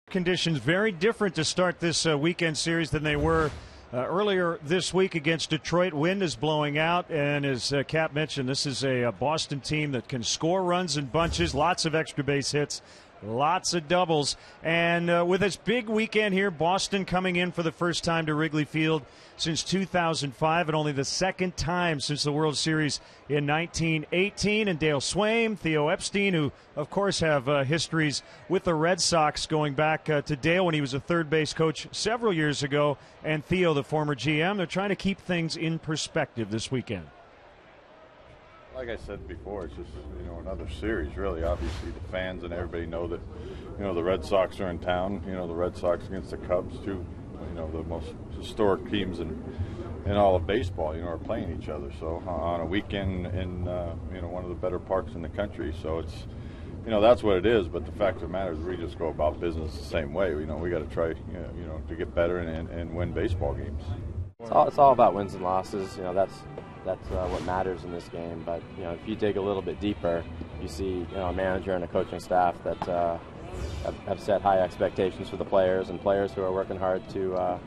Conditions very different to start this weekend series than they were earlier this week against Detroit. Wind is blowing out, and as Cap mentioned, this is a Boston team that can score runs in bunches, lots of extra base hits, lots of doubles. And with this big weekend here, Boston coming in for the first time to Wrigley Field since 2005, and only the second time since the World Series in 1918. And Dale Swaim, Theo Epstein, who of course have histories with the Red Sox going back to Dale when he was a third base coach several years ago, and Theo, the former GM. They're trying to keep things in perspective this weekend. Like I said before, it's just, another series, really. Obviously, the fans and everybody know that, the Red Sox are in town. The Red Sox against the Cubs, too. The most historic teams in all of baseball, are playing each other. So on a weekend in, one of the better parks in the country. So it's, that's what it is. But the fact of the matter is we just go about business the same way. We got to try, to get better and win baseball games. It's all about wins and losses. That's what matters in this game. But if you dig a little bit deeper, you see a manager and a coaching staff that have set high expectations for the players, and players who are working hard to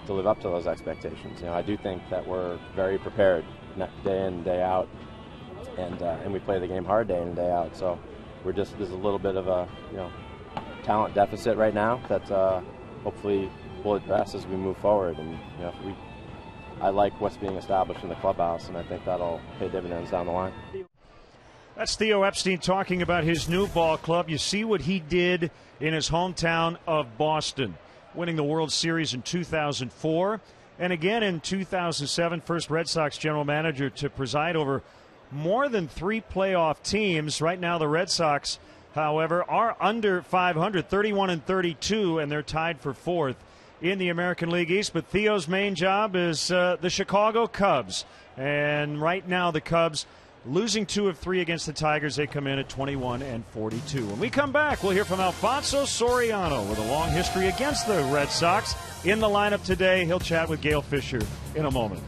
live up to those expectations. I do think that we're very prepared day in, day out, and we play the game hard day in and day out. So there's a little bit of a talent deficit right now that hopefully we'll address as we move forward. And I like what's being established in the clubhouse, and I think that'll pay dividends down the line. That's Theo Epstein talking about his new ball club. You see what he did in his hometown of Boston, winning the World Series in 2004. And again in 2007, first Red Sox general manager to preside over more than 3 playoff teams. Right now the Red Sox, however, are under 500, 31-32, and they're tied for 4th in the American League East. But Theo's main job is the Chicago Cubs. And right now the Cubs losing 2 of 3 against the Tigers. They come in at 21-42. When we come back, we'll hear from Alfonso Soriano with a long history against the Red Sox in the lineup today. He'll chat with Gail Fisher in a moment.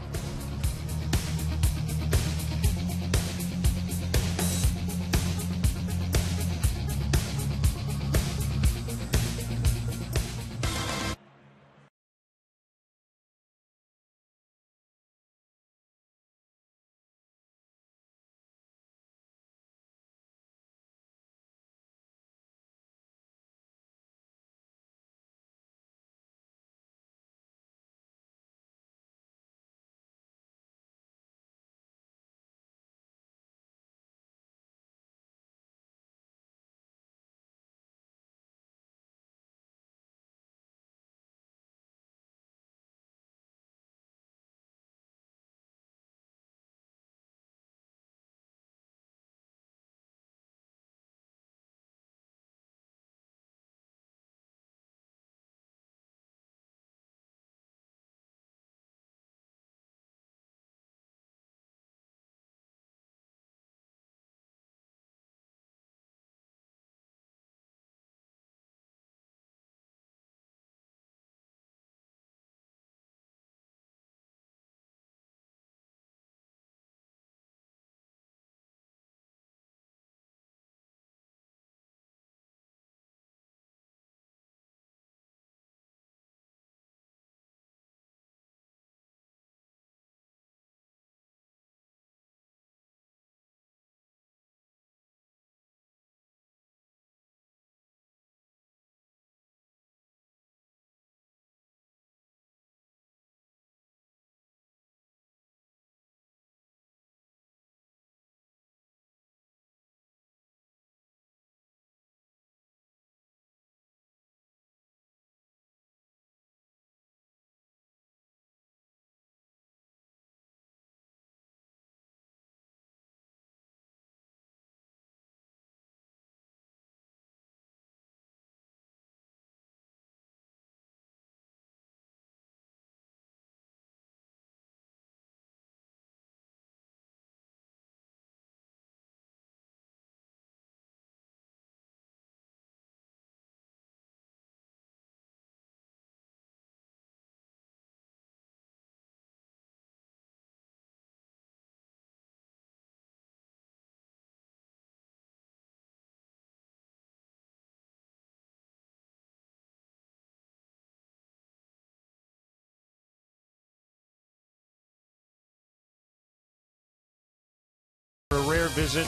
visit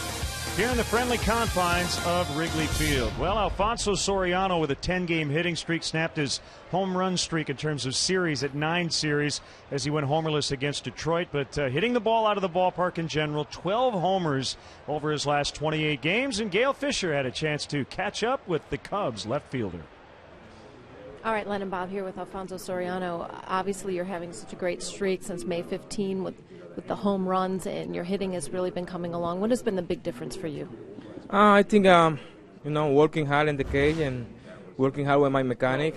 here in the friendly confines of Wrigley Field. Well, Alfonso Soriano with a 10-game hitting streak snapped his home run streak in terms of series at 9 series as he went homerless against Detroit. But hitting the ball out of the ballpark in general, 12 homers over his last 28 games. And Gail Fisher had a chance to catch up with the Cubs left fielder. All right, Len and Bob here with Alfonso Soriano. Obviously, you're having such a great streak since May 15 with the home runs, and your hitting has really been coming along. What has been the big difference for you? I think, working hard in the cage and working hard with my mechanic.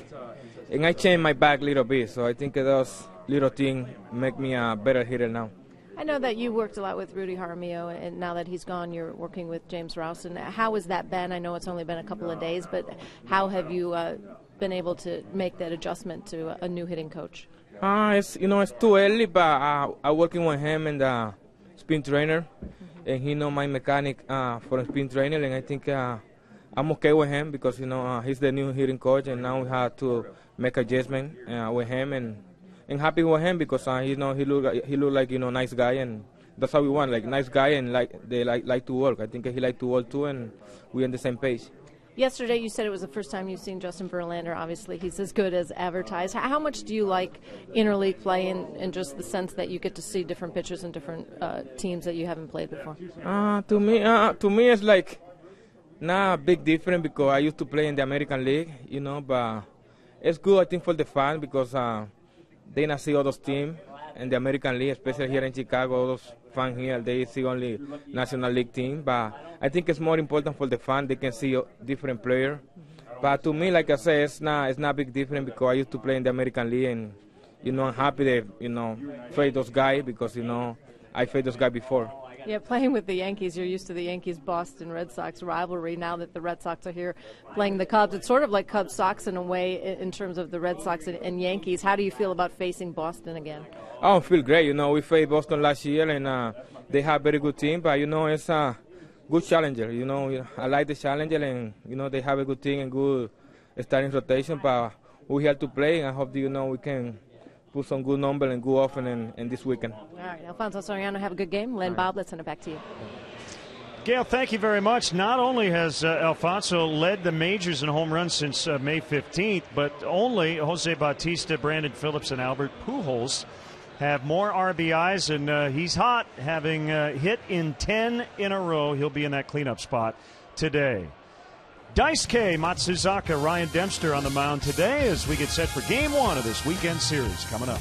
And I changed my back a little bit, so I think those little things make me a better hitter now. I know that you worked a lot with Rudy Jaramillo, and now that he's gone, you're working with James Rowson. How has that been? I know it's only been a couple of days, but how have you been able to make that adjustment to a new hitting coach? It's too early, but I'm working with him and the spin trainer, and he know my mechanic for a spin trainer, and I think I'm okay with him because he's the new hitting coach, and now we have to make adjustment with him, and happy with him because he look like nice guy, and that's how we want, like nice guy, and they like to work. I think he like to work too, and we're on the same page. Yesterday you said it was the first time you've seen Justin Verlander. Obviously, he's as good as advertised. How much do you like interleague play and just the sense that you get to see different pitchers and different teams that you haven't played before? To me, it's like not a big difference because I used to play in the American League, but it's good, I think, for the fans because they not see all those teams in the American League, especially here in Chicago. All those fans here, they see only National League team, but I think it's more important for the fan. They can see different players. But to me, like I said, it's not big difference because I used to play in the American League, and I'm happy to face those guys because I faced those guys before. Yeah, playing with the Yankees, you're used to the Yankees-Boston Red Sox rivalry. Now that the Red Sox are here playing the Cubs, it's sort of like Cubs-Sox in a way in terms of the Red Sox and Yankees. How do you feel about facing Boston again? I feel great. We faced Boston last year, and they have a very good team, but it's a good challenger. I like the challenger, and they have a good team and good starting rotation, but we have to play, and I hope we can put some good number and good offense in this weekend. All right, Alfonso Soriano, have a good game. Len, Bob, let's send it back to you. Gail, thank you very much. Not only has Alfonso led the majors in home runs since May 15th, but only Jose Bautista, Brandon Phillips, and Albert Pujols have more RBIs, and he's hot, having hit in 10 in a row. He'll be in that cleanup spot today. DAISUKE, Matsuzaka, Ryan Dempster on the mound today as we get set for Game 1 of this weekend series coming up.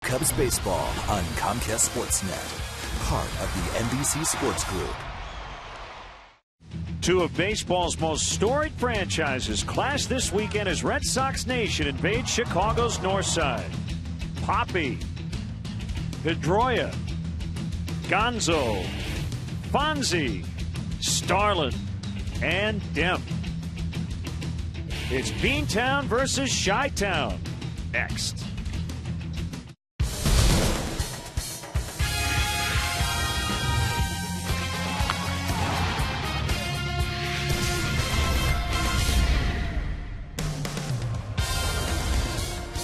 Cubs baseball on Comcast Sportsnet, part of the NBC Sports Group. Two of baseball's most storied franchises clash this weekend as Red Sox Nation invades Chicago's north side. Poppy, Pedrola, Gonzo, Fonzie, Starlin, and Demp. It's Beantown versus Chi-Town. Next.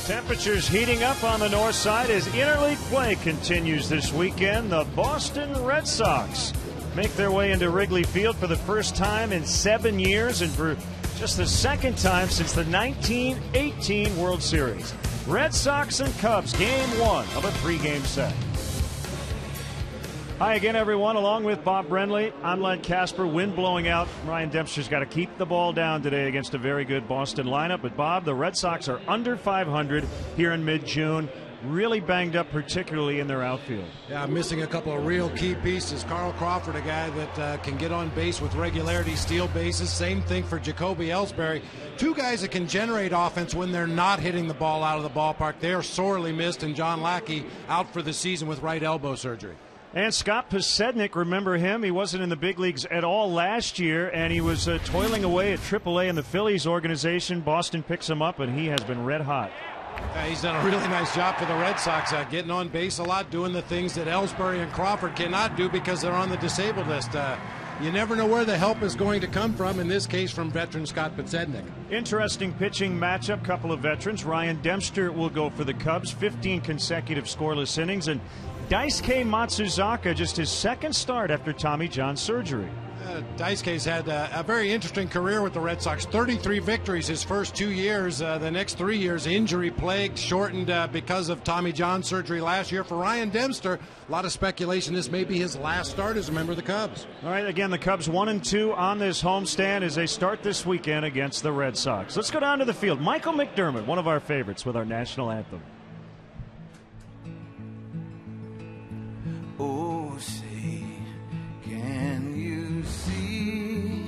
Temperatures heating up on the north side as interleague play continues this weekend. The Boston Red Sox make their way into Wrigley Field for the first time in 7 years and for just the second time since the 1918 World Series. Red Sox and Cubs, game one of a three-game set. Hi again, everyone. Along with Bob Brenly, I'm Len Casper. Wind blowing out. Ryan Dempster's got to keep the ball down today against a very good Boston lineup. But, Bob, the Red Sox are under 500 here in mid-June. Really banged up, particularly in their outfield. Yeah, missing a couple of real key pieces. Carl Crawford, a guy that can get on base with regularity, steal bases. Same thing for Jacoby Ellsbury. Two guys that can generate offense when they're not hitting the ball out of the ballpark. They are sorely missed, and John Lackey out for the season with right elbow surgery. And Scott Podsednik, remember him? He wasn't in the big leagues at all last year, and he was toiling away at AAA in the Phillies organization. Boston picks him up, and he has been red hot. He's done a really nice job for the Red Sox, getting on base a lot, doing the things that Ellsbury and Crawford cannot do because they're on the disabled list. You never know where the help is going to come from, in this case from veteran Scott Podsednik. Interesting pitching matchup, couple of veterans. Ryan Dempster will go for the Cubs, 15 consecutive scoreless innings, and Daisuke Matsuzaka, just his second start after Tommy John surgery. Daisuke's had a very interesting career with the Red Sox. 33 victories his first 2 years. The next 3 years injury plagued, shortened because of Tommy John surgery last year. For Ryan Dempster, a lot of speculation this may be his last start as a member of the Cubs. All right, again, the Cubs 1-2 on this homestand as they start this weekend against the Red Sox. Let's go down to the field. Michael McDermott, one of our favorites, with our national anthem. Oh, say, can you see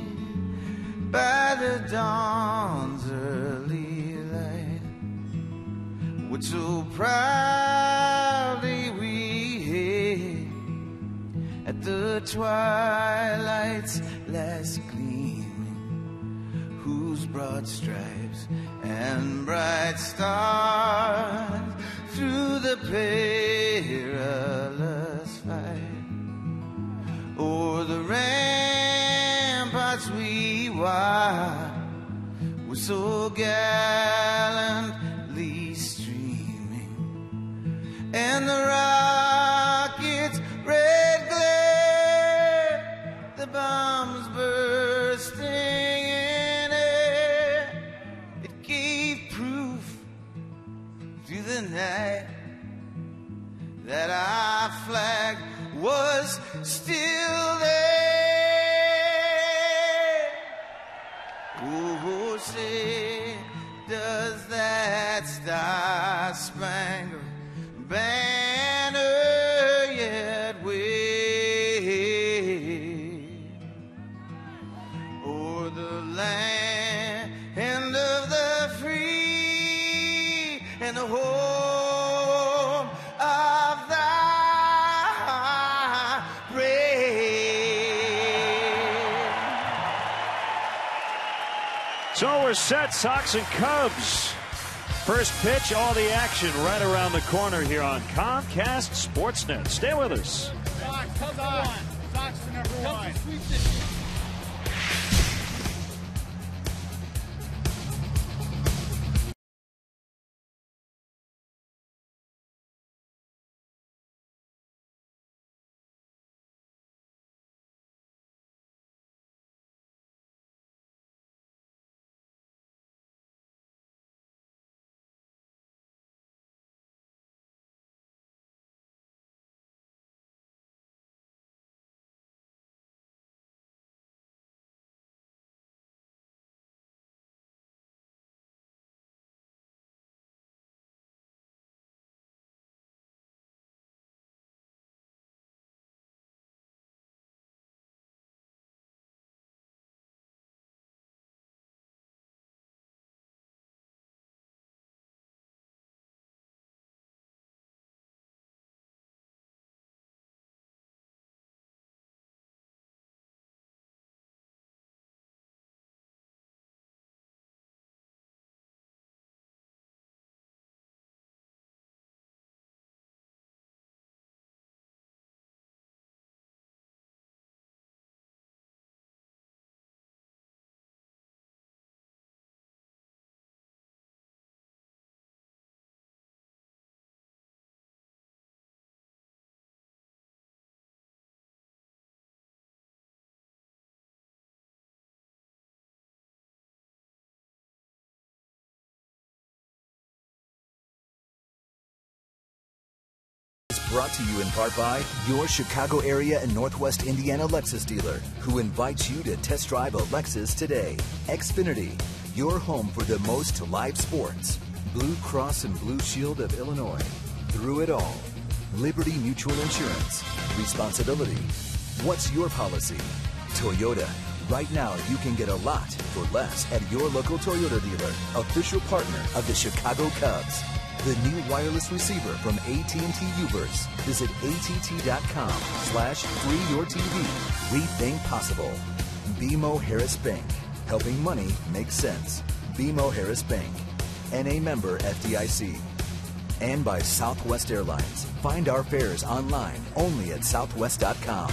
by the dawn's early light what so proudly we hailed at the twilight's last gleaming, whose broad stripes and bright stars through the perilous fight o'er the ramparts we watched were so gallantly streaming, and the rocket's red glare, the bombs bursting in air, it gave proof through the night that our flag was still there. Oh, say, does that star-spangled banner yet wave o'er the land of the free and the home of the So we're set, Sox and Cubs. First pitch, all the action right around the corner here on Comcast Sportsnet. Stay with us. Sox, Cubs won. Sox are number one. brought to you in part by your Chicago area and Northwest Indiana Lexus dealer, who invites you to test drive a Lexus today. Xfinity, your home for the most live sports. Blue Cross and Blue Shield of Illinois. Through it all. Liberty Mutual Insurance. Responsibility. What's your policy? Toyota. Right now, you can get a lot for less at your local Toyota dealer, official partner of the Chicago Cubs. The new wireless receiver from AT&T Uverse. Visit att.com/freeyourtv. Rethink possible. BMO Harris Bank. Helping money make sense. BMO Harris Bank. NA member FDIC. And by Southwest Airlines. Find our fares online only at southwest.com.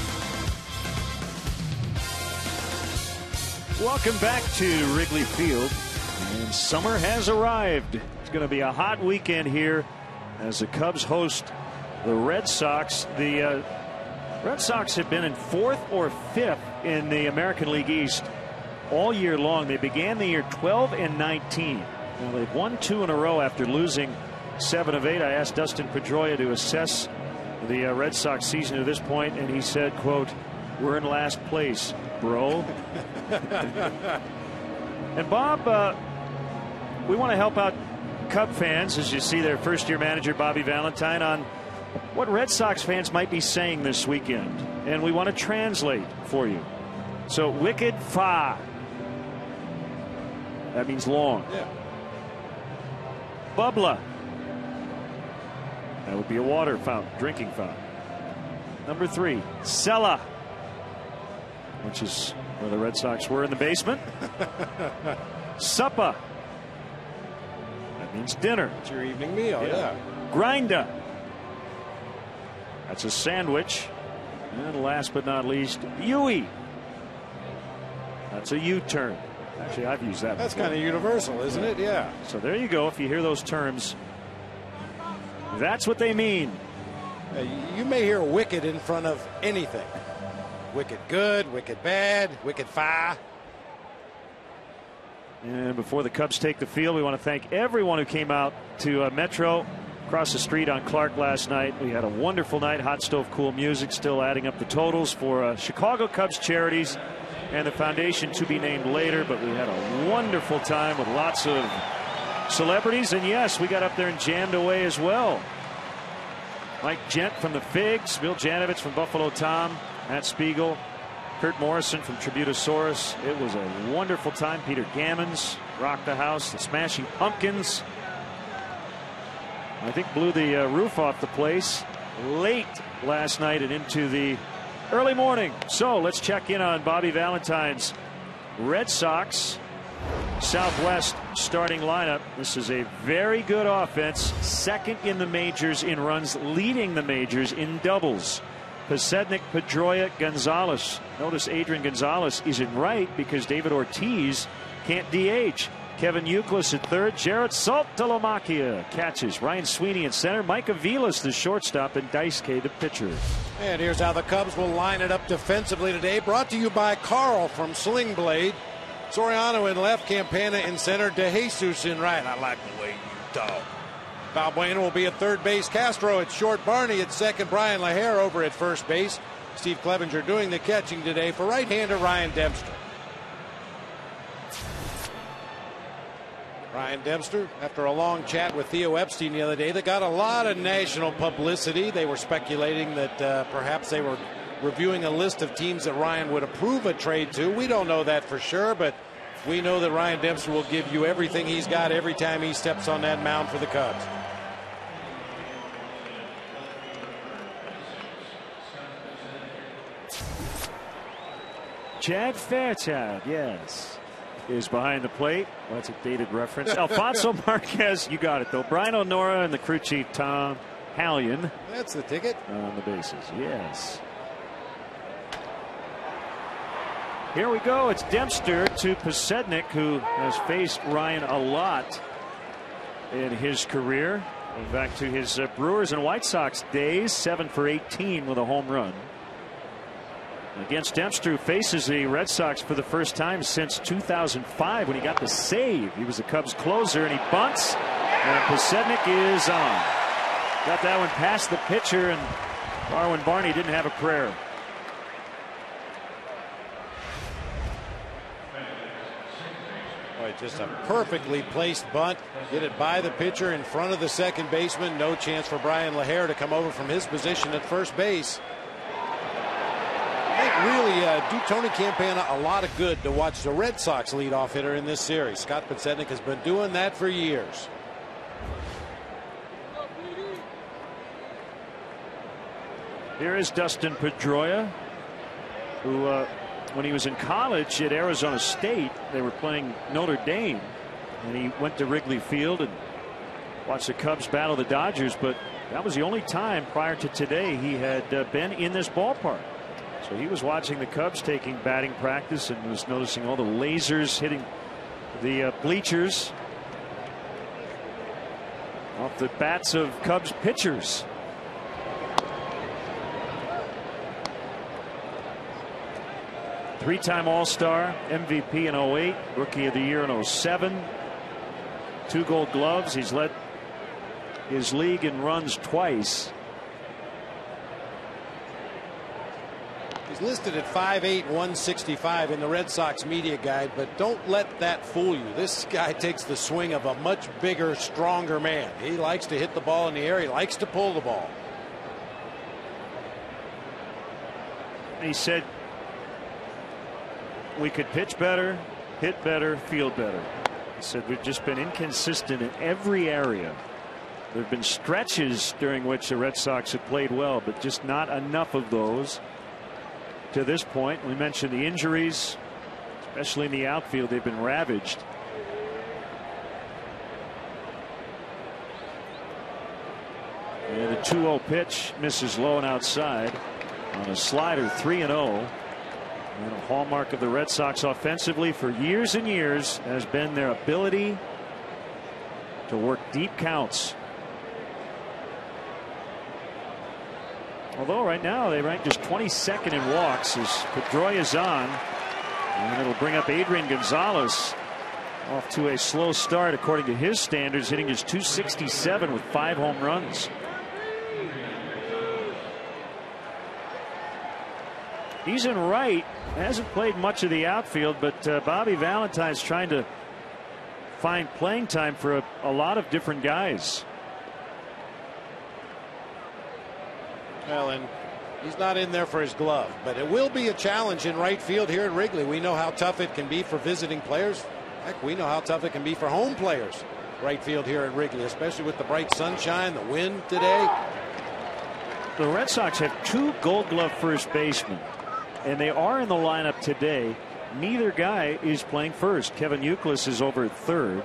Welcome back to Wrigley Field. And summer has arrived. It's going to be a hot weekend here as the Cubs host the Red Sox. The Red Sox have been in 4th or 5th in the American League East all year long. They began the year 12-19. Now they've won 2 in a row after losing 7 of 8. I asked Dustin Pedrola to assess the Red Sox season to this point, and he said, quote, "We're in last place, bro." And Bob, we want to help out Cub fans, as you see their first-year manager Bobby Valentine, on what Red Sox fans might be saying this weekend, and we want to translate for you. So, wicked fa. That means long. Yeah. Bubbla. That would be a water fountain, drinking fountain. Number 3, Sella, which is where the Red Sox were in the basement. Suppa. That means dinner. It's your evening meal, yeah. Grinda. That's a sandwich. And last but not least, Yui. That's a U-turn. Actually, I've used that. That's before. kind of universal, isn't it? Yeah. So there you go. If you hear those terms, that's what they mean. You may hear wicked in front of anything. Wicked good, wicked bad, wicked fa. And before the Cubs take the field, we want to thank everyone who came out to Metro across the street on Clark last night. We had a wonderful night. Hot stove cool music, still adding up the totals for Chicago Cubs charities and the foundation to be named later. But we had a wonderful time with lots of celebrities. And yes, we got up there and jammed away as well. Mike Gent from the Figs, Bill Janovich from Buffalo Tom, Matt Spiegel, Kurt Morrison from Tributosaurus. It was a wonderful time. Peter Gammons rocked the house. The Smashing Pumpkins, I think, blew the roof off the place late last night and into the early morning. So let's check in on Bobby Valentine's Red Sox Southwest starting lineup. This is a very good offense, second in the majors in runs, leading the majors in doubles. Pasednik, Pedroia, Gonzalez. Notice Adrian Gonzalez isn't right because David Ortiz can't DH. Kevin Youkilis at third. Jarrod Saltalamacchia catches. Ryan Sweeney in center. Mike Aviles the shortstop, and DAISUKE the pitcher. And here's how the Cubs will line it up defensively today. Brought to you by Carl from Sling Blade. Soriano in left, Campana in center, DeJesus in right. I like the way you talk. Balbuena will be at third base. Castro at short. Barney at second. Bryan LaHair over at first base. Steve Clevenger doing the catching today for right-hander Ryan Dempster. Ryan Dempster, after a long chat with Theo Epstein the other day, that got a lot of national publicity. They were speculating that perhaps they were reviewing a list of teams that Ryan would approve a trade to. We don't know that for sure, but we know that Ryan Dempster will give you everything he's got every time he steps on that mound for the Cubs. Chad Fairchild, yes, is behind the plate. Well, that's a dated reference. Alfonso Marquez, you got it though. Brian O'Nora and the crew chief Tom Hallion. That's the ticket. On the bases, yes. Here we go. It's Dempster to Pasednik, who has faced Ryan a lot in his career. Going back to his Brewers and White Sox days, 7 for 18 with a home run. Against Dempster, who faces the Red Sox for the first time since 2005 when he got the save. He was the Cubs closer, and he bunts, and Pasednik is on. Got that one past the pitcher, and Barney didn't have a prayer. Boy, just a perfectly placed bunt. Get it by the pitcher in front of the second baseman. No chance for Bryan LaHair to come over from his position at first base. I think really do Tony Campana a lot of good to watch the Red Sox leadoff hitter in this series. Scott Podsednik has been doing that for years. Here is Dustin Pedroia, who when he was in college at Arizona State, they were playing Notre Dame, and he went to Wrigley Field and watched the Cubs battle the Dodgers, but that was the only time prior to today he had been in this ballpark. So he was watching the Cubs taking batting practice and was noticing all the lasers hitting the bleachers off the bats of Cubs pitchers. Three-time All-Star, MVP in 08, Rookie of the Year in 07. 2 Gold Gloves. He's led his league in runs twice. He's listed at 5'8", 165 in the Red Sox media guide, but don't let that fool you. This guy takes the swing of a much bigger, stronger man. He likes to hit the ball in the air. He likes to pull the ball. He said, we could pitch better, hit better, field better. He said we've just been inconsistent in every area. There have been stretches during which the Red Sox have played well, but just not enough of those to this point. We mentioned the injuries, especially in the outfield. They've been ravaged. And the 2-0 pitch misses low and outside on a slider. 3-0. And a hallmark of the Red Sox offensively for years and years has been their ability to work deep counts. Although right now they rank just 22nd in walks as Pedroia is on. And it'll bring up Adrian Gonzalez off to a slow start according to his standards, hitting just .267 with 5 home runs. He's in right, hasn't played much of the outfield, but Bobby Valentine's trying to find playing time for a lot of different guys. Well, and he's not in there for his glove, but it will be a challenge in right field here at Wrigley. We know how tough it can be for visiting players. Heck, we know how tough it can be for home players. Right field here at Wrigley, especially with the bright sunshine, the wind today. The Red Sox have 2 Gold Glove first basemen, and they are in the lineup today. Neither guy is playing first. Kevin Youkilis is over at third,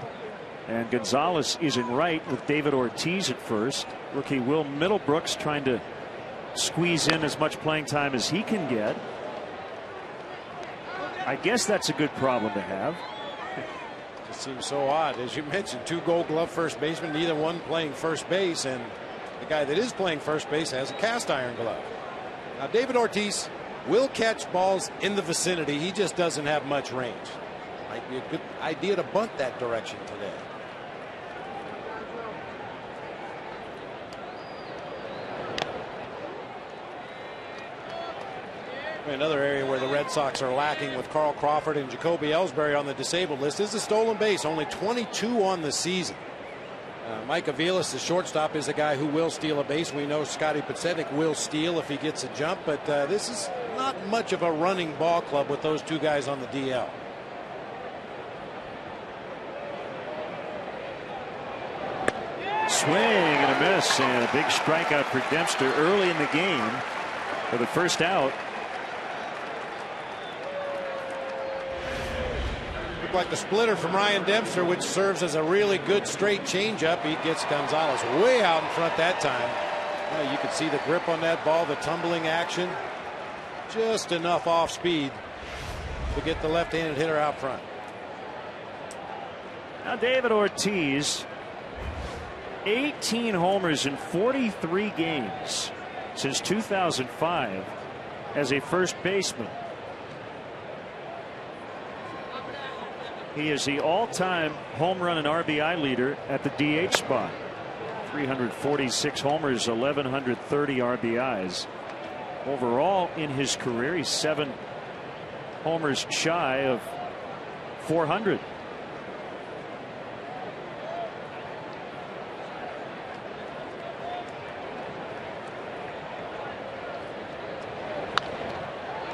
and Gonzalez is in right with David Ortiz at first. Rookie Will Middlebrooks trying to squeeze in as much playing time as he can get. I guess that's a good problem to have. It seems so odd. As you mentioned, 2 Gold Glove first basemen, neither one playing first base, and the guy that is playing first base has a cast iron glove. Now David Ortiz will catch balls in the vicinity. He just doesn't have much range. Might be a good idea to bunt that direction today. Another area where the Red Sox are lacking with Carl Crawford and Jacoby Ellsbury on the disabled list is the stolen base. Only 22 on the season. Mike Aviles, the shortstop, is a guy who will steal a base. We know Scotty Podsednik will steal if he gets a jump, but this is not much of a running ball club with those 2 guys on the DL. Swing and a miss, and a big strikeout for Dempster early in the game for the first out. Looked like the splitter from Ryan Dempster, which serves as a really good straight changeup. He gets Gonzalez way out in front that time. Well, you could see the grip on that ball, the tumbling action. Just enough off speed to get the left-handed hitter out front. Now David Ortiz, 18 homers in 43 games since 2005 as a first baseman. He is the all-time home run and RBI leader at the DH spot. 346 homers, 1,130 RBIs. Overall in his career, he's 7 homers shy of 400.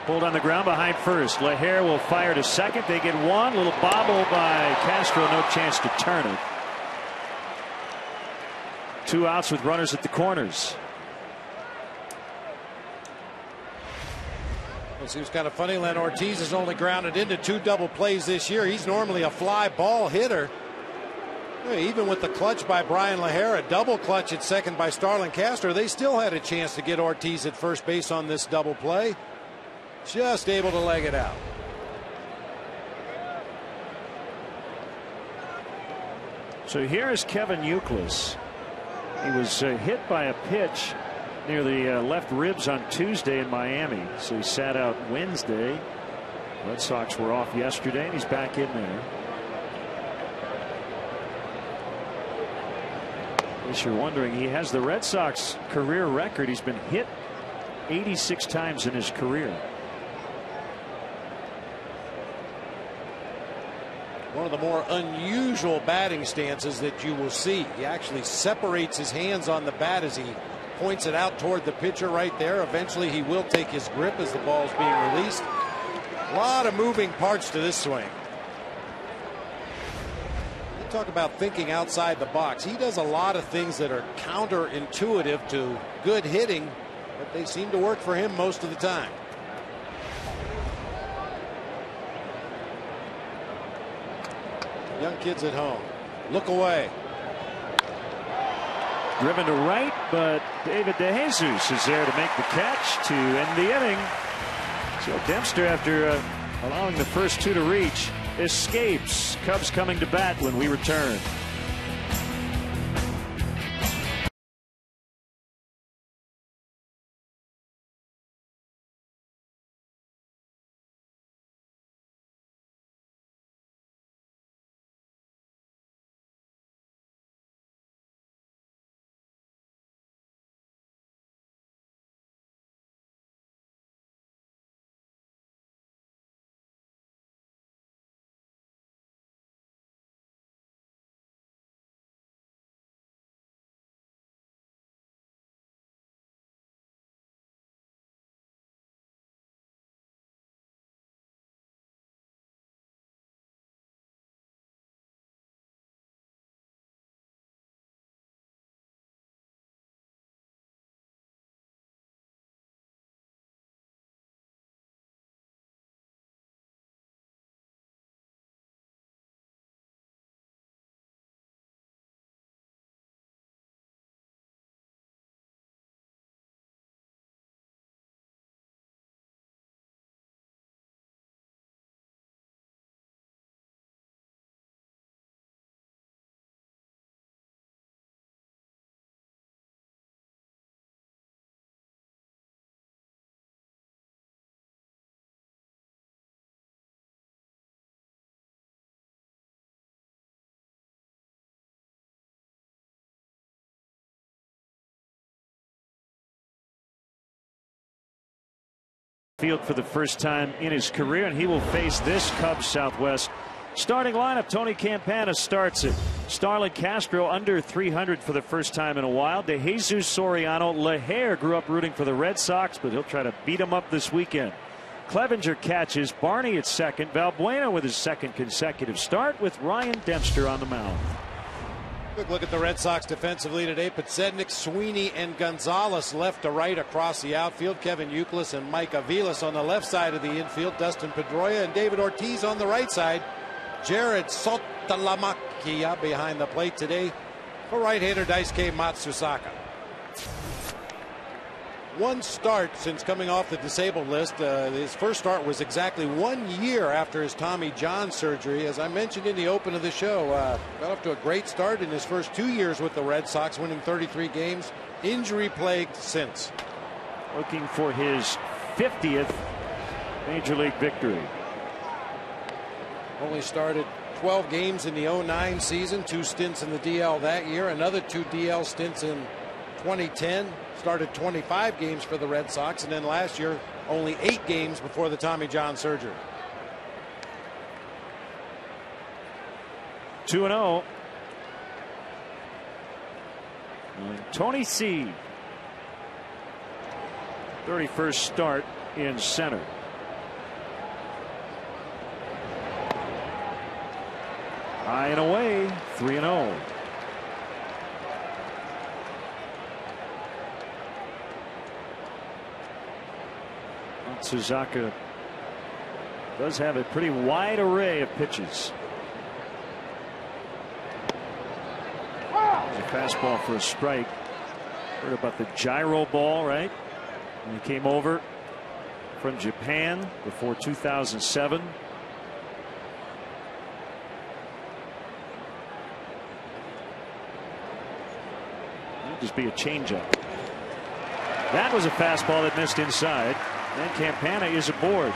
Pulled on the ground behind first. LAHAIR will fire to second. They get one. Little bobble by Castro. No chance to turn it. 2 outs with runners at the corners. It seems kind of funny. Len Ortiz has only grounded into 2 double plays this year. He's normally a fly ball hitter. Even with the clutch by Bryan LAHAIR, a double clutch at second by Starlin Castro, they still had a chance to get Ortiz at first base on this double play. Just able to leg it out. So here is Kevin Youkilis. He was hit by a pitch near the left ribs on Tuesday in Miami. So he sat out Wednesday. Red Sox were off yesterday, and he's back in there. In case you're wondering, he has the Red Sox career record. He's been hit 86 times in his career. One of the more unusual batting stances that you will see. He actually separates his hands on the bat as he points it out toward the pitcher right there. Eventually he will take his grip as the ball is being released. A lot of moving parts to this swing. You talk about thinking outside the box. He does a lot of things that are counterintuitive to good hitting, but they seem to work for him most of the time. Young kids at home. Look away. Driven to right, but David DeJesus is there to make the catch to end the inning. So Dempster, after allowing the first 2 to reach, escapes. Cubs coming to bat when we return. Field for the first time in his career, and he will face this Cubs Southwest starting lineup. Tony Campana starts it. Starlin Castro under 300 for the first time in a while. DeJesus, Soriano, LAHAIR grew up rooting for the Red Sox, but he'll try to beat him up this weekend. Clevenger catches. Barney at second. Valbuena with his second consecutive start, with Ryan Dempster on the mound. Quick look at the Red Sox defensively today. Podsednik, Sweeney, and Gonzalez left to right across the outfield. Kevin Youkilis and Mike Aviles on the left side of the infield. Dustin Pedrola and David Ortiz on the right side. Jared SALTALAMACCHIA behind the plate today for right-hander Daisuke Matsuzaka. One start since coming off the disabled list. His first start was exactly 1 year after his Tommy John surgery. As I mentioned in the open of the show, got off to a great start in his first 2 years with the Red Sox, winning 33 games. Injury plagued since. Looking for his 50th Major League victory. Only started 12 games in the 09 season, 2 stints in the DL that year, another 2 DL stints in 2010. Started 25 games for the Red Sox, and then last year only 8 games before the Tommy John surgery. 2-0. Tony C. 31st start in center. High and away, 3-0. MATSUZAKA does have a pretty wide array of pitches. A fastball for a strike. Heard about the gyro ball, right? When he came over from Japan before 2007. It'd just be a changeup. That was a fastball that missed inside, and Campana is aboard.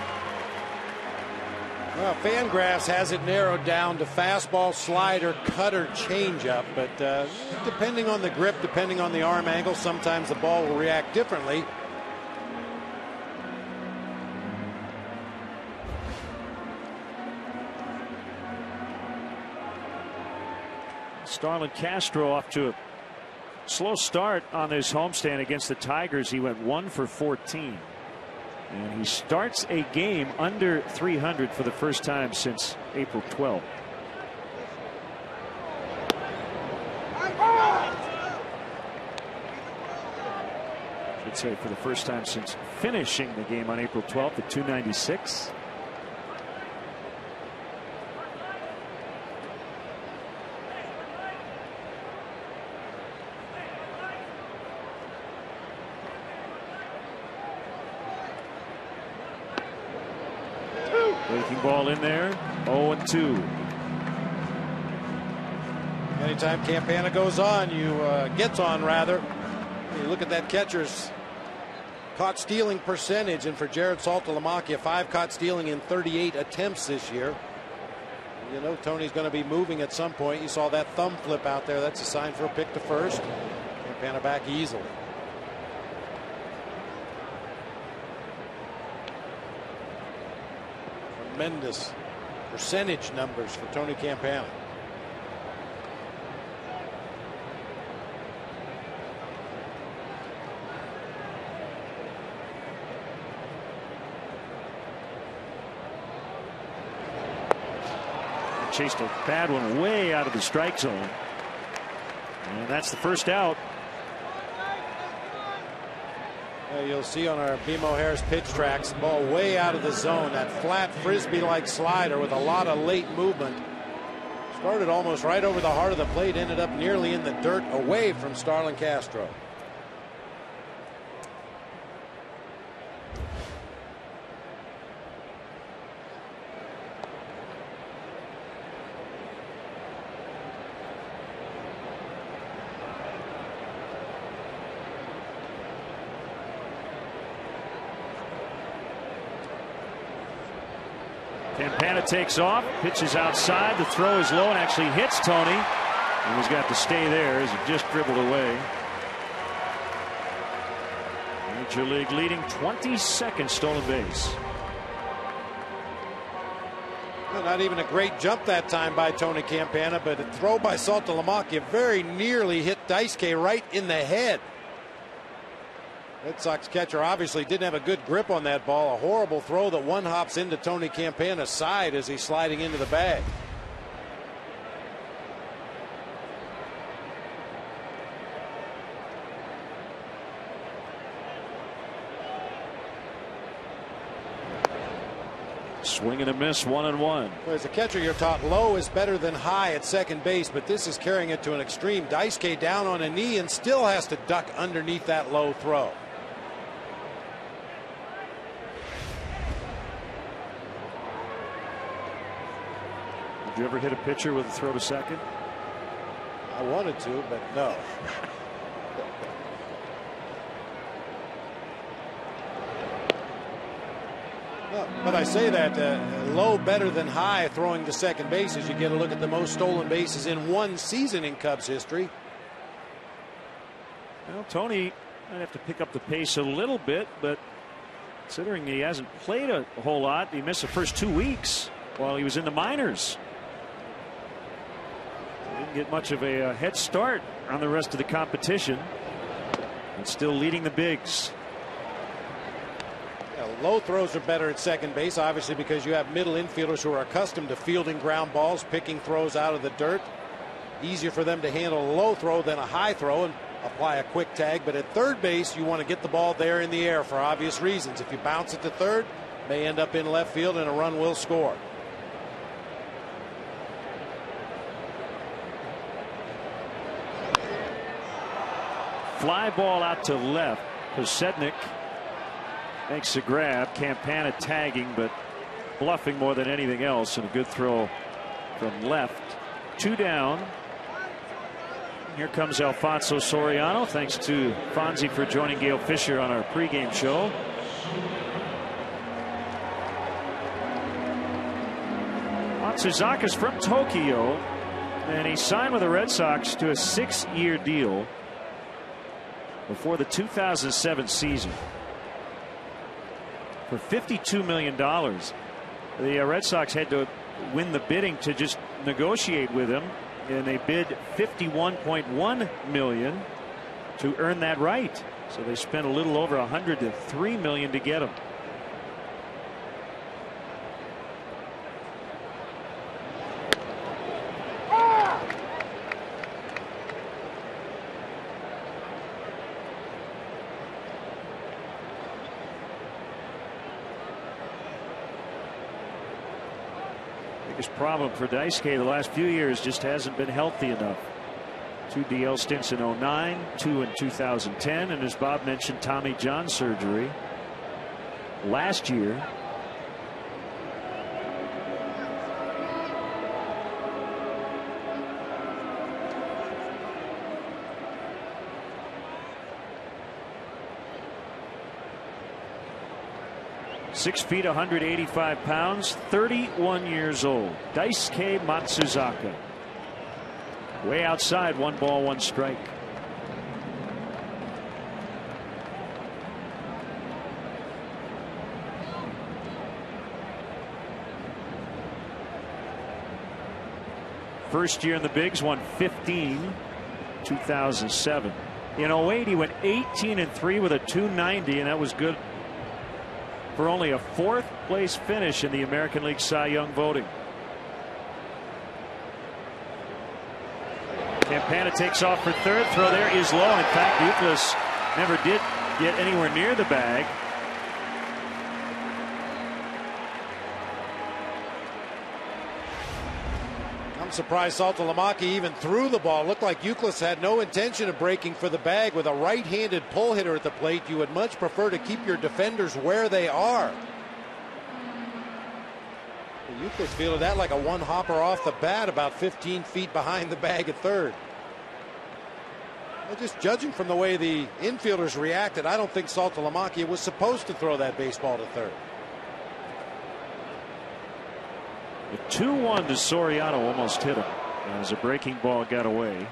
Well, Fangraphs has it narrowed down to fastball, slider, cutter, changeup, but depending on the grip, depending on the arm angle, sometimes the ball will react differently. Starlin Castro off to a slow start on this homestand against the Tigers. He went 1 for 14. And he starts a game under 300 for the first time since April 12th. Should say for the first time since finishing the game on April 12th at 296. Breaking ball in there, 0-2. Anytime Campana goes on, gets on rather. You look at that catcher's caught stealing percentage, and for Jarrod SALTALAMACCHIA, 5 caught stealing in 38 attempts this year. You know Tony's going to be moving at some point. You saw that thumb flip out there. That's a sign for a pick to first. Campana back easily. Tremendous percentage numbers for Tony Campana. Chased a bad one way out of the strike zone. And that's the first out. You'll see on our BMO Harris pitch tracks, ball way out of the zone. That flat frisbee-like slider with a lot of late movement. Started almost right over the heart of the plate, ended up nearly in the dirt away from Starlin Castro. Campana takes off, pitches outside. The throw is low and actually hits Tony. And he's got to stay there as it just dribbled away. Major League leading 22nd stolen base. Well, not even a great jump that time by Tony Campana, but a throw by SALTALAMACCHIA very nearly hit Daisuke right in the head. Red Sox catcher obviously didn't have a good grip on that ball. A horrible throw that one hops into Tony Campana's side as he's sliding into the bag. Swing and a miss, 1-1. Well, as a catcher, you're taught low is better than high at second base, but this is carrying it to an extreme. Daisuke down on a knee and still has to duck underneath that low throw. Did you ever hit a pitcher with a throw to second? I wanted to, but no. But I say that low better than high throwing to second base as you get a look at the most stolen bases in one season in Cubs history. Well, Tony might have to pick up the pace a little bit, but considering he hasn't played a whole lot, he missed the first 2 weeks while he was in the minors. Didn't get much of a head start on the rest of the competition, and still leading the bigs. Low throws are better at second base, obviously, because you have middle infielders who are accustomed to fielding ground balls, picking throws out of the dirt. Easier for them to handle a low throw than a high throw and apply a quick tag. But at third base, you want to get the ball there in the air for obvious reasons. If you bounce it to third, it may end up in left field and a run will score. Fly ball out to left. Posednik makes the grab. Campana tagging, but bluffing more than anything else, and a good throw from left. 2 down. Here comes Alfonso Soriano. Thanks to Fonzie for joining Gail Fisher on our pregame show. Matsuzaka's from Tokyo, and he signed with the Red Sox to a 6-year deal before the 2007 season for $52 million. The Red Sox had to win the bidding to just negotiate with him, and they bid $51.1 million to earn that right. So they spent a little over $103 million to get him. Biggest problem for Daisuke the last few years just hasn't been healthy enough. 2 DL stints in 09, 2 in 2010, and as Bob mentioned, Tommy John surgery last year. Six feet, 185 pounds, 31 years old. Daisuke Matsuzaka. Way outside, 1 ball, 1 strike. First year in the bigs, won 15, 2007. In 08, he went 18-3 with a 290, and that was good for only a 4th place finish in the American League Cy Young voting. Campana takes off for third. Throw there is low. In fact, Euclid never did get anywhere near the bag. I'm surprised Saltalamacchia even threw the ball. Looked like Euclid had no intention of breaking for the bag. With a right-handed pull hitter at the plate, you would much prefer to keep your defenders where they are. Euclid fielded that like a one-hopper off the bat, about 15 feet behind the bag at third. Well, just judging from the way the infielders reacted, I don't think Saltalamacchia was supposed to throw that baseball to third. The 2-1 to Soriano almost hit him as a breaking ball got away.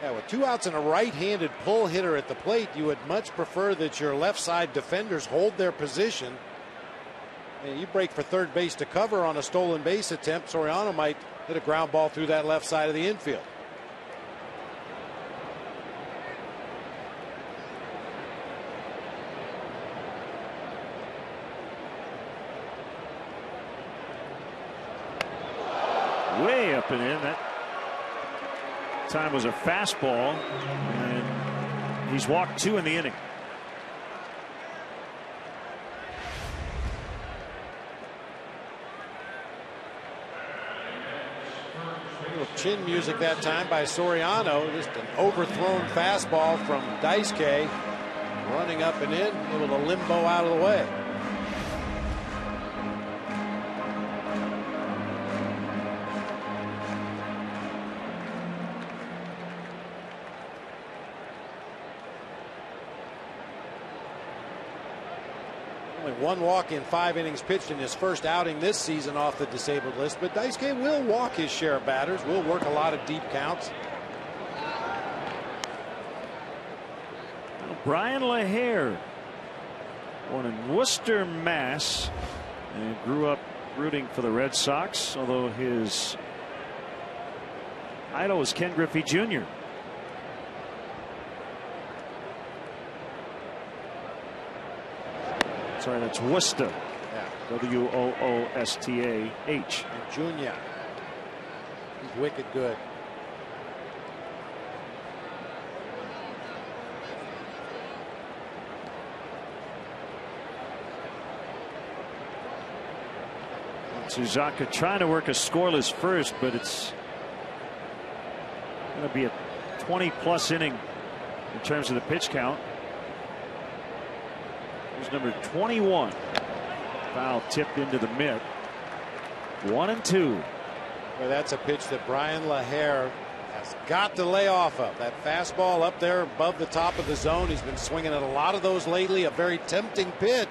Yeah, with 2 outs and a right-handed pull hitter at the plate, you would much prefer that your left side defenders hold their position. And you break for third base to cover on a stolen base attempt. Soriano might hit a ground ball through that left side of the infield. Way up and in. That time was a fastball, and he's walked 2 in the inning. Chin music that time by Soriano. Just an overthrown fastball from Daisuke, running up and in, able to limbo out of the way. Only 1 walk in 5 innings pitched in his first outing this season off the disabled list, but Daisuke will walk his share of batters, will work a lot of deep counts. Bryan LaHair, born in Worcester, Mass, and grew up rooting for the Red Sox, although his idol was Ken Griffey Jr. Sorry, that's Worcester. Yeah. W-O-O-S-T-A-H. And Junior. He's wicked good. MATSUZAKA trying to work a scoreless first, but it's going to be a 20-plus inning in terms of the pitch count. Here's number 21. Foul tipped into the mitt. 1-2. Well, that's a pitch that Bryan LaHair has got to lay off of. That fastball up there above the top of the zone. He's been swinging at a lot of those lately. A very tempting pitch,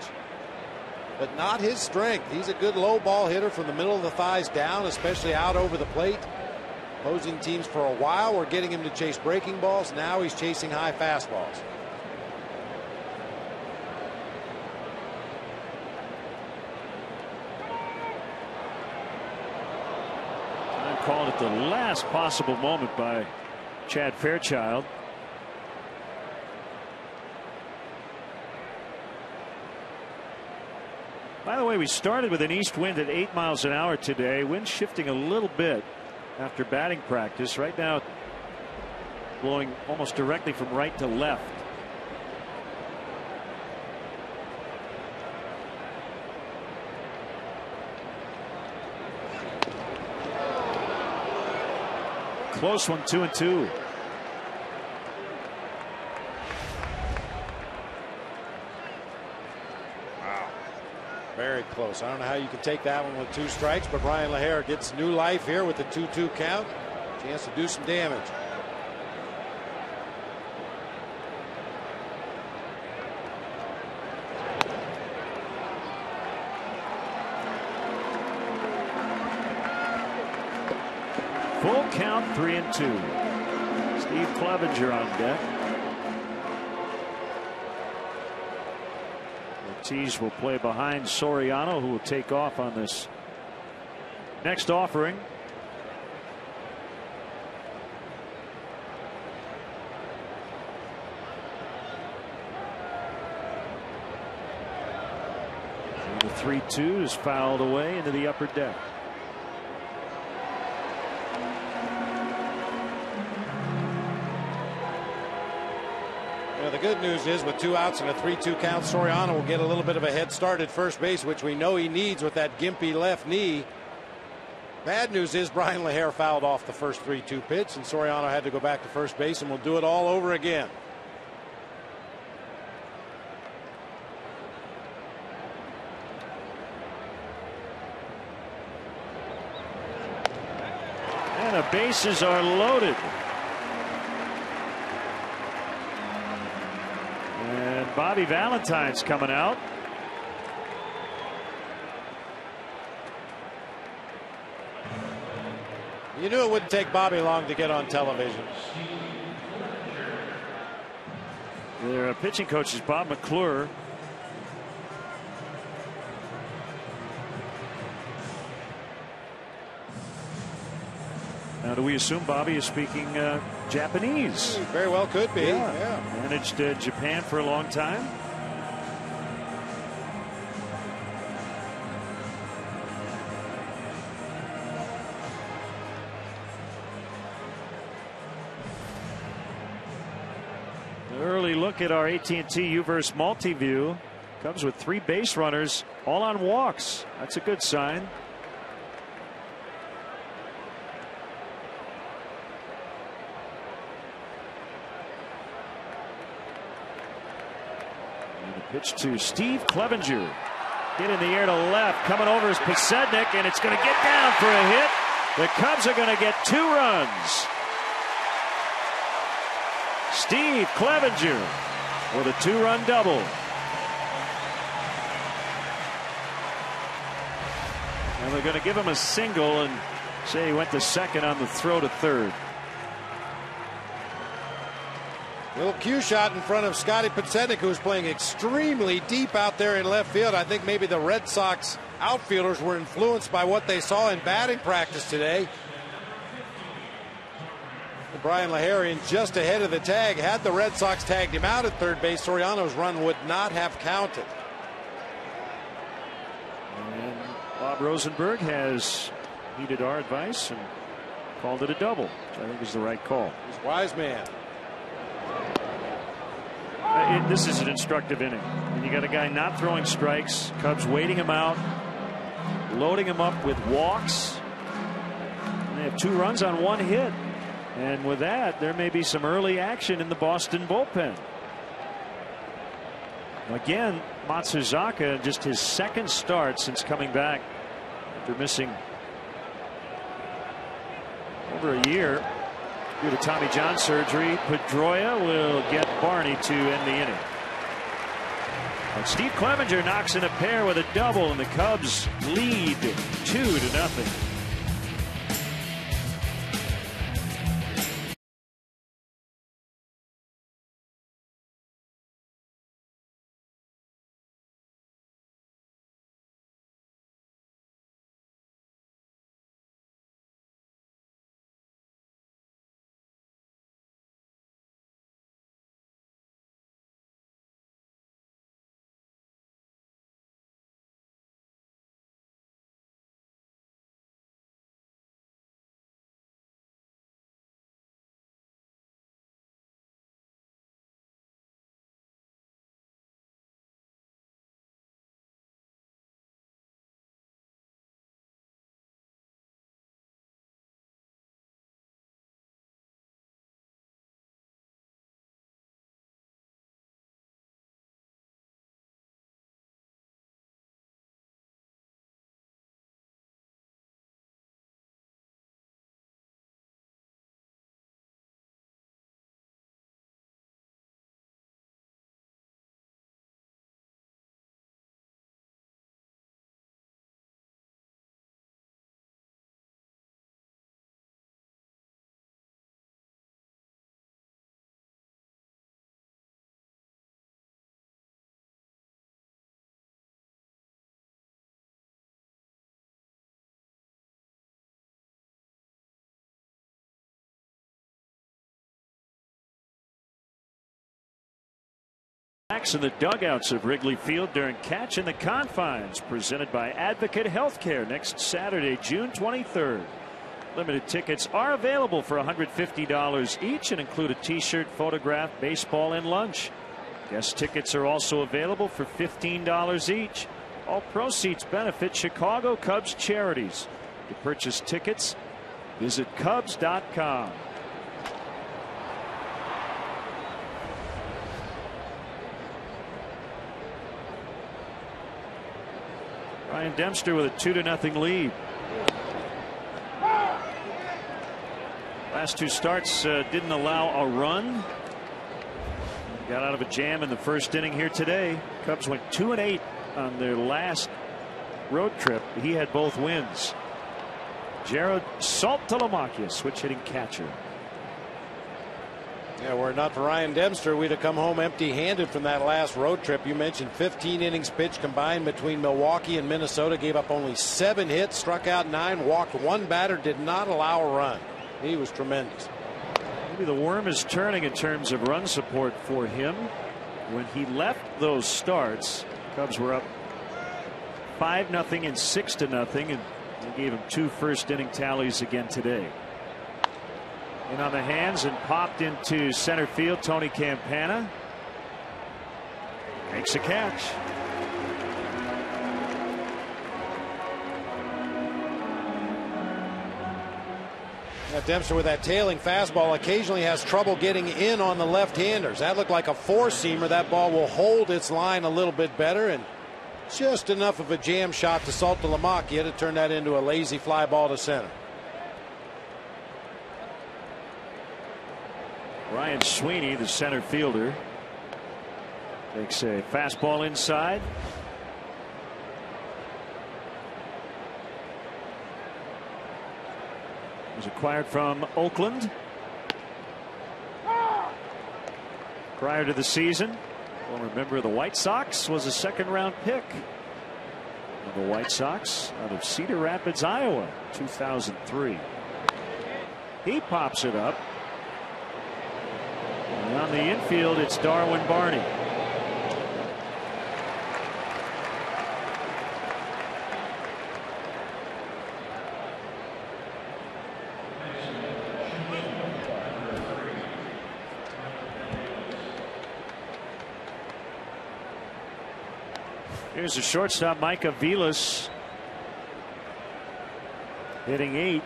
but not his strength. He's a good low ball hitter from the middle of the thighs down, especially out over the plate. Opposing teams for a while were getting him to chase breaking balls. Now he's chasing high fastballs. Called at the last possible moment by Chad Fairchild. By the way, we started with an east wind at 8 miles an hour today. Wind shifting a little bit after batting practice. Right now blowing almost directly from right to left. Close one, 2-2. Wow. Very close. I don't know how you can take that one with 2 strikes, but Bryan LaHair gets new life here with the 2-2 count. Chance to do some damage. Full count, 3-2. Steve Clevenger on deck. Ortiz will play behind Soriano, who will take off on this next offering. And the 3-2 is fouled away into the upper deck. The good news is with 2 outs and a 3-2 count, Soriano will get a little bit of a head start at first base, which we know he needs with that gimpy left knee. Bad news is Bryan LaHair fouled off the first 3-2 pitch, and Soriano had to go back to first base, and we'll do it all over again. And the bases are loaded. Bobby Valentine's coming out. You knew it wouldn't take Bobby long to get on television. Their pitching coach is Bob McClure. Now, do we assume Bobby is speaking Japanese? Very well could be. Yeah. Managed Japan for a long time. An early look at our AT&T UVerse multi-view. Comes with 3 base runners, all on walks. That's a good sign. Pitch to Steve Clevenger. Hit in the air to left. Coming over is Posednik, and it's going to get down for a hit. The Cubs are going to get 2 runs. Steve Clevenger with a 2-run double. And they're going to give him a single and say he went to second on the throw to third. Little cue shot in front of Scotty Podsednik, who's playing extremely deep out there in left field. I think maybe the Red Sox outfielders were influenced by what they saw in batting practice today. Bryan LaHair in just ahead of the tag. Had the Red Sox tagged him out at third base, Soriano's run would not have counted. And Bob Rosenberg has heeded our advice and called it a double, which I think is the right call. He's a wise man. This is an instructive inning. And you got a guy not throwing strikes, Cubs waiting him out, loading him up with walks. And they have 2 runs on 1 hit. And with that, there may be some early action in the Boston bullpen. Again, Matsuzaka, just his second start since coming back after missing over a year due to Tommy John surgery. Pedrola will get Barney to end the inning. And Steve Clevenger knocks in a pair with a double, and the Cubs lead 2-0. In the dugouts of Wrigley Field during Catch in the Confines, presented by Advocate Healthcare, next Saturday, June 23rd. Limited tickets are available for $150 each and include a t-shirt, photograph, baseball, and lunch. Guest tickets are also available for $15 each. All proceeds benefit Chicago Cubs charities. To purchase tickets, visit Cubs.com. Ryan Dempster with a 2-0 lead. Last 2 starts didn't allow a run. Got out of a jam in the first inning here today. Cubs went 2-8 on their last road trip. He had both wins. JARROD SALTALAMACCHIA, switch hitting catcher. Yeah, were it not for Ryan Dempster, we'd have come home empty-handed from that last road trip. You mentioned 15 innings pitched combined between Milwaukee and Minnesota. Gave up only 7 hits, struck out 9, walked 1 batter, did not allow a run. He was tremendous. Maybe the worm is turning in terms of run support for him. When he left those starts, Cubs were up 5-0 and 6-0, and they gave him 2 first-inning tallies again today. In on the hands and popped into center field. Tony Campana makes a catch. Now Dempster with that tailing fastball occasionally has trouble getting in on the left-handers. That looked like a 4-seamer. That ball will hold its line a little bit better, and just enough of a jam shot to Saltalamacchia to turn that into a lazy fly ball to center. Ryan Sweeney, the center fielder, takes a fastball inside. acquired from Oakland prior to the season. Former member of the White Sox, was a second-round pick of the White Sox out of Cedar Rapids, Iowa, 2003. He pops it up. And on the infield, it's Darwin Barney. Here's the shortstop, Mike AVILES, hitting 8.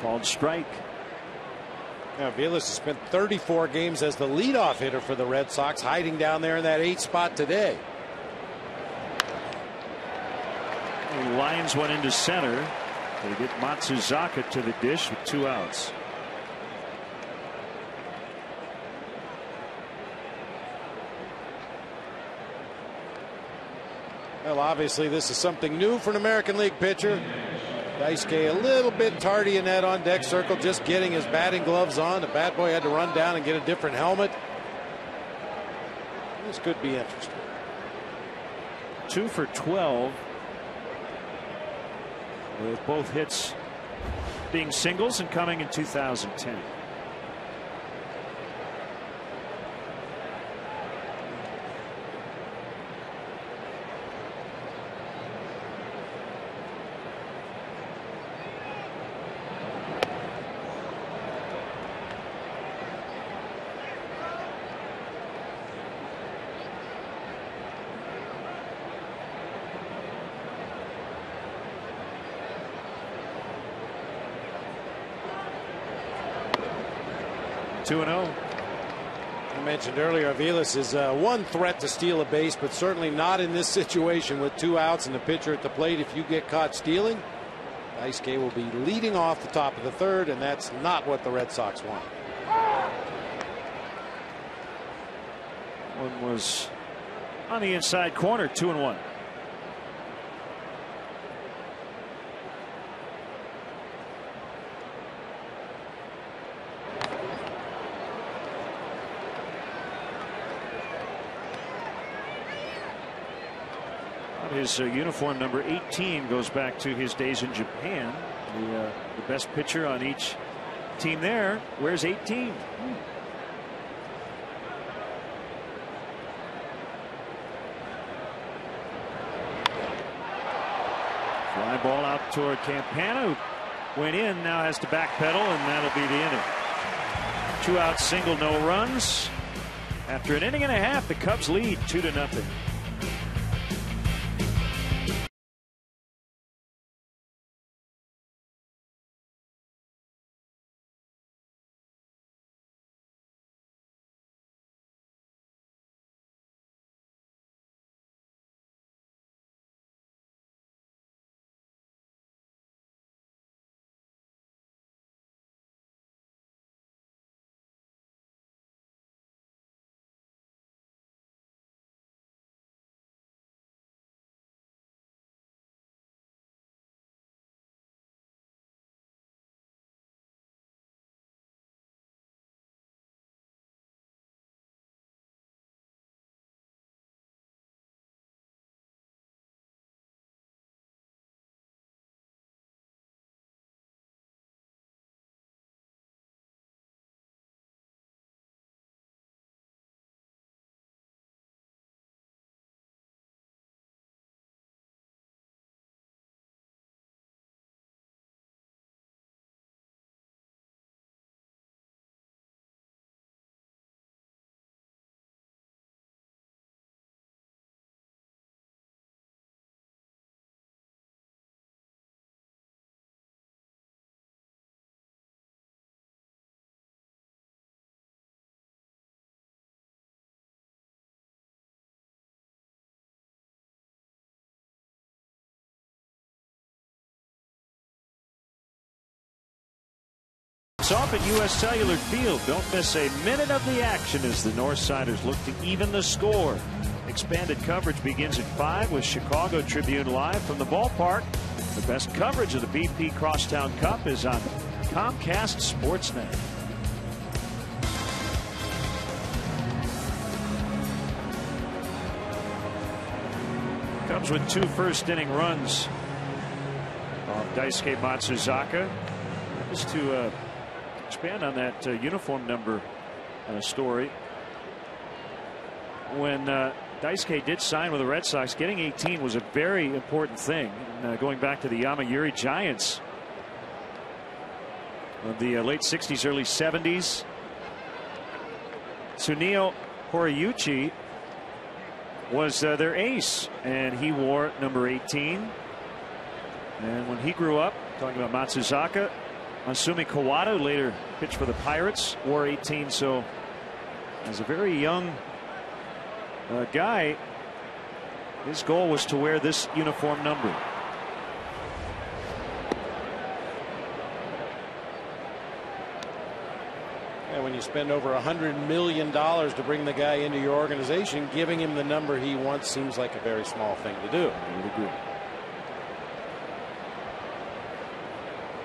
Called strike. Now, AVILES has spent 34 games as the leadoff hitter for the Red Sox, hiding down there in that 8th spot today. He lines one into center. They get MATSUZAKA to the dish with 2 outs. Well, obviously, this is something new for an American League pitcher. DAISUKE a little bit tardy in that on deck circle, just getting his batting gloves on. The bat boy had to run down and get a different helmet. This could be interesting. 2 for 12. With both hits being singles and coming in 2010. I mentioned earlier, AVILES is one threat to steal a base, but certainly not in this situation with 2 outs and the pitcher at the plate. If you get caught stealing, DAISUKE will be leading off the top of the 3rd, and that's not what the Red Sox want. One was on the inside corner, 2-1. His uniform number 18 goes back to his days in Japan. The best pitcher on each team there wears 18. Fly ball out toward Campana, who went in, now has to backpedal, and that'll be the inning. 2 outs, single, no runs. After an inning and a half, the Cubs lead 2-0. tips off at U.S. Cellular Field. Don't miss a minute of the action as the Northsiders look to even the score. Expanded coverage begins at 5 with Chicago Tribune live from the ballpark. The best coverage of the BP Crosstown Cup is on Comcast Sportsnet. Cubs with 2 first-inning runs off Daisuke Matsuzaka. Just to expand on that uniform number story. When Daisuke did sign with the Red Sox, getting 18 was a very important thing. And, going back to the Yomiuri Giants of the late 60s, early 70s, Tsuneo Horiyuchi was their ace, and he wore number 18. And when he grew up, talking about Matsuzaka, Masumi Kawada, later pitched for the Pirates, wore 18. So as a very young guy, his goal was to wear this uniform number. And when you spend over $100 million to bring the guy into your organization, giving him the number he wants seems like a very small thing to do. I would agree.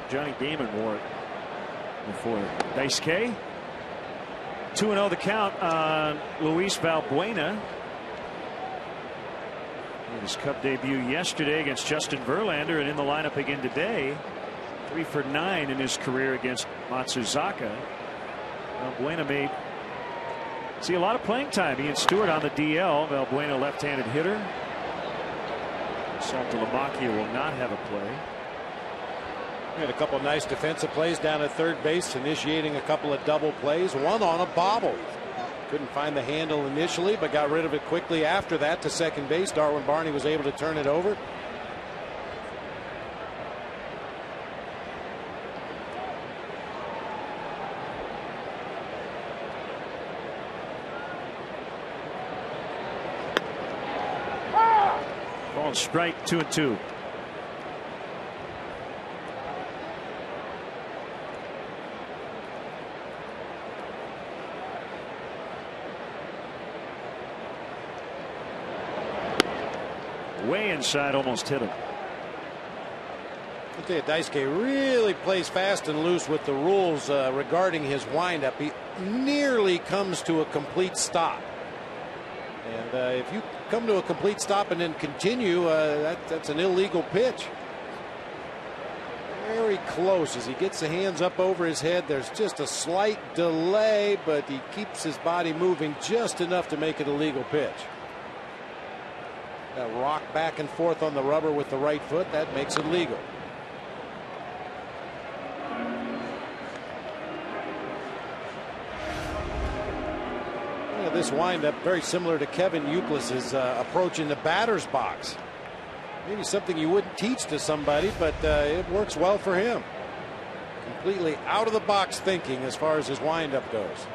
Johnny Damon wore it before Daisuke. 2-0 the count on Luis Valbuena. Made his Cup debut yesterday against Justin Verlander, and in the lineup again today. 3 for 9 in his career against Matsuzaka. Valbuena may see a lot of playing time. Ian Stewart on the DL. Valbuena, left-handed hitter. SALTALAMACCHIA will not have a play. We had a couple nice defensive plays down at third base, initiating a couple of double plays, one on a bobble. Couldn't find the handle initially, but got rid of it quickly after that to second base. Darwin Barney was able to turn it over. Ball strike, 2-2. Way inside, almost hit him. I tell you, Daisuke really plays fast and loose with the rules regarding his windup. He nearly comes to a complete stop. And if you come to a complete stop and then continue, that's an illegal pitch. Very close as he gets the hands up over his head. There's just a slight delay, but he keeps his body moving just enough to make it a legal pitch. That rock back and forth on the rubber with the right foot, that makes it legal. Yeah, this windup very similar to Kevin Youkilis's approach in the batter's box. Maybe something you wouldn't teach to somebody, but it works well for him. Completely out of the box thinking as far as his windup goes.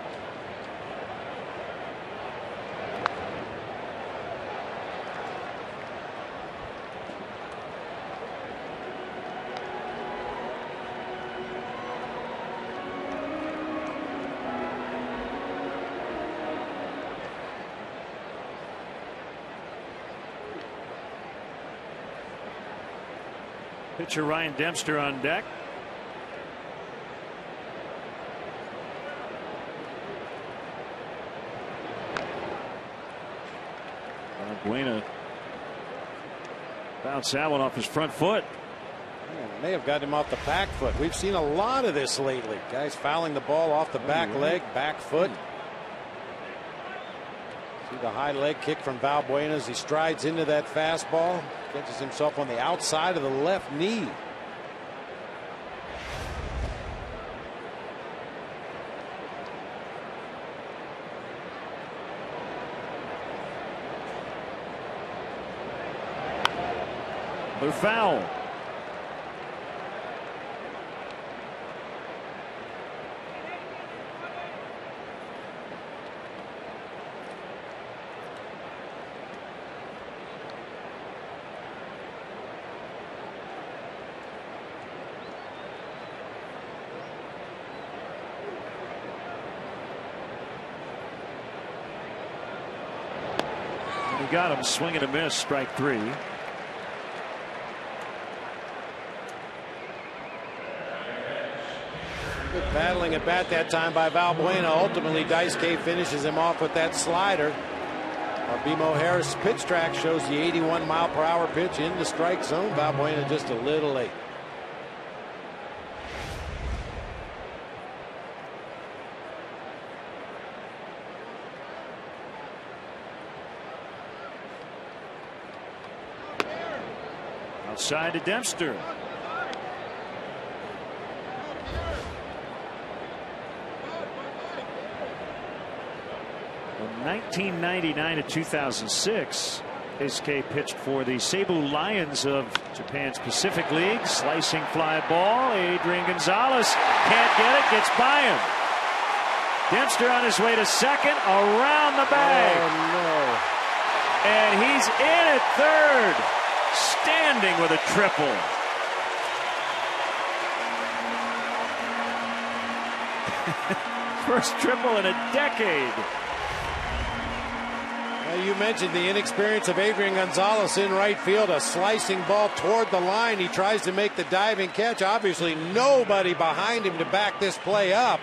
Pitcher Ryan Dempster on deck. Valbuena bounced that one off his front foot. May have got him off the back foot. We've seen a lot of this lately. Guys fouling the ball off the back leg, back foot. See the high leg kick from Valbuena as he strides into that fastball. Catches himself on the outside of the left knee. They're foul. He got him, swing and a miss, strike 3. Good battling at bat that time by Valbuena. Ultimately, DAISUKE finishes him off with that slider. BMO Harris pitch track shows the 81-mile-per-hour pitch in the strike zone. Valbuena just a little late. Outside to Dempster. From 1999 to 2006, Daisuke pitched for the Cebu Lions of Japan's Pacific League. Slicing fly ball. Adrian Gonzalez can't get it, gets by him. Dempster on his way to second, around the bag. Oh, no. And he's in at third, standing with a triple. First triple in a decade. You mentioned the inexperience of Adrian Gonzalez in right field. A slicing ball toward the line. He tries to make the diving catch. Obviously nobody behind him to back this play up.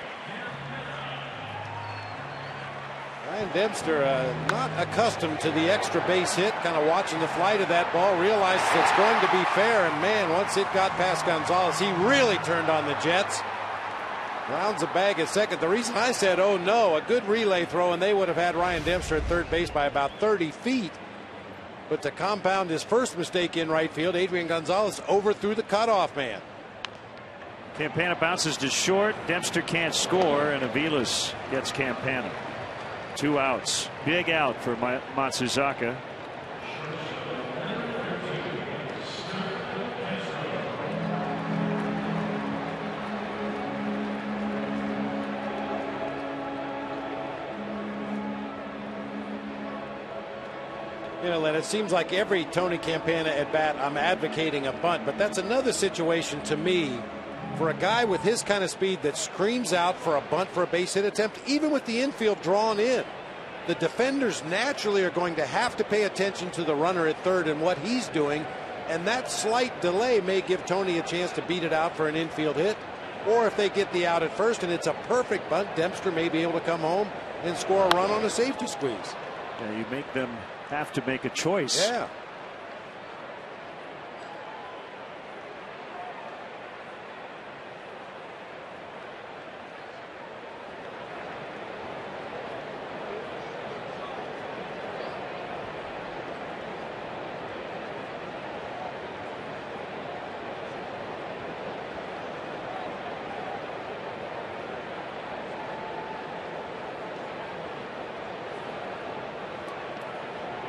Ryan Dempster not accustomed to the extra base hit, kind of watching the flight of that ball, realizes it's going to be fair, and man, once it got past Gonzalez, he really turned on the jets. Rounds the bag at second. The reason I said, oh no, a good relay throw, and they would have had Ryan Dempster at third base by about 30 feet. But to compound his first mistake in right field, Adrian Gonzalez overthrew the cutoff man. Campana bounces to short. Dempster can't score, and Aviles gets Campana. 2 outs. Big out for Matsuzaka. You know, Len, it seems like every Tony Campana at bat, I'm advocating a bunt, but that's another situation to me for a guy with his kind of speed that screams out for a bunt for a base hit attempt, even with the infield drawn in. The defenders naturally are going to have to pay attention to the runner at third and what he's doing, and that slight delay may give Tony a chance to beat it out for an infield hit. Or if they get the out at first and it's a perfect bunt, Dempster may be able to come home and score a run on a safety squeeze. Yeah, you make them have to make a choice. Yeah.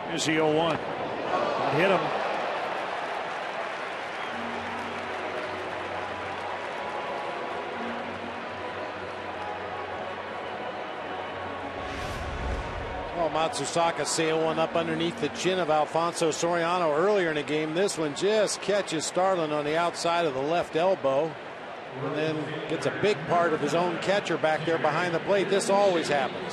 Here's the 0-1. That hit him. Well, Matsuzaka sailed one up underneath the chin of Alfonso Soriano earlier in the game. This one just catches Starlin on the outside of the left elbow and then gets a big part of his own catcher back there behind the plate. This always happens.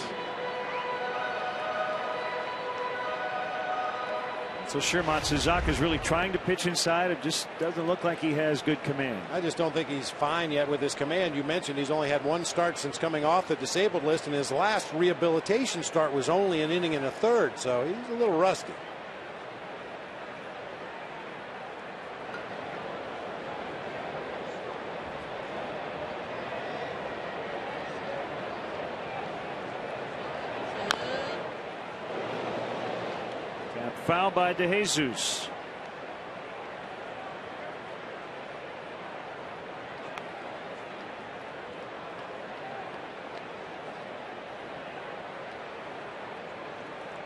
So sure, Matsuzaka is really trying to pitch inside. It just doesn't look like he has good command. I just don't think he's fine yet with his command. You mentioned he's only had 1 start since coming off the disabled list, and his last rehabilitation start was only an inning and a third, so he's a little rusty. Foul by DeJesus.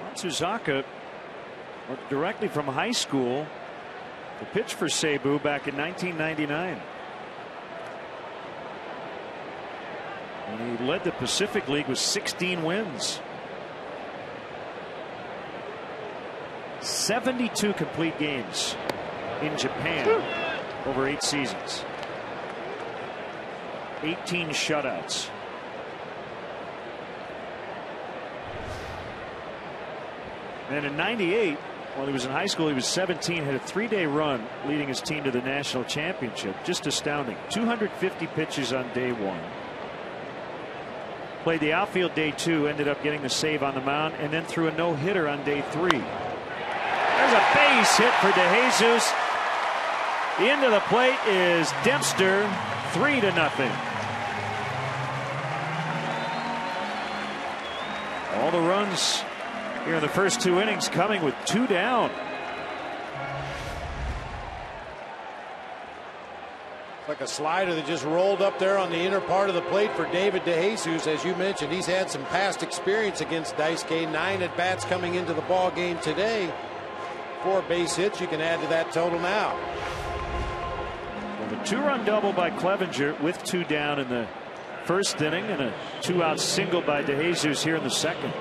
Matsuzaka directly from high school to pitch for Cebu back in 1999. And he led the Pacific League with 16 wins. 72 complete games in Japan over 8 seasons. 18 shutouts. And in '98, while he was in high school, he was 17, had a 3-day run leading his team to the national championship. Just astounding. 250 pitches on day 1. Played the outfield day 2, ended up getting the save on the mound, and then threw a no-hitter on day 3. There's a base hit for DeJesus. The end of the plate is Dempster, 3-0. All the runs here in the first 2 innings coming with 2 down. It's like a slider that just rolled up there on the inner part of the plate for David DeJesus. As you mentioned, he's had some past experience against Daisuke. 9 at bats coming into the ball game today. 4 base hits. You can add to that total now. Well, a 2-run double by Clevenger with 2 down in the first inning, and a 2-out single by DeJesus here in the second.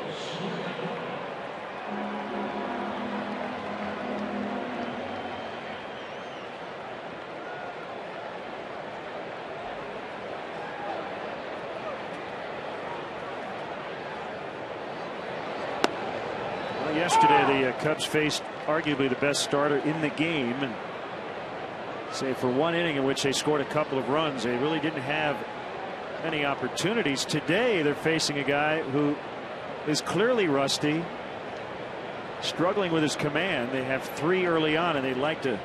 Well, yesterday the Cubs faced arguably the best starter in the game, and say for 1 inning in which they scored a couple of runs, they really didn't have many opportunities. Today they're facing a guy who is clearly rusty, struggling with his command. They have 3 early on, and they'd like to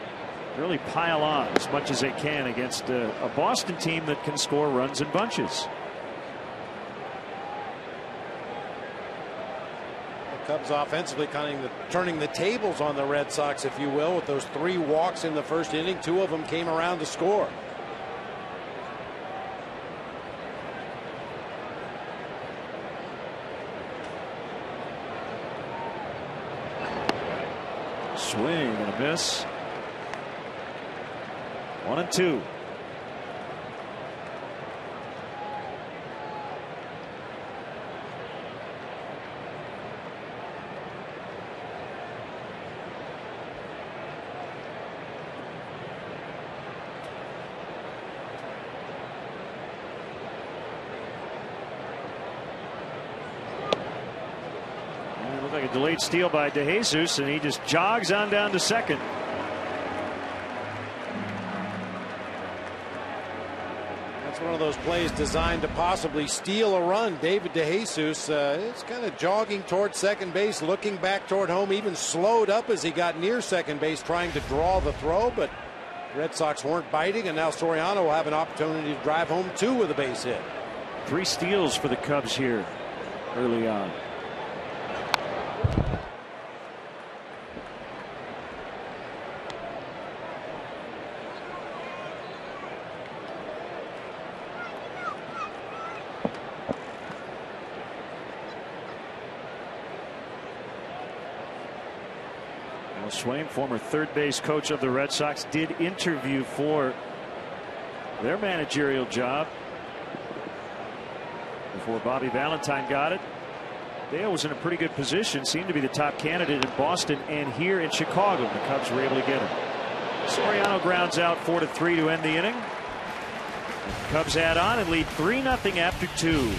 really pile on as much as they can against a Boston team that can score runs in bunches. The Cubs offensively kind of turning the tables on the Red Sox, if you will, with those 3 walks in the first inning. 2 of them came around to score. Swing and a miss. 1-2. Like a delayed steal by DeJesus, and he just jogs on down to second. That's one of those plays designed to possibly steal a run. David DeJesus is kind of jogging toward second base, looking back toward home, even slowed up as he got near second base, trying to draw the throw, but Red Sox weren't biting, and now Soriano will have an opportunity to drive home 2 with a base hit. 3 steals for the Cubs here early on. Swain, former third base coach of the Red Sox, did interview for their managerial job before Bobby Valentine got it. Dale was in a pretty good position, seemed to be the top candidate in Boston and here in Chicago. The Cubs were able to get him. Soriano grounds out 4-3 to end the inning. The Cubs add on and lead 3-0 after 2.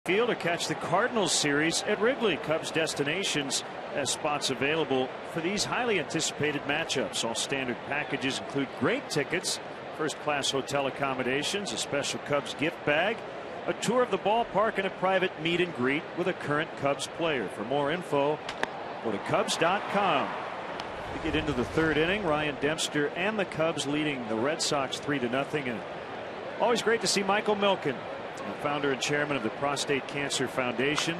Field or catch the Cardinals series at Wrigley. Cubs destinations as spots available for these highly anticipated matchups. All standard packages include great tickets, first-class hotel accommodations, a special Cubs gift bag, a tour of the ballpark, and a private meet and greet with a current Cubs player. For more info, go to Cubs.com. We get into the third inning. Ryan Dempster and the Cubs leading the Red Sox 3-0. And always great to see Michael Milken, the founder and chairman of the Prostate Cancer Foundation.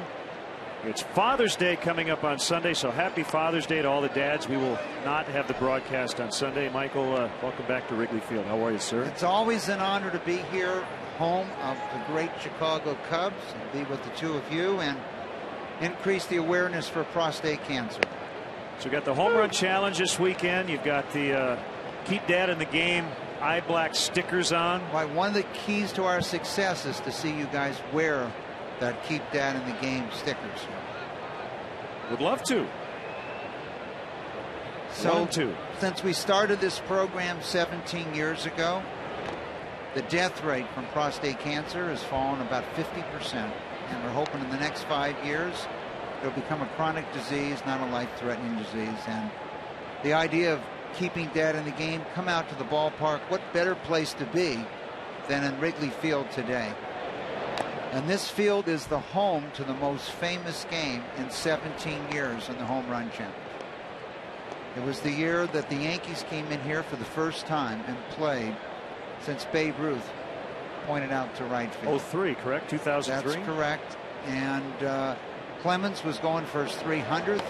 It's Father's Day coming up on Sunday, so happy Father's Day to all the dads. We will not have the broadcast on Sunday. Michael, welcome back to Wrigley Field. How are you, sir? It's always an honor to be here, home of the great Chicago Cubs, and be with the two of you and increase the awareness for prostate cancer. So we got the home run challenge this weekend. You've got the Keep Dad in the Game eye black stickers on. Right, one of the keys to our success is to see you guys wear that Keep Dad in the Game stickers. Would love to. So since we started this program 17 years ago, the death rate from prostate cancer has fallen about 50%. And we're hoping in the next 5 years it'll become a chronic disease, not a life-threatening disease. And the idea of keeping Dad in the game, come out to the ballpark. What better place to be than in Wrigley Field today? And this field is the home to the most famous game in 17 years in the Home Run Challenge. It was the year that the Yankees came in here for the first time and played since Babe Ruth pointed out to right field. 03, correct? 2003? That's correct. And Clemens was going for his 300th.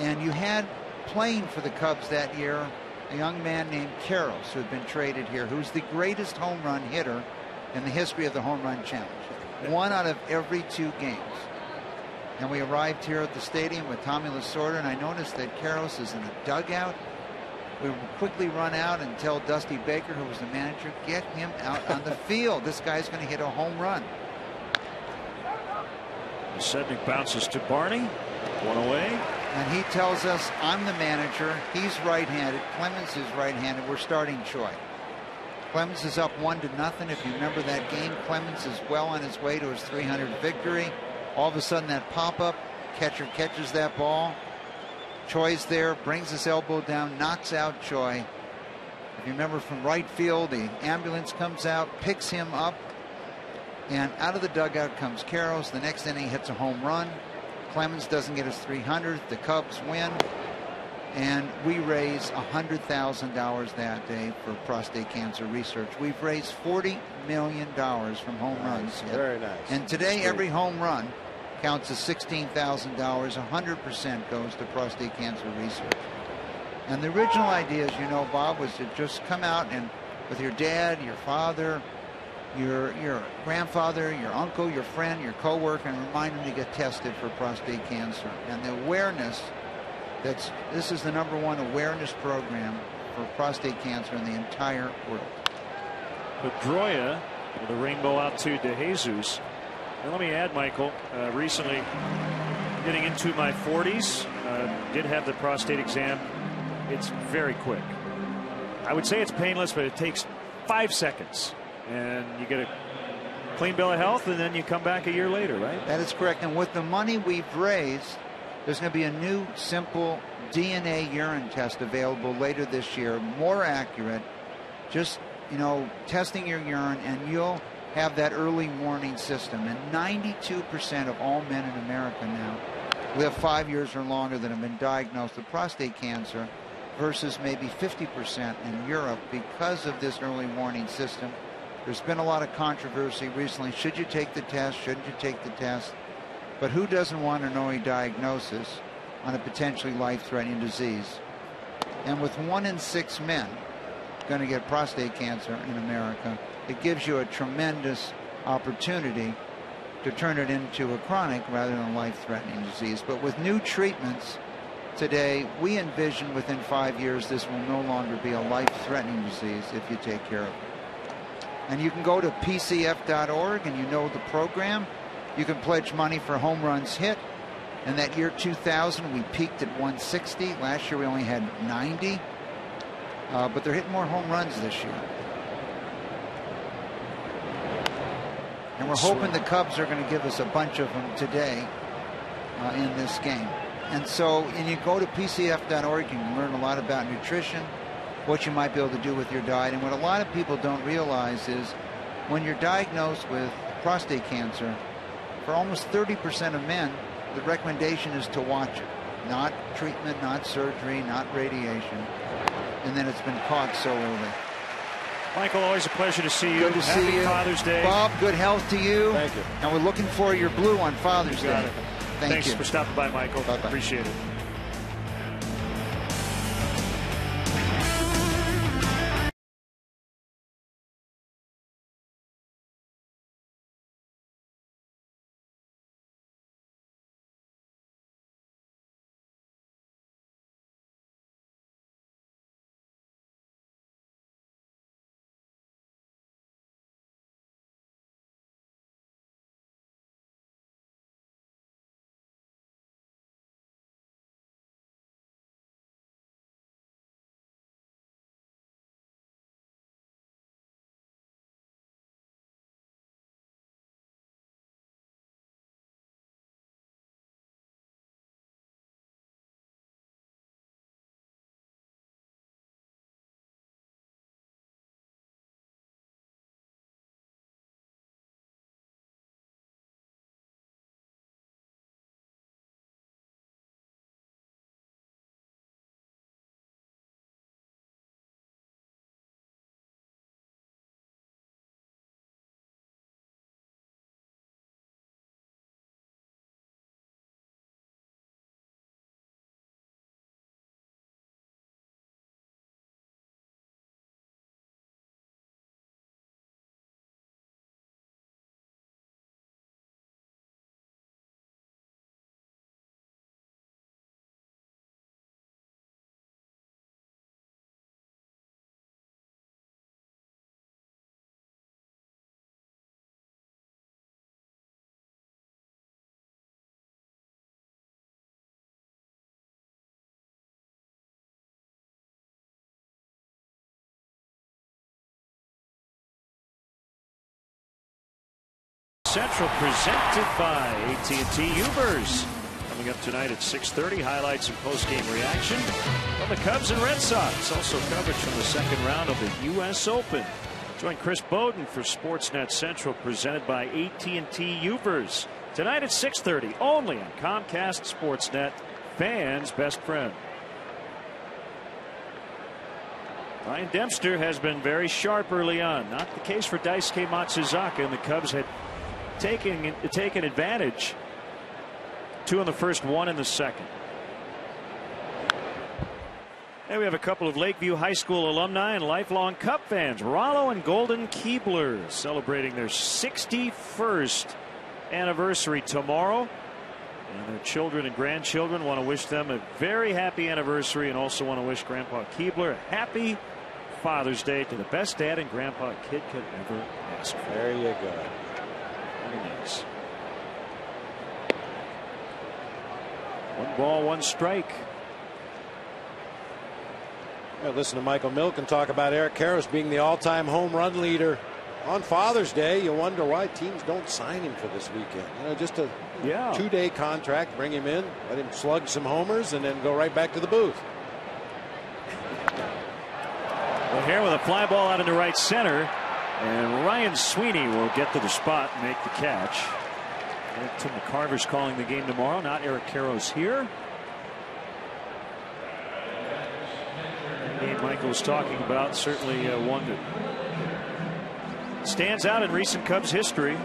And you had playing for the Cubs that year a young man named Karros, who had been traded here, who's the greatest home run hitter in the history of the Home Run Challenge. 1 out of every 2 games. And we arrived here at the stadium with Tommy Lasorda, and I noticed that Karros is in a dugout. We would quickly run out and tell Dusty Baker, who was the manager, get him out on the field. This guy's going to hit a home run. Sednick bounces to Barney. 1 away. And he tells us, I'm the manager. He's right-handed. Clemens is right-handed. We're starting Choi. Clemens is up 1-0. If you remember that game, Clemens is well on his way to his 300th victory. All of a sudden, that pop-up, catcher catches that ball. Choi's there, brings his elbow down, knocks out Choi. If you remember from right field, the ambulance comes out, picks him up, and out of the dugout comes Karros. The next inning, hits a home run. Clemens doesn't get his 300th. The Cubs win. And we raise $100,000 that day for prostate cancer research. We've raised $40 million from home runs. Very nice. And today, every home run counts as $16,000. 100% goes to prostate cancer research. And the original idea, as you know, Bob, was to just come out and with your dad, your father, your grandfather, your uncle, your friend, your coworker, and remind them to get tested for prostate cancer. And the awareness, this is the #1 awareness program for prostate cancer in the entire world. Pedrola with a rainbow out to DeJesus. And let me add, Michael, recently getting into my 40s, did have the prostate exam. It's very quick. I would say it's painless, but it takes 5 seconds. And you get a clean bill of health, and then you come back a year later, right? That is correct. And with the money we've raised, there's going to be a new simple DNA urine test available later this year, more accurate. Just, testing your urine, and you'll have that early warning system. And 92% of all men in America now live 5 years or longer that have been diagnosed with prostate cancer, versus maybe 50% in Europe because of this early warning system. There's been a lot of controversy recently. Should you take the test? Shouldn't you take the test? But who doesn't want an early diagnosis on a potentially life-threatening disease? And with 1 in 6 men going to get prostate cancer in America, it gives you a tremendous opportunity to turn it into a chronic rather than a life-threatening disease. But with new treatments today, we envision within 5 years this will no longer be a life-threatening disease if you take care of it. And you can go to pcf.org, and you know the program. You can pledge money for home runs hit. In that year 2000, we peaked at 160. Last year we only had 90. But they're hitting more home runs this year. And we're hoping the Cubs are going to give us a bunch of them today in this game. And so, and you go to PCF.org, you can learn a lot about nutrition, what you might be able to do with your diet. And what a lot of people don't realize is when you're diagnosed with prostate cancer, for almost 30% of men, the recommendation is to watch it. Not treatment, not surgery, not radiation. And then it's been caught so early. Michael, always a pleasure to see you. Good to see you. Happy Father's Day. Bob, good health to you. Thank you. And we're looking for your blue on Father's Day. Thanks you. for stopping by, Michael. Bye-bye. Appreciate it. Central presented by AT&T Ubers. Coming up tonight at 6:30, highlights and post-game reaction from the Cubs and Red Sox. Also coverage from the second round of the U.S. Open. Join Chris Bowden for Sportsnet Central presented by AT&T Ubers. Tonight at 6:30, only on Comcast Sportsnet, fans' best friend. Ryan Dempster has been very sharp early on. Not the case for Daisuke Matsuzaka, and the Cubs had taken advantage. 2 in the first, 1 in the second. And we have a couple of Lakeview High School alumni and lifelong Cub fans. Rollo and Golden Keebler celebrating their 61st anniversary tomorrow. And their children and grandchildren want to wish them a very happy anniversary, and also want to wish Grandpa Keebler a happy Father's Day, to the best dad and grandpa a kid could ever ask for. There you go. Very nice. 1 ball, 1 strike. Listen to Michael Milken talk about Eric Karros being the all-time home run leader on Father's Day. You wonder why teams don't sign him for this weekend. Just a 2-day contract, bring him in, let him slug some homers, and then go right back to the booth. LAHAIR with a fly ball out into right center, and Ryan Sweeney will get to the spot and make the catch. And Tim McCarver's calling the game tomorrow, not Eric Karros here. The game Michael was talking about, certainly one that stands out in recent Cubs history.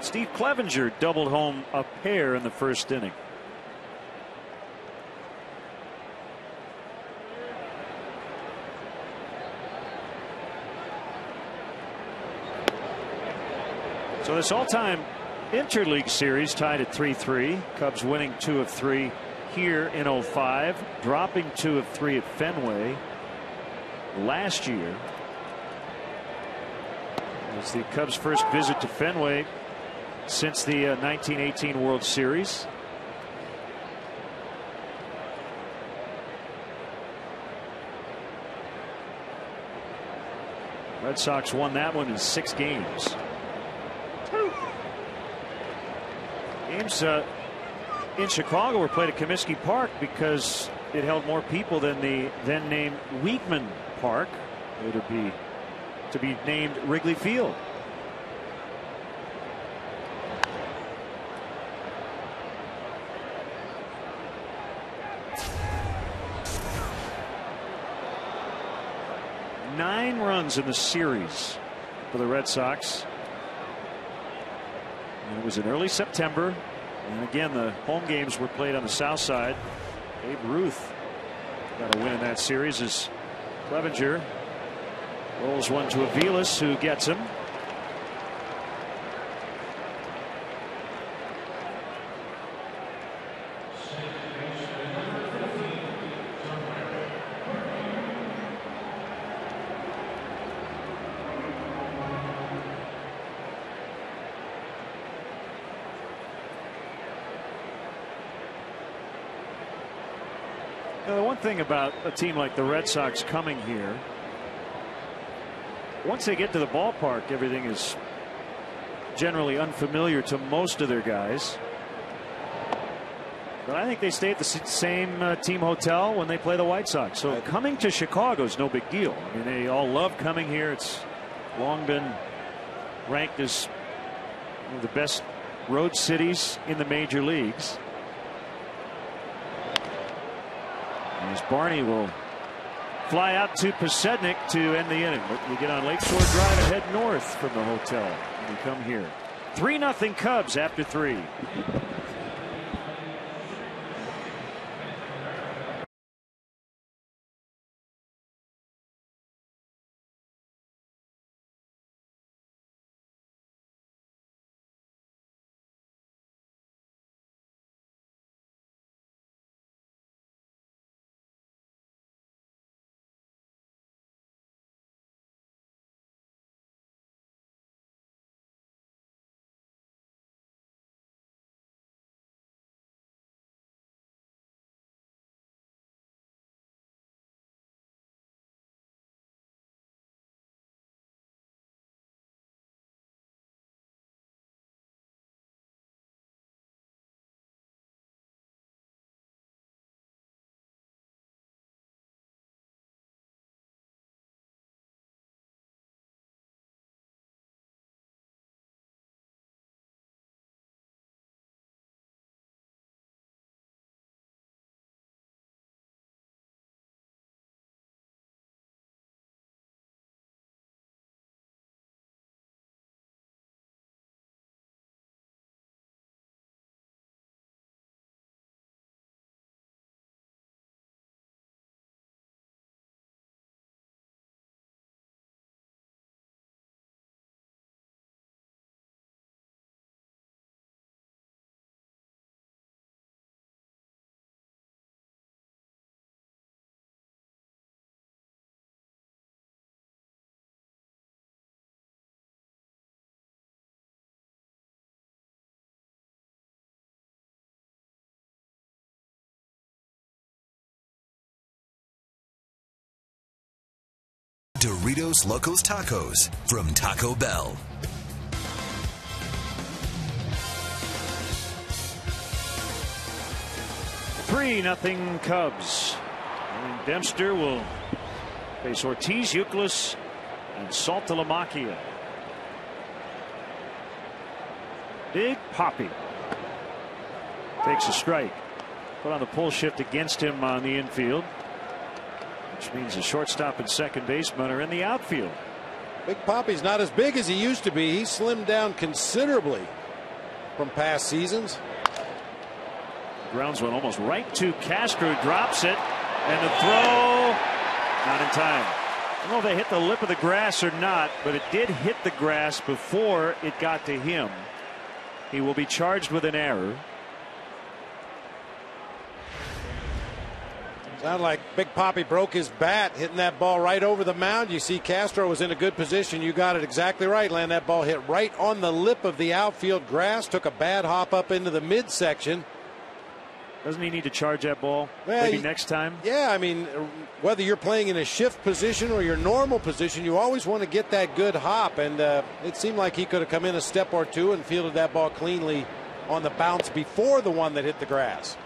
Steve Clevenger doubled home a pair in the first inning. So this all-time interleague series tied at 3-3. Cubs winning 2 of 3 here in 05, dropping 2 of 3 at Fenway last year. It's the Cubs' first visit to Fenway since the 1918 World Series. Red Sox won that one in 6 games. Games in Chicago were played at Comiskey Park because it held more people than the then named Weedman Park, later to be named Wrigley Field. Nine runs in the series for the Red Sox. And it was in early September. And again, the home games were played on the south side. Babe Ruth got a win in that series as Clevenger rolls one to Aviles, who gets him. The one thing about a team like the Red Sox coming here, once they get to the ballpark, everything is generally unfamiliar to most of their guys. But I think they stay at the same team hotel when they play the White Sox. So coming to Chicago is no big deal. I mean, they all love coming here. It's long been ranked as one of the best road cities in the major leagues. As Barney will fly out to Pasednik to end the inning. But we get on Lakeshore Drive and head north from the hotel when we come here. 3-0 Cubs after 3. Doritos Locos Tacos from Taco Bell. Three 0 Cubs. And Dempster will face Ortiz, Euclid, and Saltalamacchia. Big Papi takes a strike. Put on the pull shift against him on the infield, which means the shortstop and second baseman are in the outfield. Big Papi's not as big as he used to be. He's slimmed down considerably from past seasons. Grounds one almost right to Castro, drops it, and the throw not in time. I don't know if they hit the lip of the grass or not, but it did hit the grass before it got to him. He will be charged with an error. Sounded like Big Papi broke his bat, hitting that ball right over the mound. You see Castro was in a good position. You got it exactly right, Len. That ball hit right on the lip of the outfield grass, took a bad hop up into the midsection, Doesn't he need to charge that ball maybe next time? Yeah, I mean, whether you're playing in a shift position or your normal position, you always want to get that good hop. And it seemed like he could have come in a step or two and fielded that ball cleanly on the bounce before the one that hit the grass.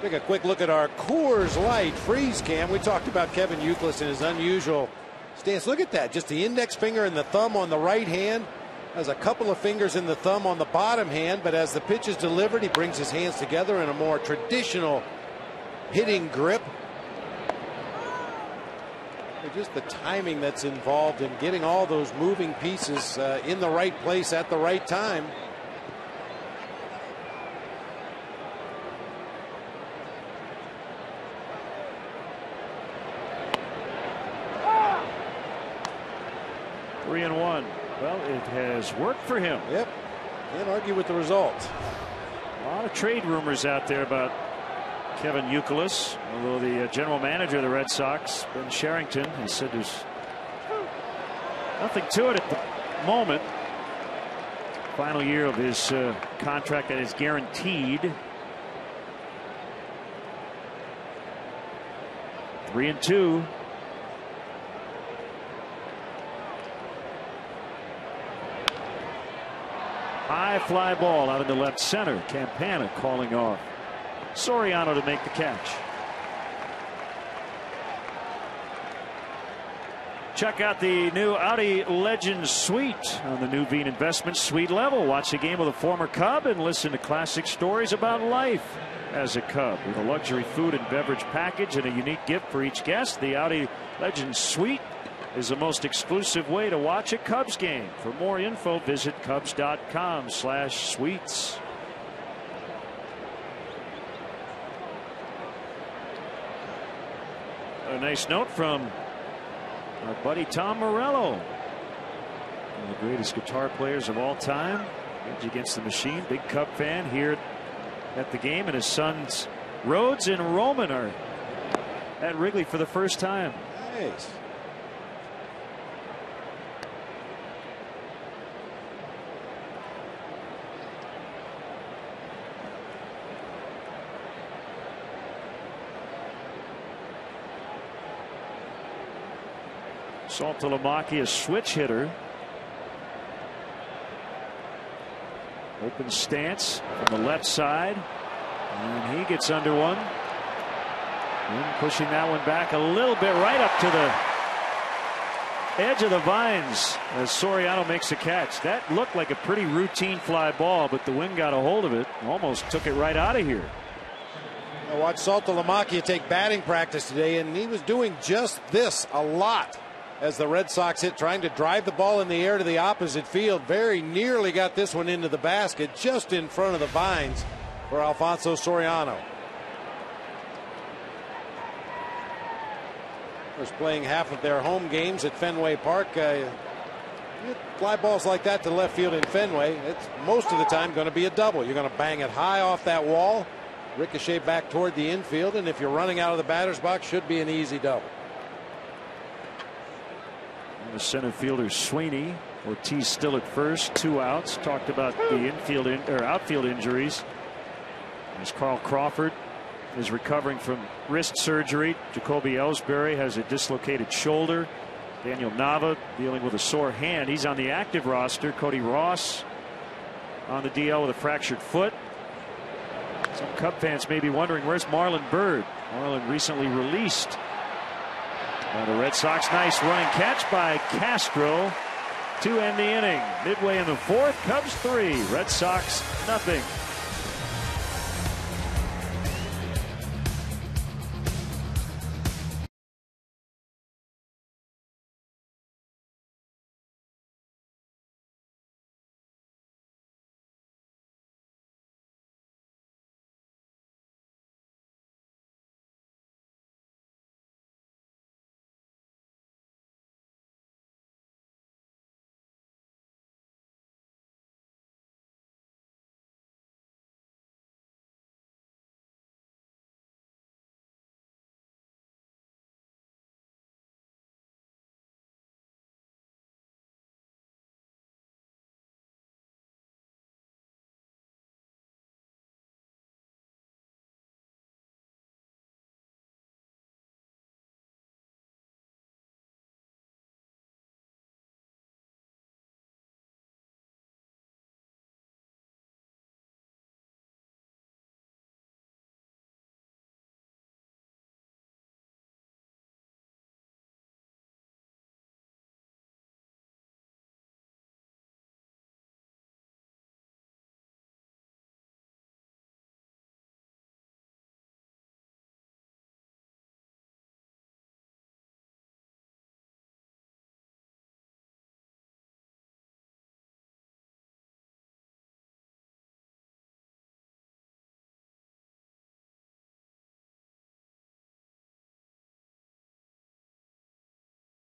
Take a quick look at our Coors Light freeze cam. We talked about Kevin Youkilis and his unusual stance. Look at that. Just the index finger and the thumb on the right hand. Has a couple of fingers in the thumb on the bottom hand, but as the pitch is delivered, he brings his hands together in a more traditional hitting grip. Just the timing that's involved in getting all those moving pieces in the right place at the right time. Three and one. Well, it has worked for him. Yep. Can't argue with the result. A lot of trade rumors out there about Kevin Youkilis, although the general manager of the Red Sox, Ben Sherrington, has said there's nothing to it at the moment. Final year of his contract that is guaranteed. 3-2. High fly ball out into left center. Campana calling off Soriano to make the catch. Check out the new Audi Legends Suite on the new Bean Investment Suite level. Watch the game with a former Cub and listen to classic stories about life as a Cub. With a luxury food and beverage package and a unique gift for each guest, the Audi Legends Suite is the most exclusive way to watch a Cubs game. For more info, visit Cubs.com/suites. A nice note from our buddy Tom Morello, one of the greatest guitar players of all time. Edge Against the Machine, big Cub fan here at the game, and his sons Rhodes and Roman are at Wrigley for the first time. Nice. Saltalamacchia, switch hitter. Open stance from the left side. And he gets under one. And pushing that one back a little bit right up to the edge of the vines as Soriano makes a catch. That looked like a pretty routine fly ball, but the wind got a hold of it. Almost took it right out of here. I watched Saltalamacchia take batting practice today, and he was doing just this a lot as the Red Sox hit, trying to drive the ball in the air to the opposite field. Very nearly got this one into the basket, just in front of the vines for Alfonso Soriano. Was playing half of their home games at Fenway Park. Fly balls like that to left field in Fenway, it's most of the time going to be a double. You're going to bang it high off that wall, ricochet back toward the infield, and if you're running out of the batter's box, should be an easy double. The center fielder Sweeney. Ortiz still at first, 2 outs. Talked about the outfield injuries as Carl Crawford is recovering from wrist surgery. Jacoby Ellsbury has a dislocated shoulder. Daniel Nava dealing with a sore hand. He's on the active roster. Cody Ross on the DL with a fractured foot. Some Cub fans may be wondering, where's Marlon Byrd? Marlon recently released. The Red Sox, nice running catch by Castro to end the inning. Midway in the fourth, Cubs 3, Red Sox nothing.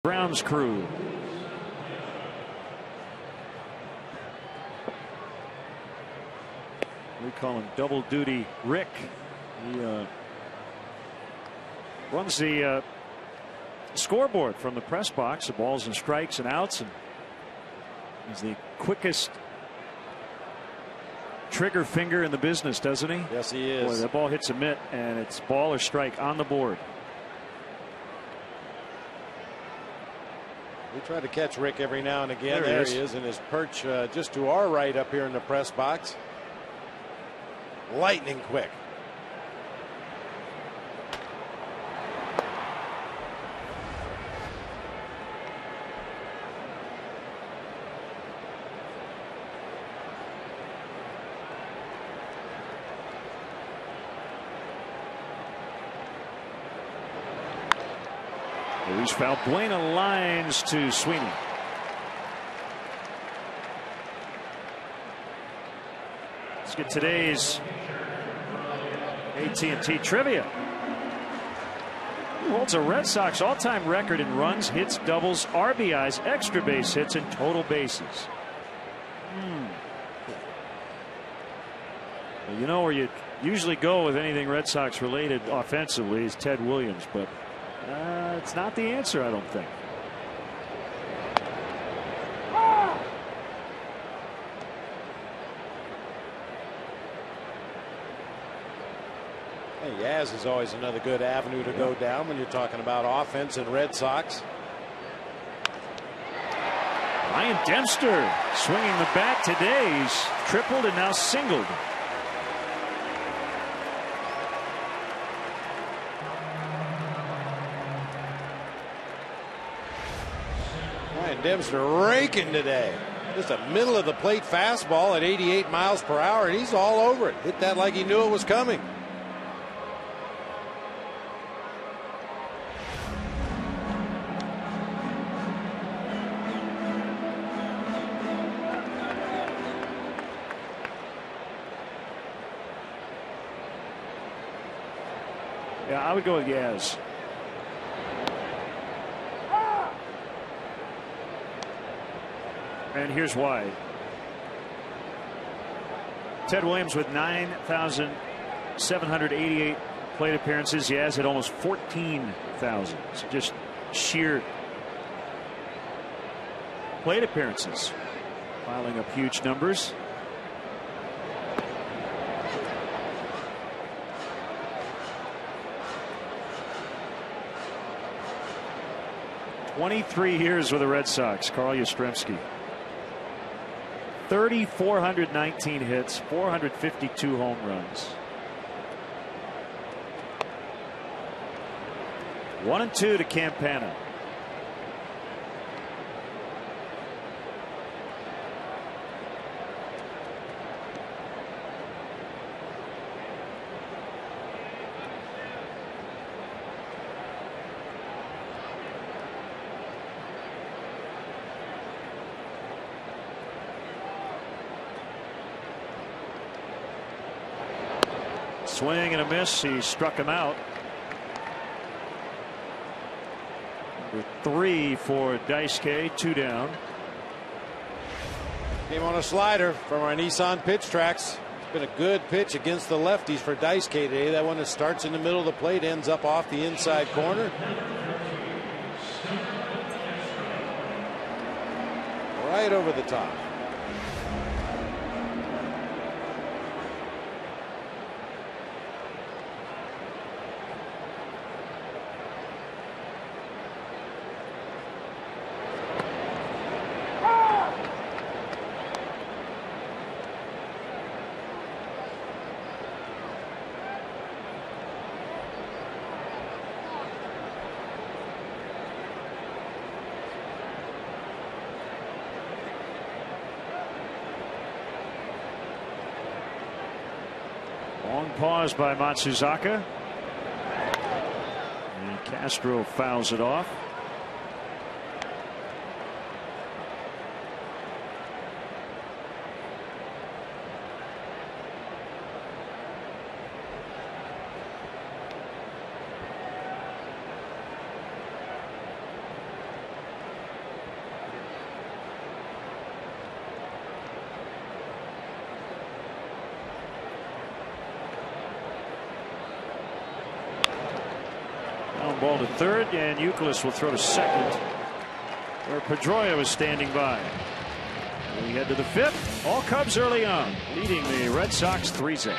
Brown's crew. We call him Double Duty Rick. He runs the scoreboard from the press box, the balls and strikes and outs, and he's the quickest trigger finger in the business, doesn't he? Yes, he is. Boy, that ball hits a mitt, and it's ball or strike on the board. We try to catch Rick every now and again. There he is in his perch just to our right up here in the press box. Lightning quick. Luis Valbuena lines to Sweeney. Let's get today's AT&T trivia. Who holds a Red Sox all-time record in runs, hits, doubles, RBIs, extra base hits, and total bases? Well, you know where you usually go with anything Red Sox related offensively is Ted Williams, but it's not the answer, I don't think. Hey, Yaz is always another good avenue to go down when you're talking about offense and Red Sox. Ryan Dempster swinging the bat today. He's tripled and now singled. Dempster raking today. Just a middle of the plate fastball at 88 miles per hour, and he's all over it. Hit that like he knew it was coming. Yeah, I would go with Yaz. And here's why. Ted Williams with 9,788 plate appearances. Yaz had almost 14,000. So just sheer plate appearances, piling up huge numbers. "23 years with the Red Sox, Carl Yastrzemski. 3,419 hits, 452 home runs. 1-2 to Campana. Swing and a miss. He struck him out. Number 3 for Daisuke. 2 down. Came on a slider from our Nissan pitch tracks. It's been a good pitch against the lefties for Daisuke today. That one that starts in the middle of the plate, ends up off the inside corner. Right over the top. Long pause by Matsuzaka. And Castro fouls it off. ball to third, and Youkilis will throw to second, where Pedrola was standing by. We head to the fifth. All Cubs early on, leading the Red Sox 3-0.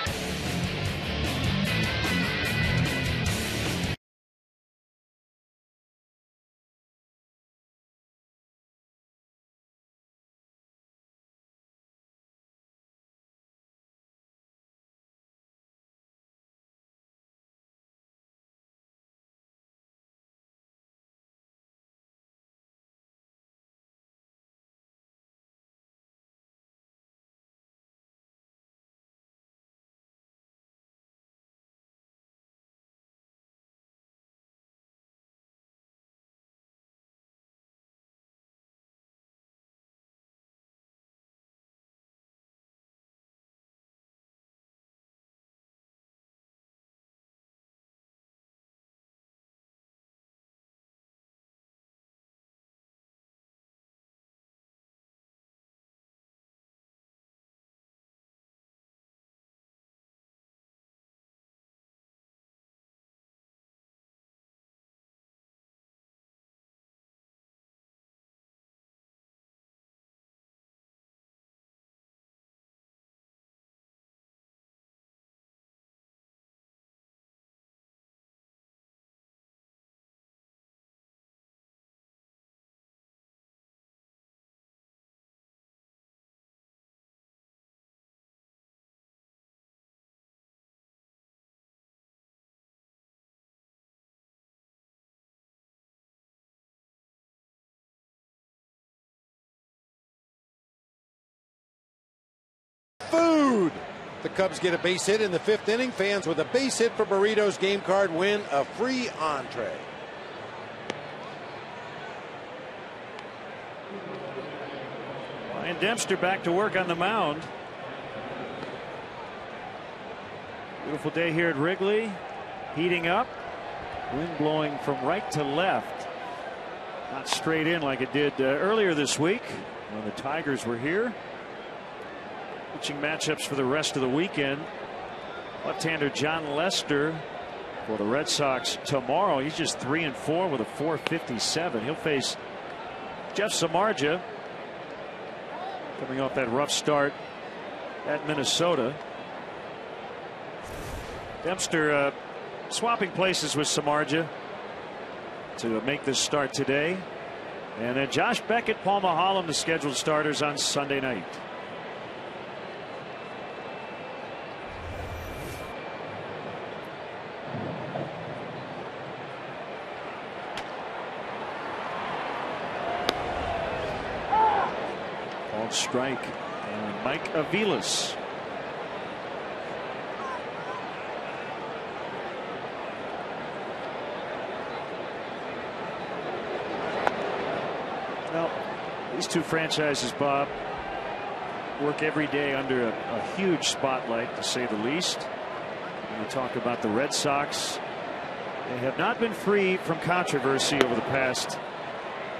Food. The Cubs get a base hit in the fifth inning. Fans with a base hit for burritos game card win a free entree. And Dempster back to work on the mound. Beautiful day here at Wrigley. Heating up. Wind blowing from right to left. Not straight in like it did earlier this week when the Tigers were here. Pitching matchups for the rest of the weekend. Left-hander John Lester for the Red Sox tomorrow. He's just 3-4 with a .457. He'll face Jeff Samardzija, coming off that rough start at Minnesota. Dempster swapping places with Samardzija to make this start today. And then Josh Beckett, Paul Maholm, the scheduled starters on Sunday night. Strike, and Mike Aviles. Well, these two franchises, Bob, work every day under a huge spotlight, to say the least. When we talk about the Red Sox, they have not been free from controversy over the past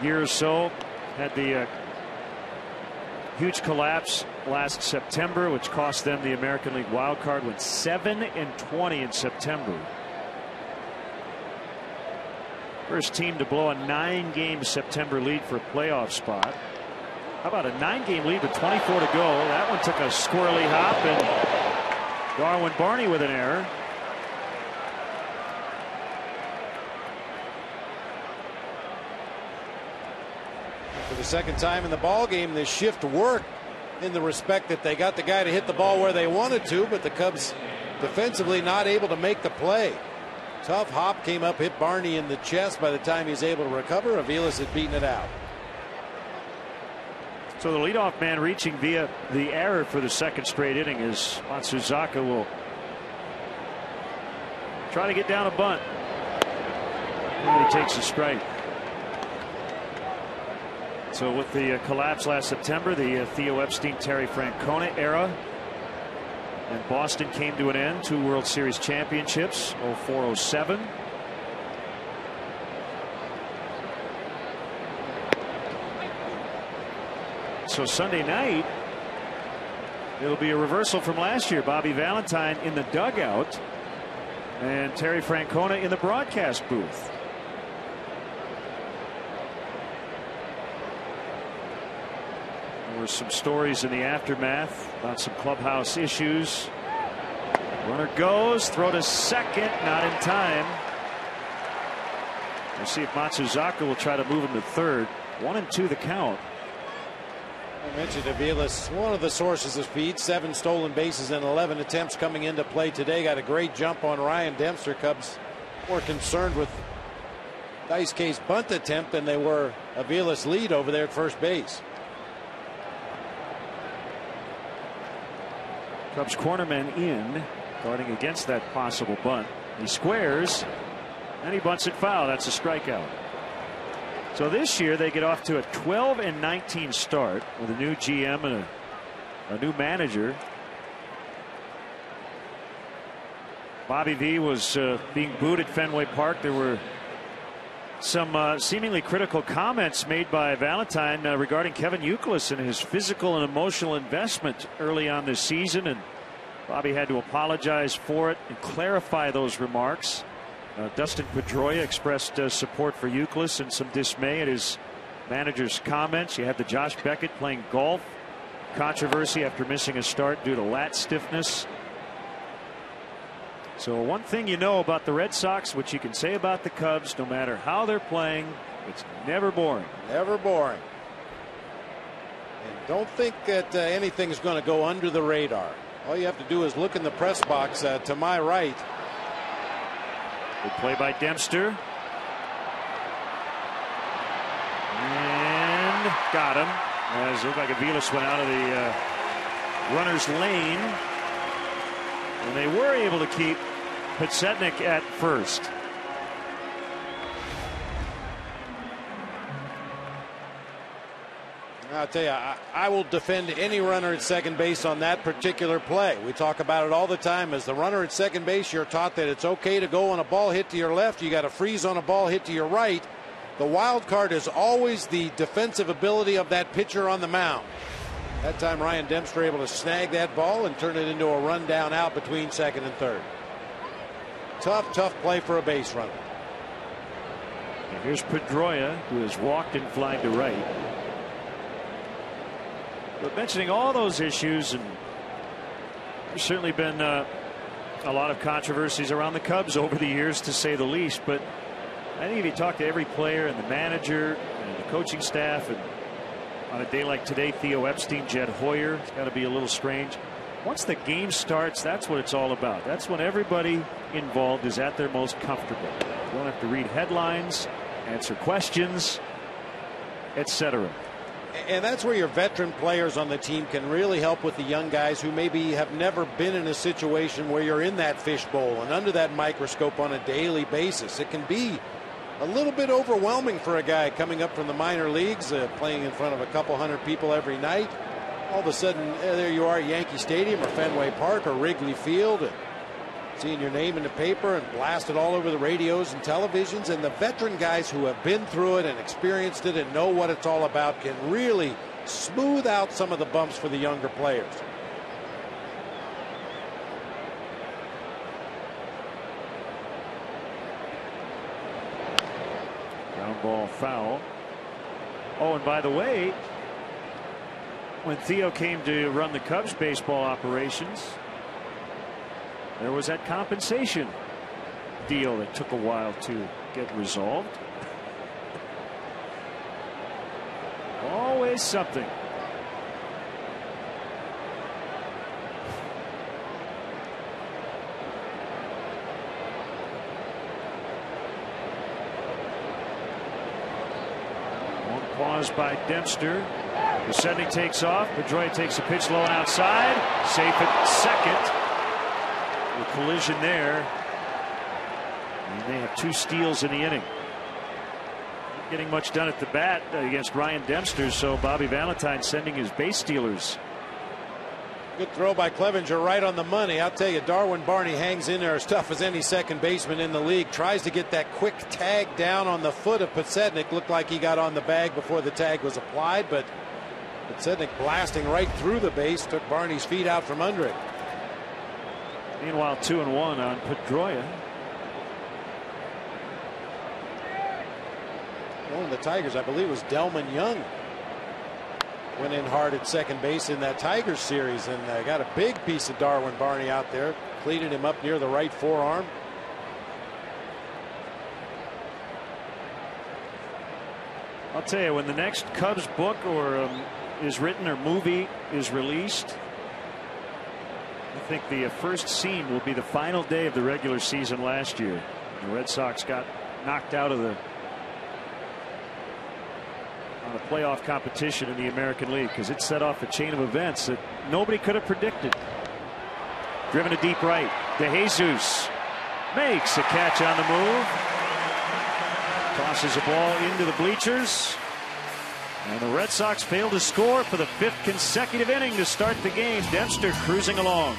year or so. Had the huge collapse last September, which cost them the American League wild card. Went 7-20 in September. First team to blow a 9-game September lead for a playoff spot. How about a 9-game lead with 24 to go? That one took a squirrely hop, and Darwin Barney with an error. For the second time in the ball game, this shift worked in the respect that they got the guy to hit the ball where they wanted to, but the Cubs defensively not able to make the play. Tough hop came up, hit Barney in the chest. By the time he's able to recover, Aviles had beaten it out. So the leadoff man reaching via the error for the second straight inning is Matsuzaka. Will try to get down a bunt, and he takes a strike. So with the collapse last September, the Theo Epstein, Terry Francona era, and Boston came to an end. 2 World Series championships, 04-07. So Sunday night, it'll be a reversal from last year. Bobby Valentine in the dugout and Terry Francona in the broadcast booth. There were some stories in the aftermath about some clubhouse issues. Runner goes, throw to second, not in time. We'll see if Matsuzaka will try to move him to third. 1-2 the count. I mentioned Aviles, one of the sources of speed. 7 stolen bases and 11 attempts coming into play today. Got a great jump on Ryan Dempster. Cubs more concerned with DAISUKE's bunt attempt than they were Aviles' lead over there at first base. Cubs cornerman in, guarding against that possible bunt. He squares, and he bunts it foul. That's a strikeout. So this year they get off to a 12-19 start with a new GM and a new manager. Bobby V was being booed at Fenway Park. There were some seemingly critical comments made by Valentine regarding Kevin Youkilis and his physical and emotional investment early on this season, and Bobby had to apologize for it and clarify those remarks. Dustin Pedrola expressed support for Youkilis and some dismay at his manager's comments. You had the Josh Beckett playing golf controversy after missing a start due to lat stiffness. So one thing you know about the Red Sox, which you can say about the Cubs, no matter how they're playing, it's never boring. Never boring. And don't think that anything's going to go under the radar. All you have to do is look in the press box to my right. Good play by Dempster. And got him. As it looked like Aviles went out of the runner's lane. And they were able to keep Petsetnik at first. I'll tell you, I will defend any runner at second base on that particular play. We talk about it all the time. As the runner at second base, you're taught that it's okay to go on a ball hit to your left. You got to freeze on a ball hit to your right. The wild card is always the defensive ability of that pitcher on the mound. That time Ryan Dempster able to snag that ball and turn it into a run down out between second and third. Tough play for a base runner. And here's Pedrola, who has walked and flied to right. But mentioning all those issues, and there's certainly been a lot of controversies around the Cubs over the years, to say the least. But I think if you talk to every player and the manager and the coaching staff, and on a day like today, Theo Epstein, Jed Hoyer, it's got to be a little strange. Once the game starts, that's what it's all about. That's when everybody involved is at their most comfortable. You don't have to read headlines, answer questions, etc. And that's where your veteran players on the team can really help with the young guys who maybe have never been in a situation where you're in that fishbowl and under that microscope on a daily basis. It can be a little bit overwhelming for a guy coming up from the minor leagues, playing in front of a couple hundred people every night. All of a sudden, there you are at Yankee Stadium or Fenway Park or Wrigley Field, and seeing your name in the paper and blasted all over the radios and televisions. And the veteran guys who have been through it and experienced it and know what it's all about can really smooth out some of the bumps for the younger players. Ground ball foul. Oh, and by the way, when Theo came to run the Cubs baseball operations, there was that compensation deal that took a while to get resolved. Always something. One pause by Dempster. Petsetnik takes off. Pedrola takes a pitch low and outside. Safe at second. The collision there. And they have 2 steals in the inning. Not getting much done at the bat against Ryan Dempster, so Bobby Valentine sending his base stealers. Good throw by Clevenger, right on the money. I'll tell you, Darwin Barney hangs in there as tough as any second baseman in the league. Tries to get that quick tag down on the foot of Petsetnik. Looked like he got on the bag before the tag was applied, but Petsetnik blasting right through the base, took Barney's feet out from under it. Meanwhile, 2-1 on Pedrola. One of the Tigers, I believe, was Delman Young. went in hard at second base in that Tigers series, and got a big piece of Darwin Barney out there, cleated him up near the right forearm. I'll tell you, when the next Cubs book or is written or movie is released, I think the first scene will be the final day of the regular season last year. The Red Sox got knocked out of the playoff competition in the American League because it set off a chain of events that nobody could have predicted. Driven to deep right. DeJesus makes a catch on the move. Tosses a ball into the bleachers. And the Red Sox fail to score for the 5th consecutive inning to start the game. Dempster cruising along.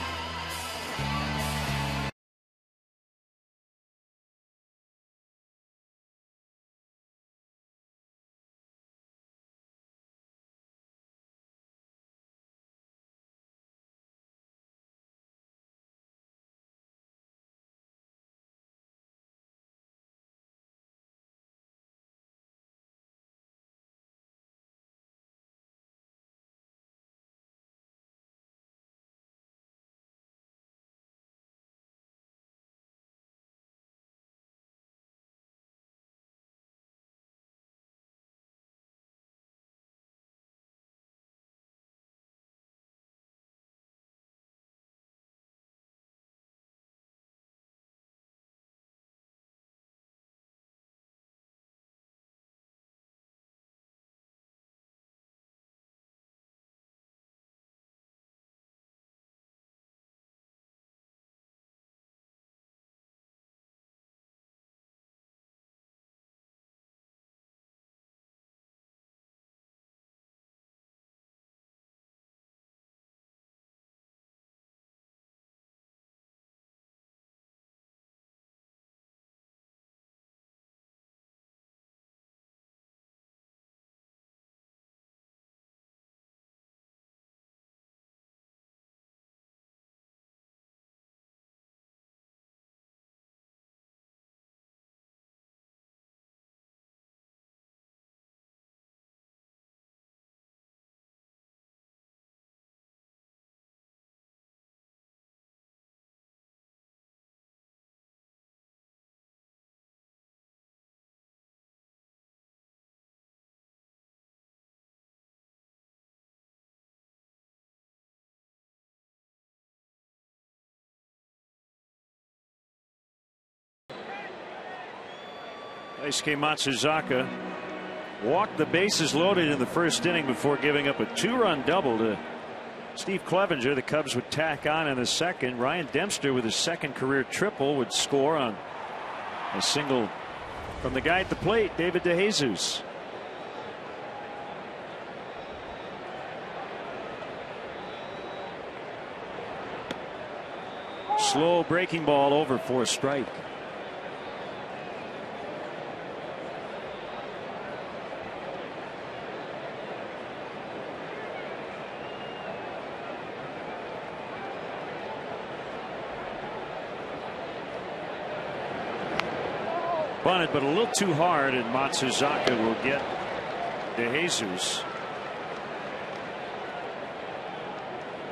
Daisuke Matsuzaka walked the bases loaded in the first inning before giving up a 2-run double to Steve Clevenger. The Cubs would tack on in the second. Ryan Dempster with his second career triple would score on a single from the guy at the plate, David DeJesus. Slow breaking ball over for a strike. Bunted, but a little too hard, and Matsuzaka will get DeJesus.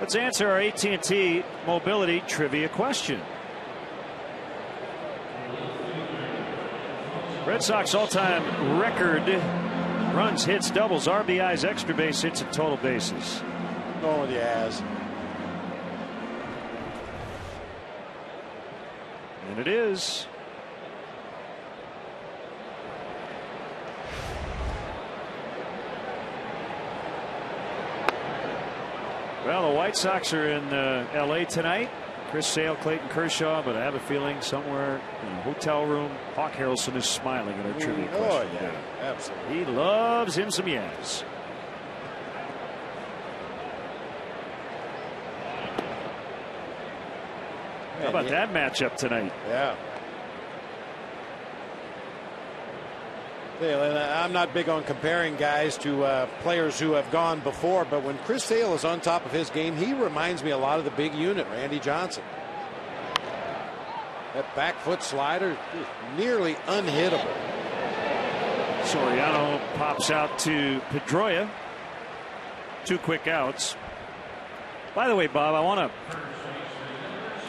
Let's answer our AT&T mobility trivia question. Red Sox all-time record runs, hits, doubles, RBIs, extra base hits, and total bases. Going with the As. And it is. Well, the White Sox are in L.A. tonight. Chris Sale, Clayton Kershaw, but I have a feeling somewhere in a hotel room, Hawk Harrelson is smiling at our trivia question. Oh, yeah, absolutely. He loves him some Yaz. How about that matchup tonight? Yeah. I'm not big on comparing guys to players who have gone before, but when Chris Sale is on top of his game, he reminds me a lot of the big unit, Randy Johnson. That back foot slider is nearly unhittable. Soriano pops out to Pedrola. 2 quick outs. By the way, Bob, I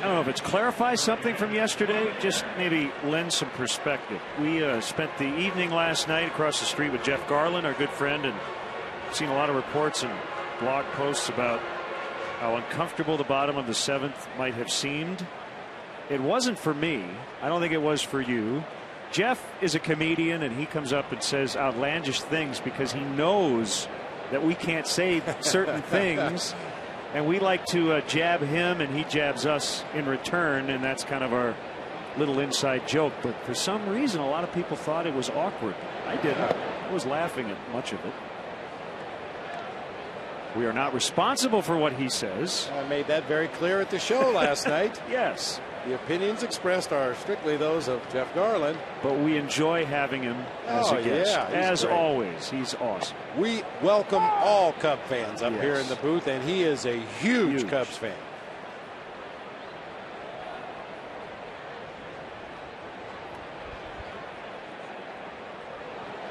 don't know if it's clarify something from yesterday, just maybe lend some perspective. We spent the evening last night across the street with Jeff Garland, our good friend, and seen a lot of reports and blog posts about how uncomfortable the bottom of the 7th might have seemed. It wasn't for me. I don't think it was for you. Jeff is a comedian, and he comes up and says outlandish things because he knows that we can't say certain things. And we like to jab him, and he jabs us in return, and that's kind of our little inside joke. But for some reason, a lot of people thought it was awkward. I didn't. I was laughing at much of it. We are not responsible for what he says. I made that very clear at the show last night. Yes. The opinions expressed are strictly those of Jeff Garland. But we enjoy having him as a guest. Yeah, as great. Always, he's awesome. We welcome all Cub fans up here in the booth, and he is a huge Cubs fan.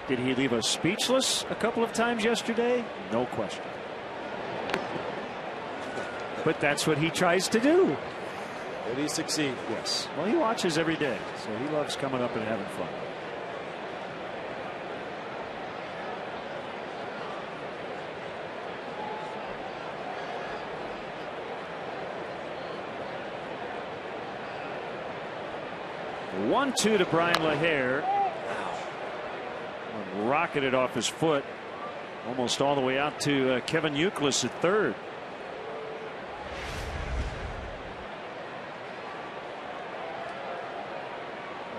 Did he leave us speechless a couple of times yesterday? No question. But that's what he tries to do. Did he succeed? Yes. Well, he watches every day, so he loves coming up and having fun. The 1-2 to Brian LaHair. Rocketed off his foot almost all the way out to Kevin Youkilis at third.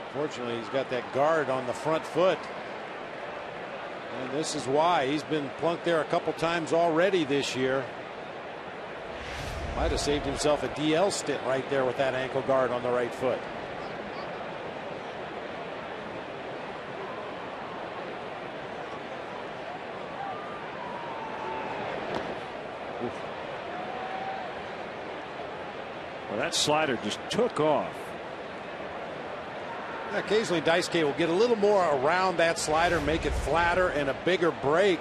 Unfortunately, he's got that guard on the front foot. And this is why he's been plunked there a couple times already this year. Might have saved himself a DL stint right there with that ankle guard on the right foot. Well, that slider just took off. Occasionally Daisuke will get a little more around that slider, make it flatter and a bigger break,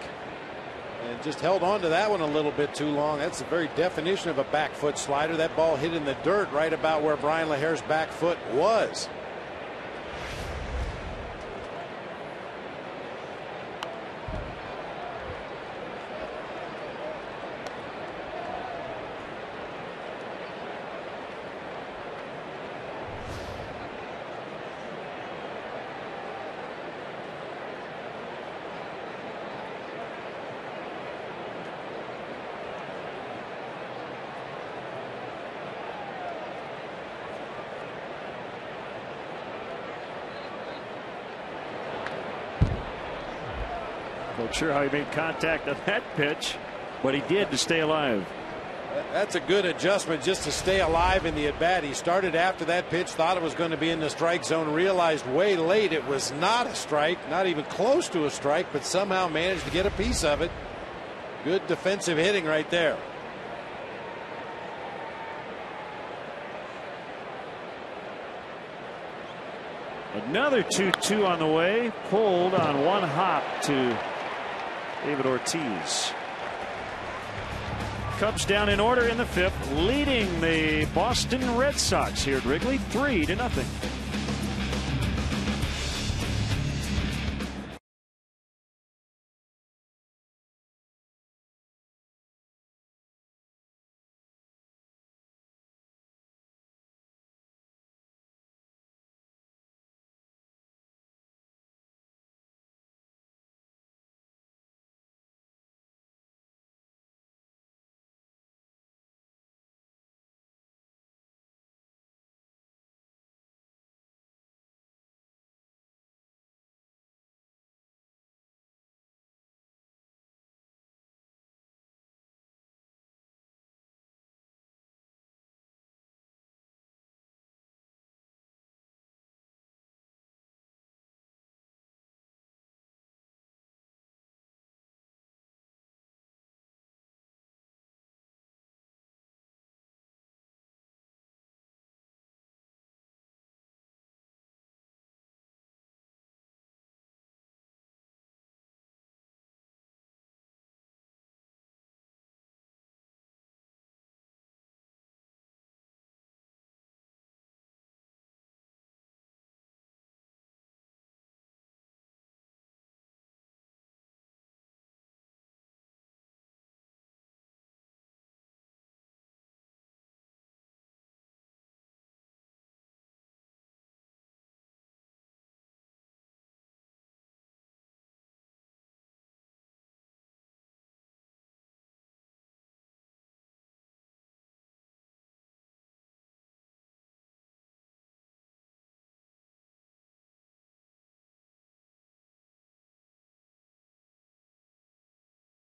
and just held on to that one a little bit too long. That's the very definition of a back foot slider. That ball hit in the dirt right about where Brian LaHair's back foot was. Not sure how he made contact on that pitch, but he did to stay alive. That's a good adjustment just to stay alive in the at bat. He started after that pitch, thought it was going to be in the strike zone, realized way late it was not a strike, not even close to a strike, but somehow managed to get a piece of it. Good defensive hitting right there. Another 2-2 on the way, pulled on one hop to David Ortiz. Cubs down in order in the 5th, leading the Boston Red Sox here at Wrigley 3-0.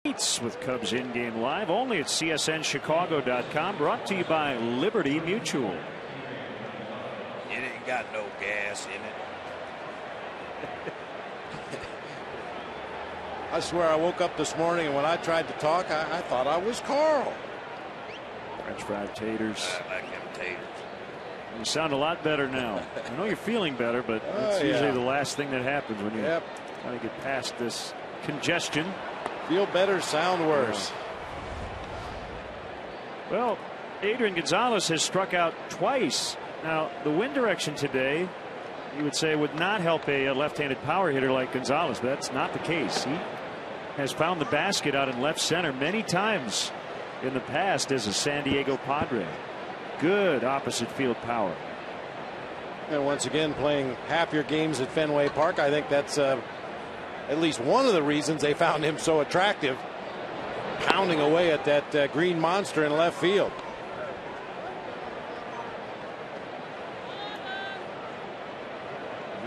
With Cubs in-game live only at csnchicago.com, brought to you by Liberty Mutual. It ain't got no gas in it. I swear I woke up this morning and when I tried to talk, I thought I was Carl. French fried taters. I like them taters. You sound a lot better now. I know you're feeling better, but that's usually the last thing that happens when you try to get past this congestion. Feel better, sound worse. Well, Adrian Gonzalez has struck out twice. Now, the wind direction today, you would say, would not help a left-handed power hitter like Gonzalez, but that's not the case. He has found the basket out in left center many times in the past as a San Diego Padre. Good opposite field power. And once again, playing happier games at Fenway Park, I think that's at least one of the reasons they found him so attractive, pounding away at that green monster in left field.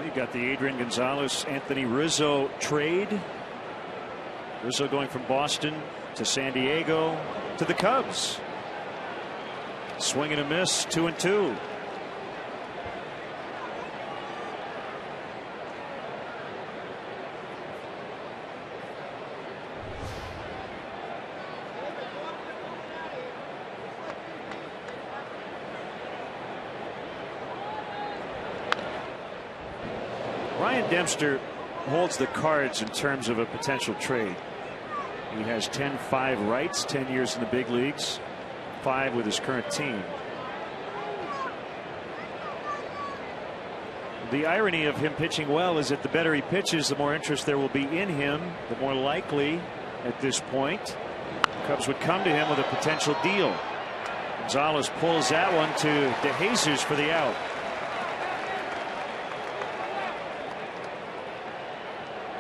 You got the Adrian Gonzalez, Anthony Rizzo trade. Rizzo going from Boston to San Diego to the Cubs. Swing and a miss, 2-2. Ryan Dempster holds the cards in terms of a potential trade. He has 10-5 rights, 10 years in the big leagues, 5 with his current team. The irony of him pitching well is that the better he pitches, the more interest there will be in him, the more likely at this point Cubs would come to him with a potential deal. Gonzalez pulls that one to DeJesus for the out.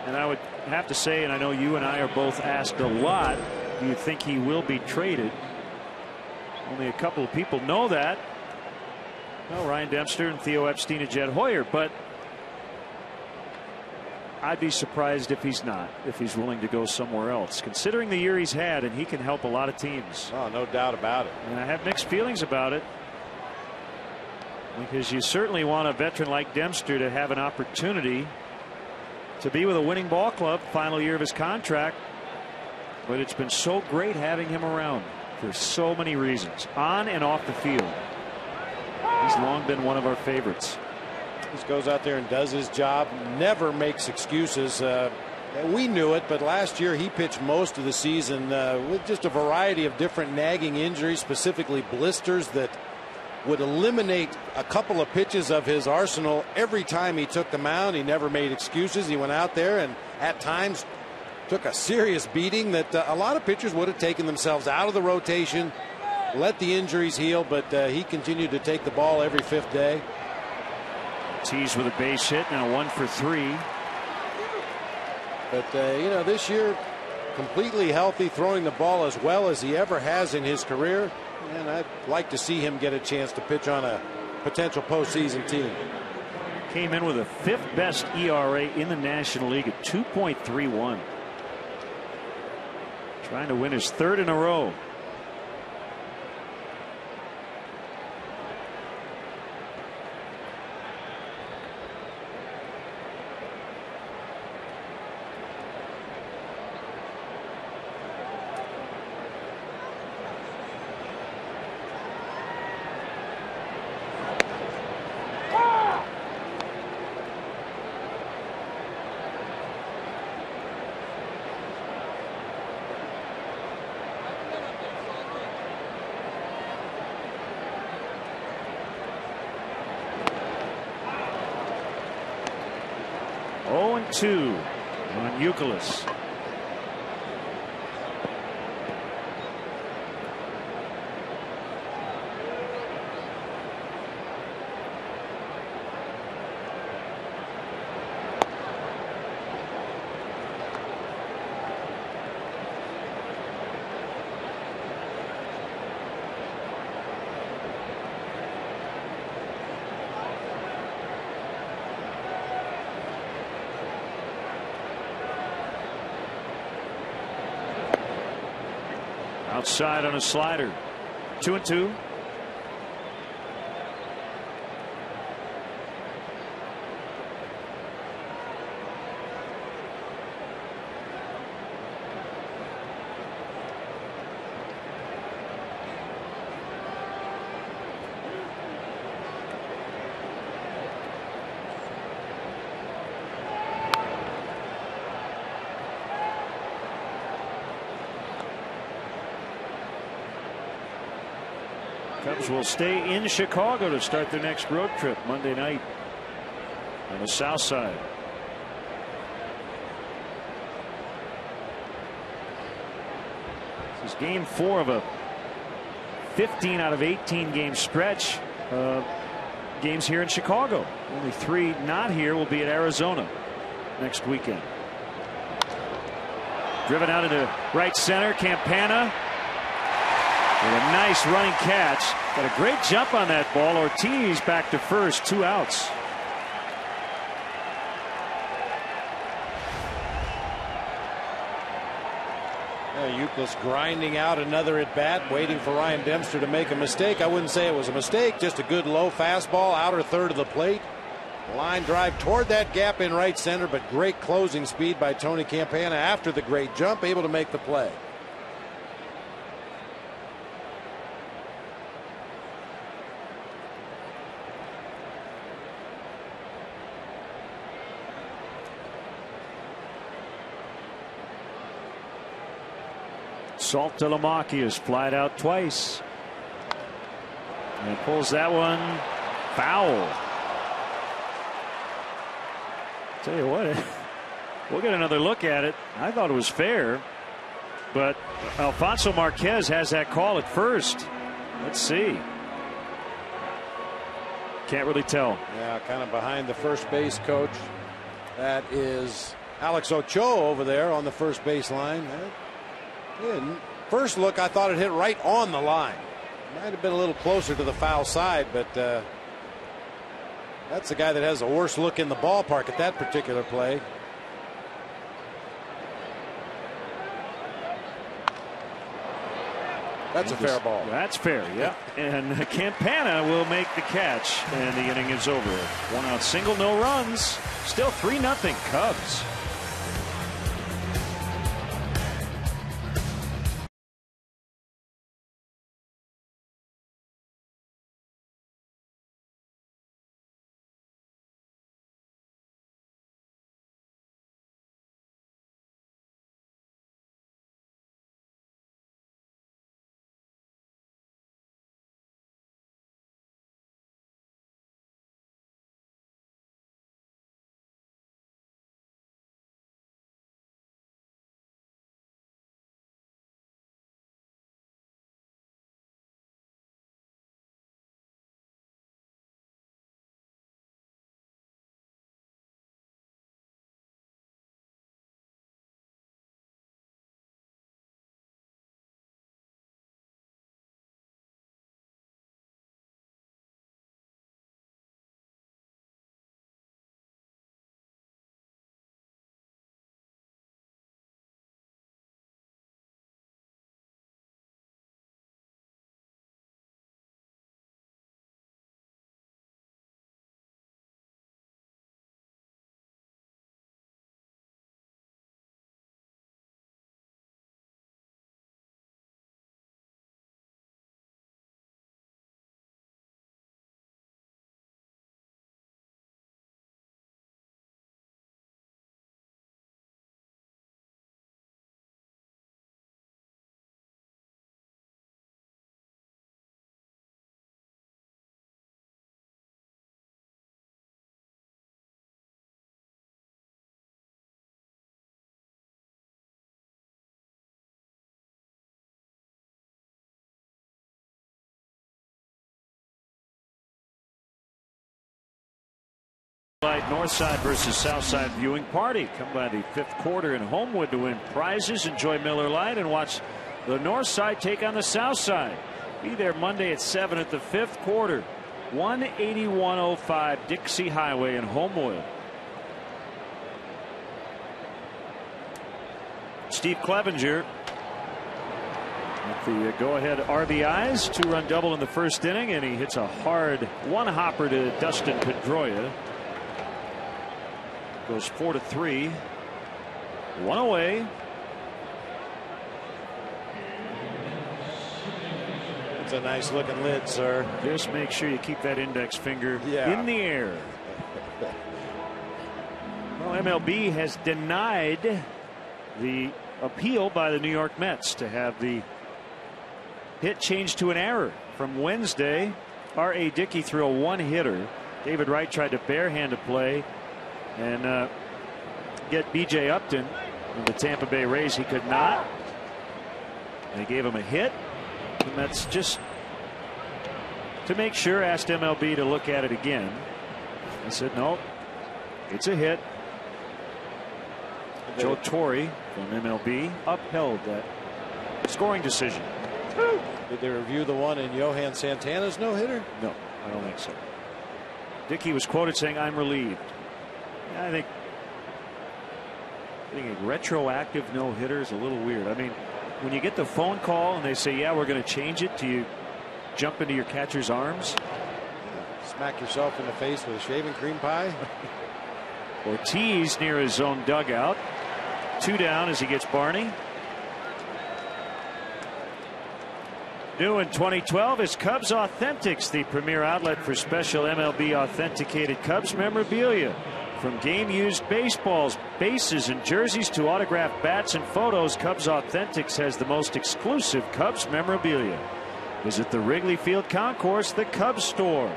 And I would have to say, and I know you and I are both asked a lot, do you think he will be traded? Only a couple of people know that. Well, Ryan Dempster and Theo Epstein and Jed Hoyer, but I'd be surprised if he's not, if he's willing to go somewhere else, considering the year he's had, and he can help a lot of teams. Oh, no doubt about it. And I have mixed feelings about it, because you certainly want a veteran like Dempster to have an opportunity to be with a winning ball club, final year of his contract. But it's been so great having him around for so many reasons, on and off the field. He's long been one of our favorites. He goes out there and does his job, never makes excuses. We knew it, but last year he pitched most of the season with just a variety of different nagging injuries, specifically blisters that would eliminate a couple of pitches of his arsenal every time he took the mound. He never made excuses. He went out there and at times took a serious beating that a lot of pitchers would have taken themselves out of the rotation, let the injuries heal, but he continued to take the ball every fifth day. Tees with a base hit and a 1 for 3. But you know, this year completely healthy, throwing the ball as well as he ever has in his career. And I'd like to see him get a chance to pitch on a potential postseason team. Came in with a 5th best ERA in the National League at 2.31. Trying to win his 3rd in a row. Two on Youkilis. Outside on a slider. 2-2. Cubs will stay in Chicago to start their next road trip Monday night on the south side. This is game 4 of a 15 out of 18 game stretch. Games here in Chicago. Only 3 not here will be at Arizona next weekend. Driven out into right center. Campana with a nice running catch. Got a great jump on that ball. Ortiz back to first. 2 outs. Euclid grinding out another at bat, waiting for Ryan Dempster to make a mistake. I wouldn't say it was a mistake, just a good low fastball, outer third of the plate. Line drive toward that gap in right center, but great closing speed by Tony Campana after the great jump, able to make the play. Saltalamacchia is flied out twice. And pulls that one foul. Tell you what, we'll get another look at it. I thought it was fair, but Alfonso Marquez has that call at first. Let's see. Can't really tell. Yeah, kind of behind the first base coach. That is Alex Ochoa over there on the first base line. First look, I thought it hit right on the line. Might have been a little closer to the foul side, but that's the guy that has the worst look in the ballpark at that particular play. That's a fair ball. That's fair, yeah. And Campana will make the catch, and the inning is over. 1 out single, no runs. Still 3-0 Cubs. North side versus south side viewing party. Come by the 5th quarter in Homewood to win prizes. Enjoy Miller Lite and watch the north side take on the south side. Be there Monday at 7 at the 5th quarter. 18105 Dixie Highway in Homewood. Steve Clevenger With the go-ahead RBIs, 2-run double in the first inning, and he hits a hard one-hopper to Dustin Pedrola. Goes 4-3. One away. It's a nice looking lid, sir. Just make sure you keep that index finger in the air. Well, MLB has denied the appeal by the New York Mets to have the hit changed to an error from Wednesday. R.A. Dickey threw a one-hitter. David Wright tried to barehand a play and get B.J. Upton of the Tampa Bay Rays. He could not. They gave him a hit. The Mets, just to make sure, asked MLB to look at it again. I said, no, it's a hit. Joe Torre from MLB upheld that scoring decision. Did they review the one in Johan Santana's no-hitter? No, I don't think so. Dickey was quoted saying, "I'm relieved." I think getting a retroactive no-hitter is a little weird. I mean, when you get the phone call and they say, yeah, we're going to change it, do you jump into your catcher's arms? Smack yourself in the face with a shaving cream pie? Ortiz near his own dugout. 2 down as he gets Barney. New in 2012 is Cubs Authentics, the premier outlet for special MLB authenticated Cubs memorabilia. From game-used baseballs, bases, and jerseys to autographed bats and photos, Cubs Authentics has the most exclusive Cubs memorabilia. Visit the Wrigley Field Concourse, the Cubs store,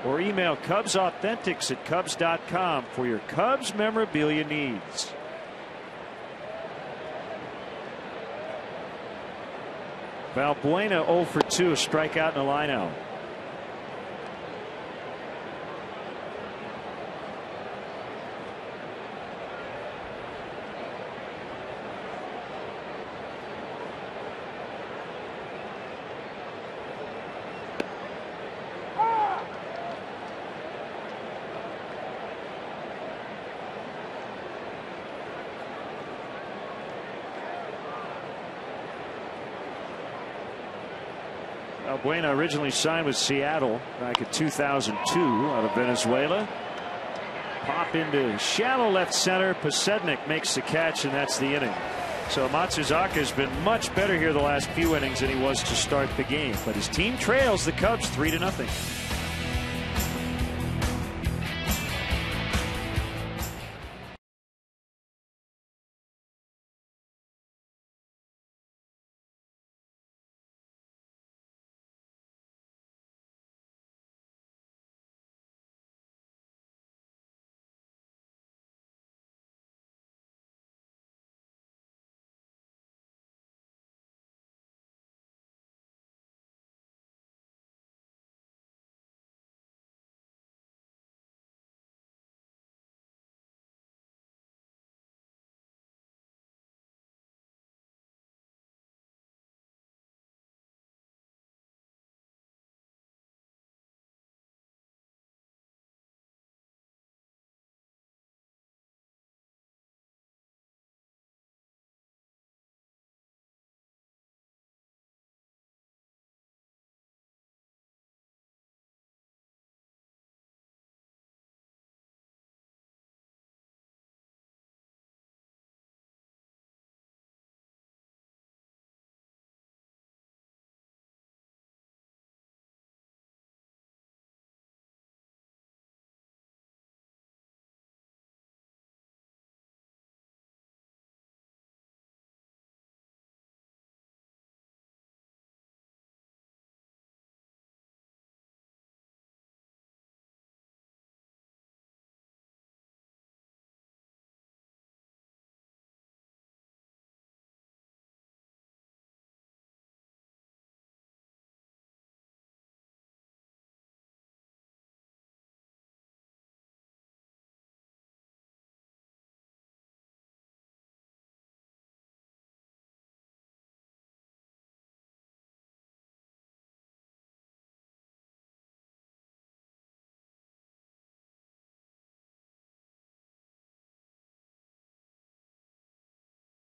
or email CubsAuthentics@Cubs.com for your Cubs memorabilia needs. Valbuena 0 for 2, a strikeout and a line out. Valbuena originally signed with Seattle back in 2002 out of Venezuela. Pop into shallow left center. Posednik makes the catch, and that's the inning. So Matsuzaka has been much better here the last few innings than he was to start the game. But his team trails the Cubs 3-0.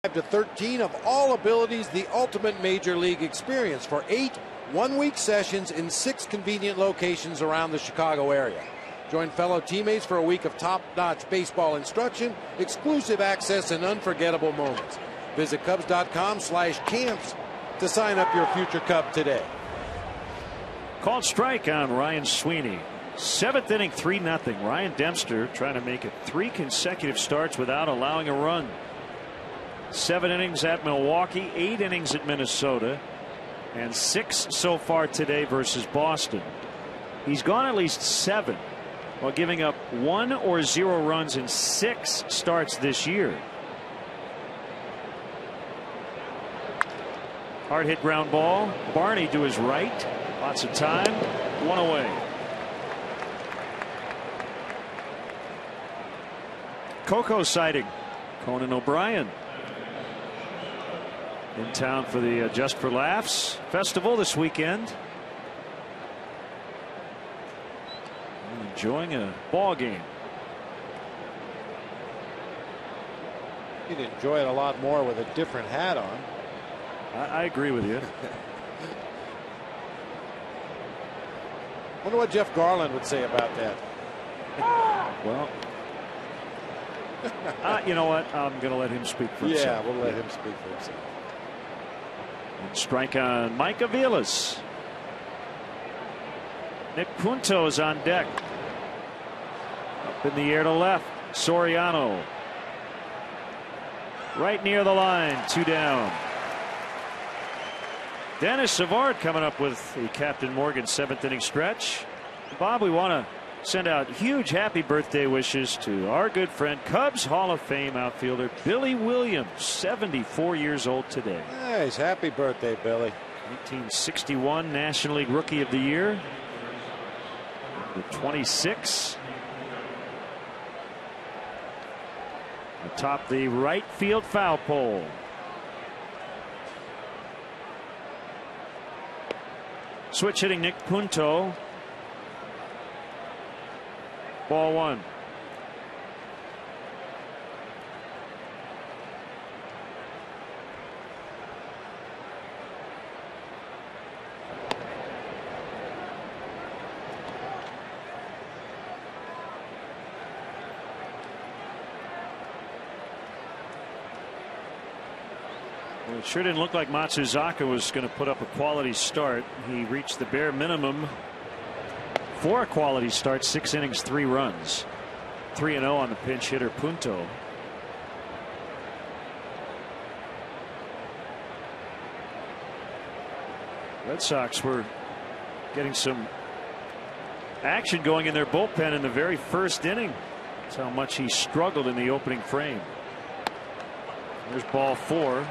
to 13 of all abilities, the ultimate major league experience for 8 one-week sessions in 6 convenient locations around the Chicago area. Join fellow teammates for a week of top-notch baseball instruction, exclusive access, and unforgettable moments. Visit Cubs.com/camps to sign up your future Cub today. Called strike on Ryan Sweeney. 7th inning, 3-0. Ryan Dempster trying to make it 3 consecutive starts without allowing a run. 7 innings at Milwaukee, 8 innings at Minnesota, and 6 so far today versus Boston. He's gone at least 7 while giving up 1 or 0 runs in 6 starts this year. Hard hit ground ball. Barney to his right. Lots of time. 1 away. Coco sighting. Conan O'Brien in town for the Just for Laughs festival this weekend. Enjoying a ball game. You'd enjoy it a lot more with a different hat on. I agree with you. Wonder what Jeff Garland would say about that. Well, you know what? I'm going to let him speak for himself. Yeah, we'll let him speak for himself. And strike on Mike Aviles. Nick Punto's on deck. Up in the air to left. Soriano. Right near the line. 2 down. Dennis Savard coming up with the Captain Morgan 7th inning stretch. Bob, we want to send out huge happy birthday wishes to our good friend, Cubs Hall of Fame outfielder Billy Williams, 74 years old today. Nice. Happy birthday, Billy. 1961 National League Rookie of the Year. The 26. Atop the right field foul pole. Switch hitting Nick Punto. Ball 1. Well, it sure didn't look like Matsuzaka was going to put up a quality start. He reached the bare minimum for a quality start. 6 innings, 3 runs. 3-0 on the pinch hitter Punto. Red Sox were getting some action going in their bullpen in the very first inning. That's how much he struggled in the opening frame. There's ball 4.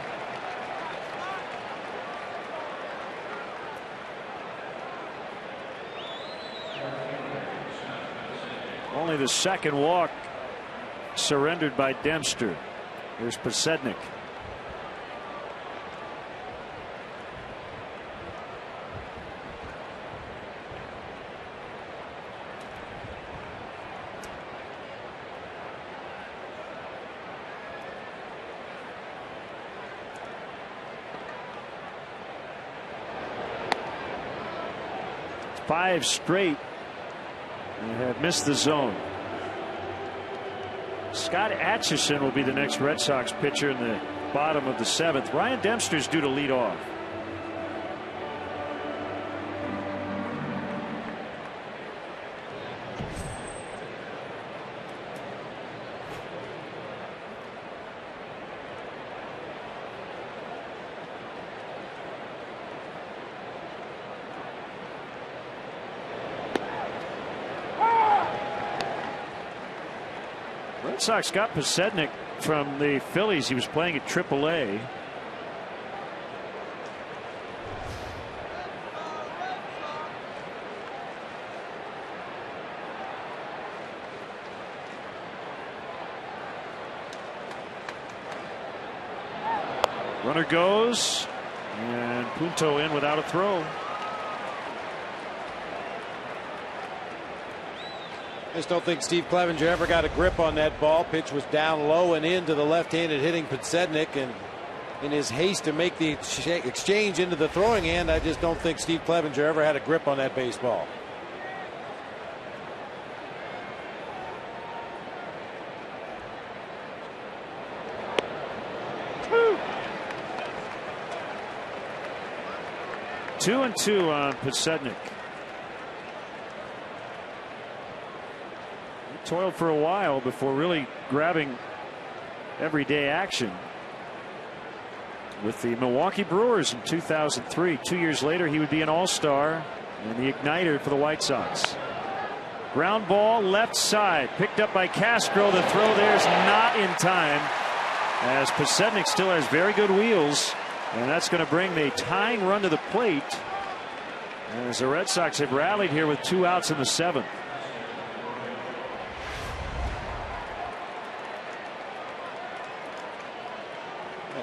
Only the second walk surrendered by Dempster. Here's Posednik. Five straight. And have missed the zone. Scott Atchison will be the next Red Sox pitcher in the bottom of the 7th. Ryan Dempster's due to lead off. Red Sox got Posednik from the Phillies. He was playing at AAA. Runner goes, and Punto in without a throw. just don't think Steve Clevenger ever got a grip on that ball. Pitch was down low and into the left-handed hitting Podsednik, and in his haste to make the exchange into the throwing hand, I just don't think Steve Clevenger ever had a grip on that baseball. Two and two on Podsednik. He toiled for a while before really grabbing everyday action with the Milwaukee Brewers in 2003. 2 years later, he would be an all-star and the igniter for the White Sox. Ground ball left side, picked up by Castro. The throw there's not in time, as Podsednik still has very good wheels, and that's going to bring the tying run to the plate, as the Red Sox have rallied here with 2 outs in the 7th.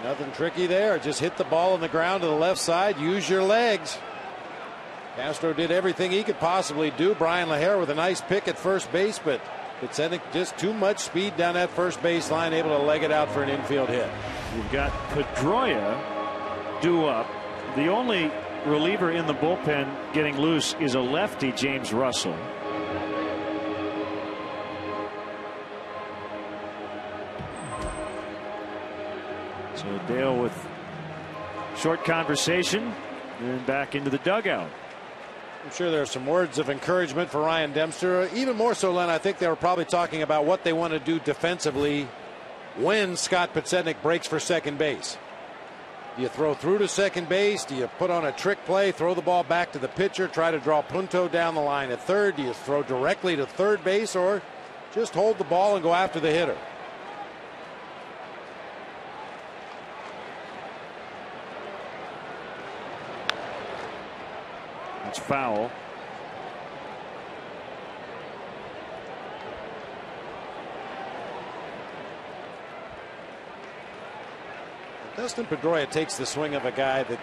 Nothing tricky there. Just hit the ball on the ground to the left side. Use your legs. Castro did everything he could possibly do. Bryan LaHair with a nice pick at first base, but Podsednik just too much speed down that first base line, able to leg it out for an infield hit. You've got Pedrola due up. The only reliever in the bullpen getting loose is a lefty, James Russell. So Dale with short conversation and back into the dugout. I'm sure there are some words of encouragement for Ryan Dempster. Even more so, Len, I think they were probably talking about what they want to do defensively when Scott Podsednik breaks for second base. Do you throw through to second base? Do you put on a trick play, throw the ball back to the pitcher, try to draw Punto down the line at third? Do you throw directly to third base, or just hold the ball and go after the hitter? It's foul. Dustin Pedroia takes the swing of a guy that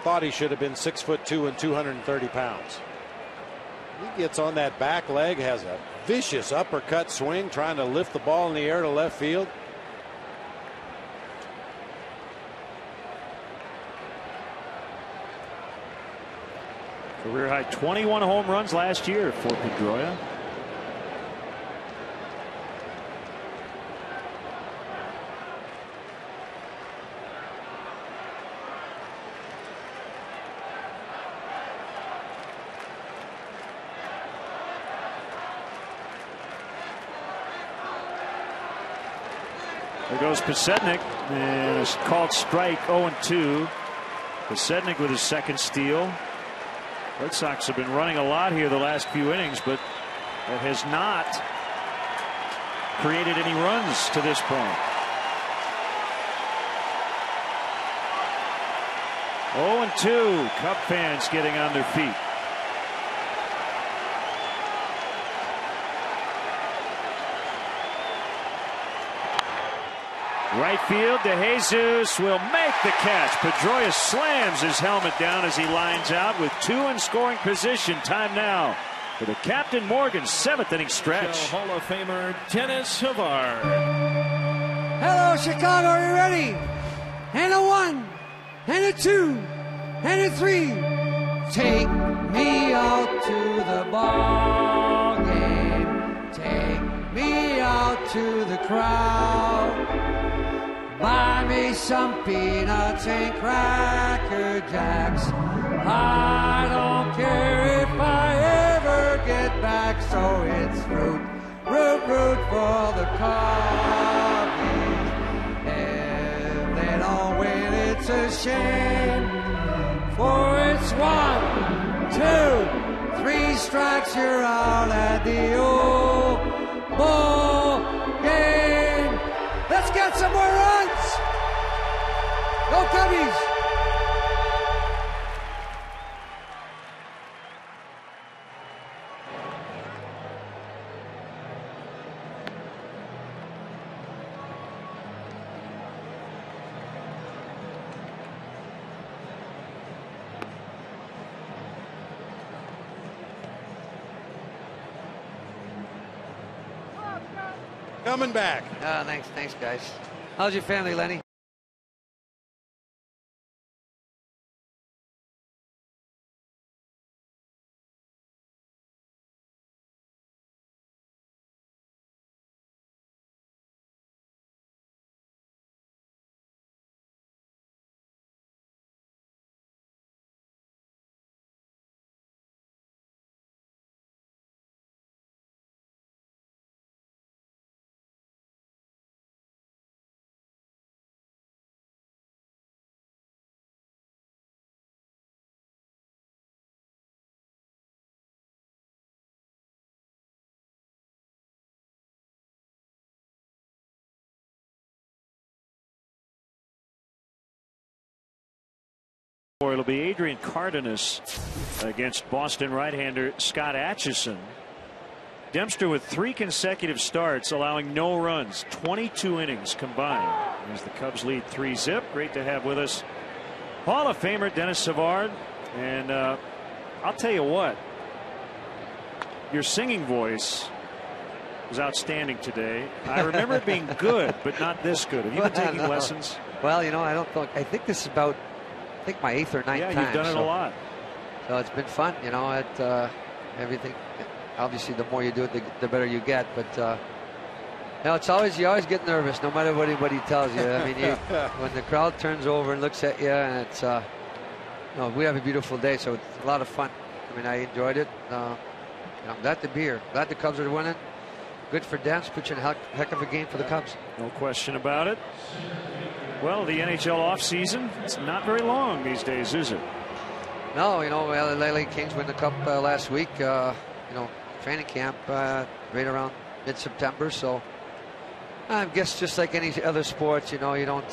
thought he should have been 6'2" and 230 pounds. He gets on that back leg, has a vicious uppercut swing, trying to lift the ball in the air to left field. Career high 21 home runs last year for Pedroia. There goes Podsednik, and it's called strike. 0-2. Podsednik with his second steal. Red Sox have been running a lot here the last few innings, but it has not created any runs to this point. 0-2. Cub fans getting on their feet. Right field, DeJesus will make the catch. Pedroia slams his helmet down as he lines out with 2 in scoring position. Time now for the Captain Morgan 7th inning stretch. Hall of Famer Dennis Havard. Hello, Chicago. Are you ready? And a 1, and a 2, and a 3. Take me out to the ball game. Take me out to the crowd. Buy me some peanuts and Cracker Jacks. I don't care if I ever get back. So it's root, root, root for the Cubbies. If they don't win, it's a shame. For it's 1, 2, 3 strikes, you're out at the old ball game. Let's get some more runs. Go Cubbies. coming back. Thanks, guys. How's your family, Lenny? It'll be Adrian Cardenas against Boston right-hander Scott Atchison. Dempster with 3 consecutive starts, allowing no runs, 22 innings combined. As the Cubs lead 3-0. Great to have with us Hall of Famer Dennis Savard. And I'll tell you what, your singing voice was outstanding today. I remember it being good, but not this good. Have you been taking lessons? Well, you know, I think this is about, my 8th or 9th time. Yeah, you've done it a lot. So it's been fun, you know. Everything. Obviously, the more you do it, the better you get. But you know, you always get nervous, no matter what anybody tells you. I mean, when the crowd turns over and looks at you, and it's, you know, we have a beautiful day, so it's a lot of fun. I mean, I enjoyed it. You know, I'm glad to be here. Glad the Cubs are winning. Good for Dance. Put you in a heck of a game for the Cubs. No question about it. Well, the NHL offseason, it's not very long these days, is it? No, you know, LA Kings win the Cup last week. You know, training camp right around mid-September. So I guess just like any other sports, you know, you don't.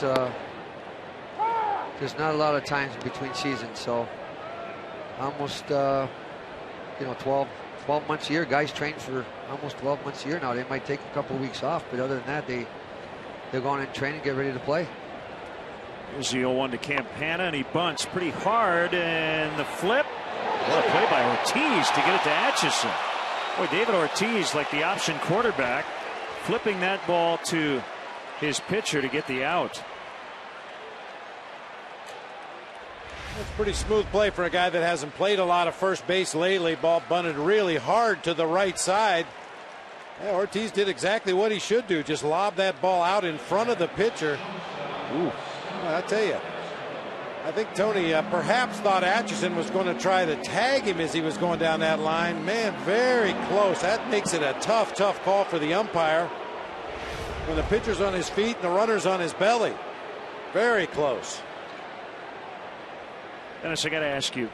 There's not a lot of times between seasons. So almost, you know, 12 months a year. Guys train for almost 12 months a year now. They might take a couple of weeks off, but other than that, they're going in training, get ready to play. Here's the 0-1 to Campana, and he bunts pretty hard, and the flip. What a play by Ortiz to get it to Atchison. Boy, David Ortiz, like the option quarterback, flipping that ball to his pitcher to get the out. That's pretty smooth play for a guy that hasn't played a lot of first base lately. Ball bunted really hard to the right side. Yeah, Ortiz did exactly what he should do, just lob that ball out in front of the pitcher. Ooh. Well, I tell you, I think Tony perhaps thought Atchison was going to try to tag him as he was going down that line. Man, very close. That makes it a tough call for the umpire when the pitcher's on his feet and the runner's on his belly. Very close. Dennis, I got to ask you,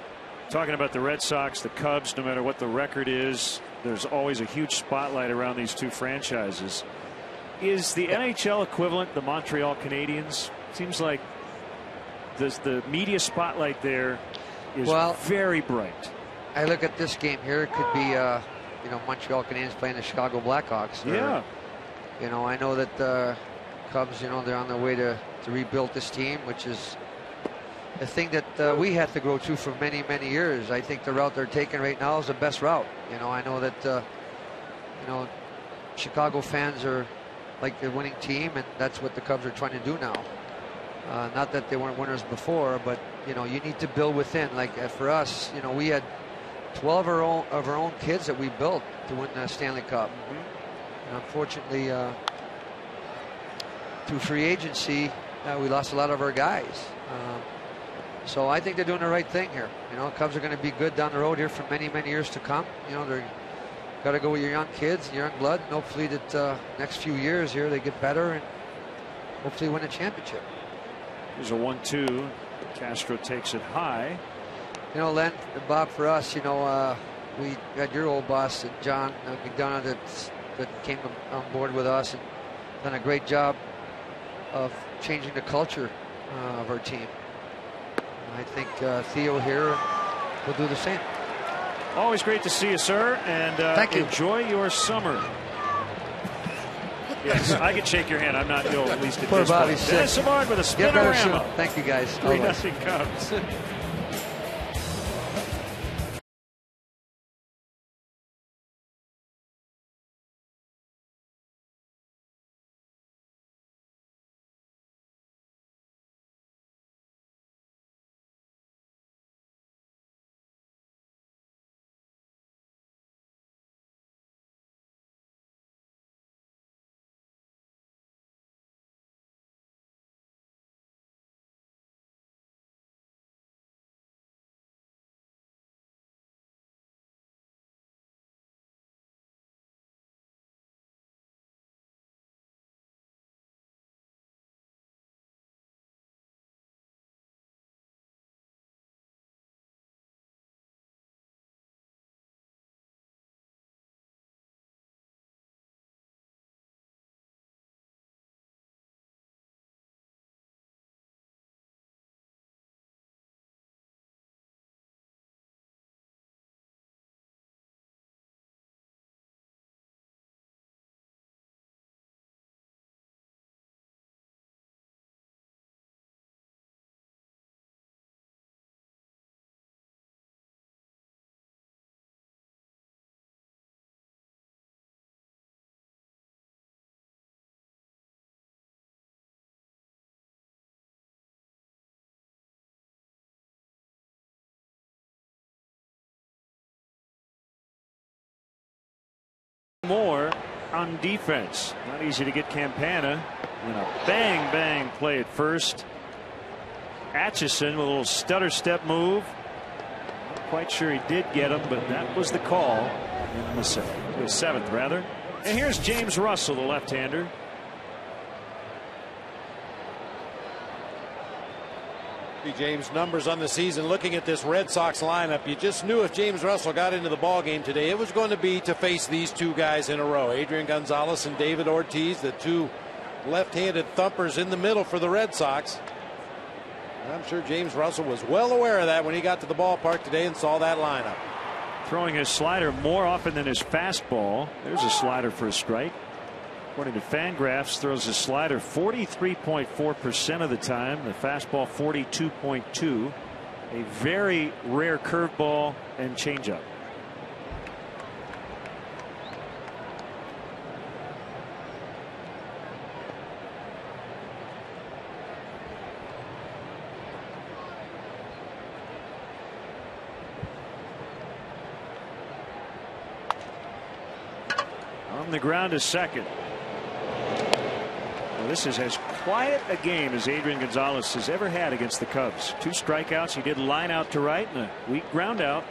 talking about the Red Sox, the Cubs, no matter what the record is, there's always a huge spotlight around these two franchises. Is the NHL equivalent the Montreal Canadiens? Seems like the media spotlight there is very bright. I look at this game here. It could be, you know, Montreal Canadiens playing the Chicago Blackhawks. Yeah. You know, I know that the Cubs, you know, they're on their way to rebuild this team, which is a thing that we had to grow to for many years. I think the route they're taking right now is the best route. You know, I know that, you know, Chicago fans are like the winning team, and that's what the Cubs are trying to do now. Not that they weren't winners before, but you know, you need to build within. Like for us, you know, we had 12 of our own kids that we built to win the Stanley Cup. And unfortunately, through free agency, we lost a lot of our guys. So I think they're doing the right thing here. You know, Cubs are going to be good down the road here for many years to come. You know, they're got to go with your young kids, your young blood, and hopefully that next few years here they get better and hopefully win a championship. There's a 1-2. Castro takes it high. You know, Len, Bob, for us, you know, we had your old boss, John McDonough, that came on board with us and done a great job of changing the culture of our team. I think Theo here will do the same. Always great to see you, sir, and thank you. Enjoy your summer. Yes, I can shake your hand. I'm not ill, at least at this point. Dennis Savard with a spinorama. Thank you, guys. 3-0 Cubs. more on defense. Not easy to get Campana. And a bang play at first. Atchison with a little stutter step move. Not quite sure he did get him, but that was the call in the seventh, rather. And here's James Russell, the left-hander. James, numbers on the season. Looking at this Red Sox lineup, you just knew if James Russell got into the ball game today, it was going to be to face these two guys in a row, Adrian Gonzalez and David Ortiz, the two left-handed thumpers in the middle for the Red Sox. I'm sure James Russell was well aware of that when he got to the ballpark today and saw that lineup. Throwing his slider more often than his fastball. There's a slider for a strike. According to Fangraphs, throws his slider 43.4% of the time. The fastball 42.2%. A very rare curveball and changeup. On the ground is second. Well, this is as quiet a game as Adrian Gonzalez has ever had against the Cubs. 2 strikeouts. He did line out to right and a weak ground out.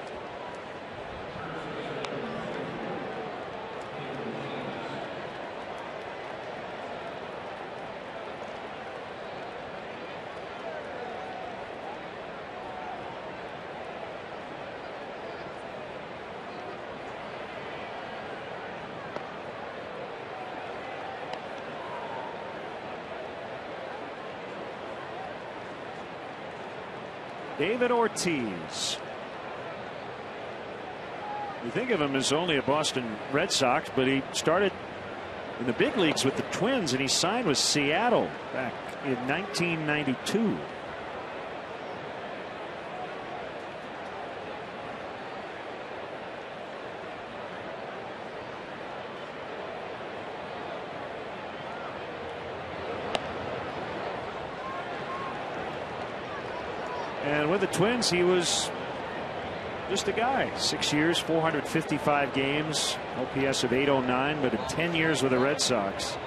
David Ortiz. You think of him as only a Boston Red Sox, but he started in the big leagues with the Twins, and he signed with Seattle back in 1992. And with the Twins, he was just a guy. 6 years, 455 games, OPS of 809, but in 10 years with the Red Sox,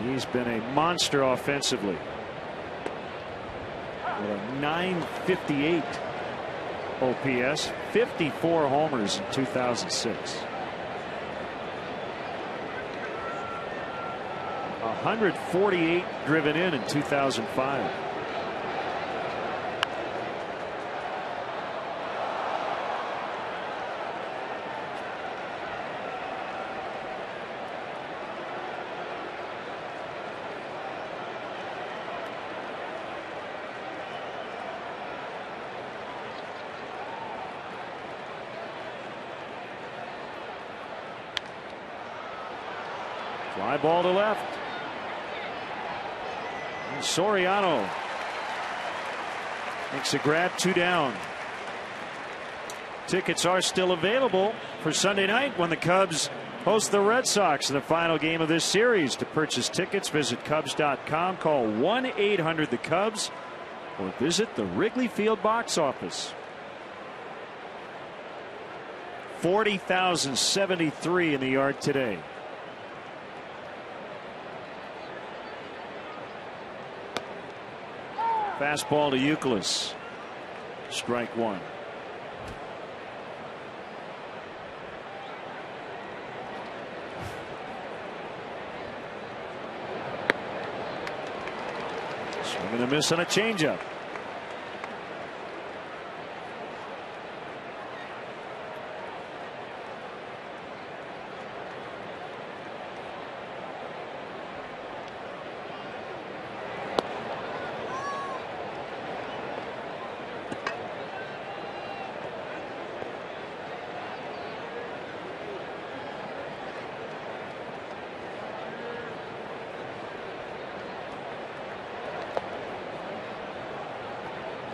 he's been a monster offensively. With a 958 OPS, 54 homers in 2006. 148 driven in 2005. Fly ball to left. And Soriano makes a grab, 2 down. Tickets are still available for Sunday night when the Cubs host the Red Sox in the final game of this series. To purchase tickets, visit Cubs.com, call 1-800-THE-CUBS, or visit the Wrigley Field box office. 40,073 in the yard today. Fastball to Euclid. Strike 1. Swing and a miss on a changeup.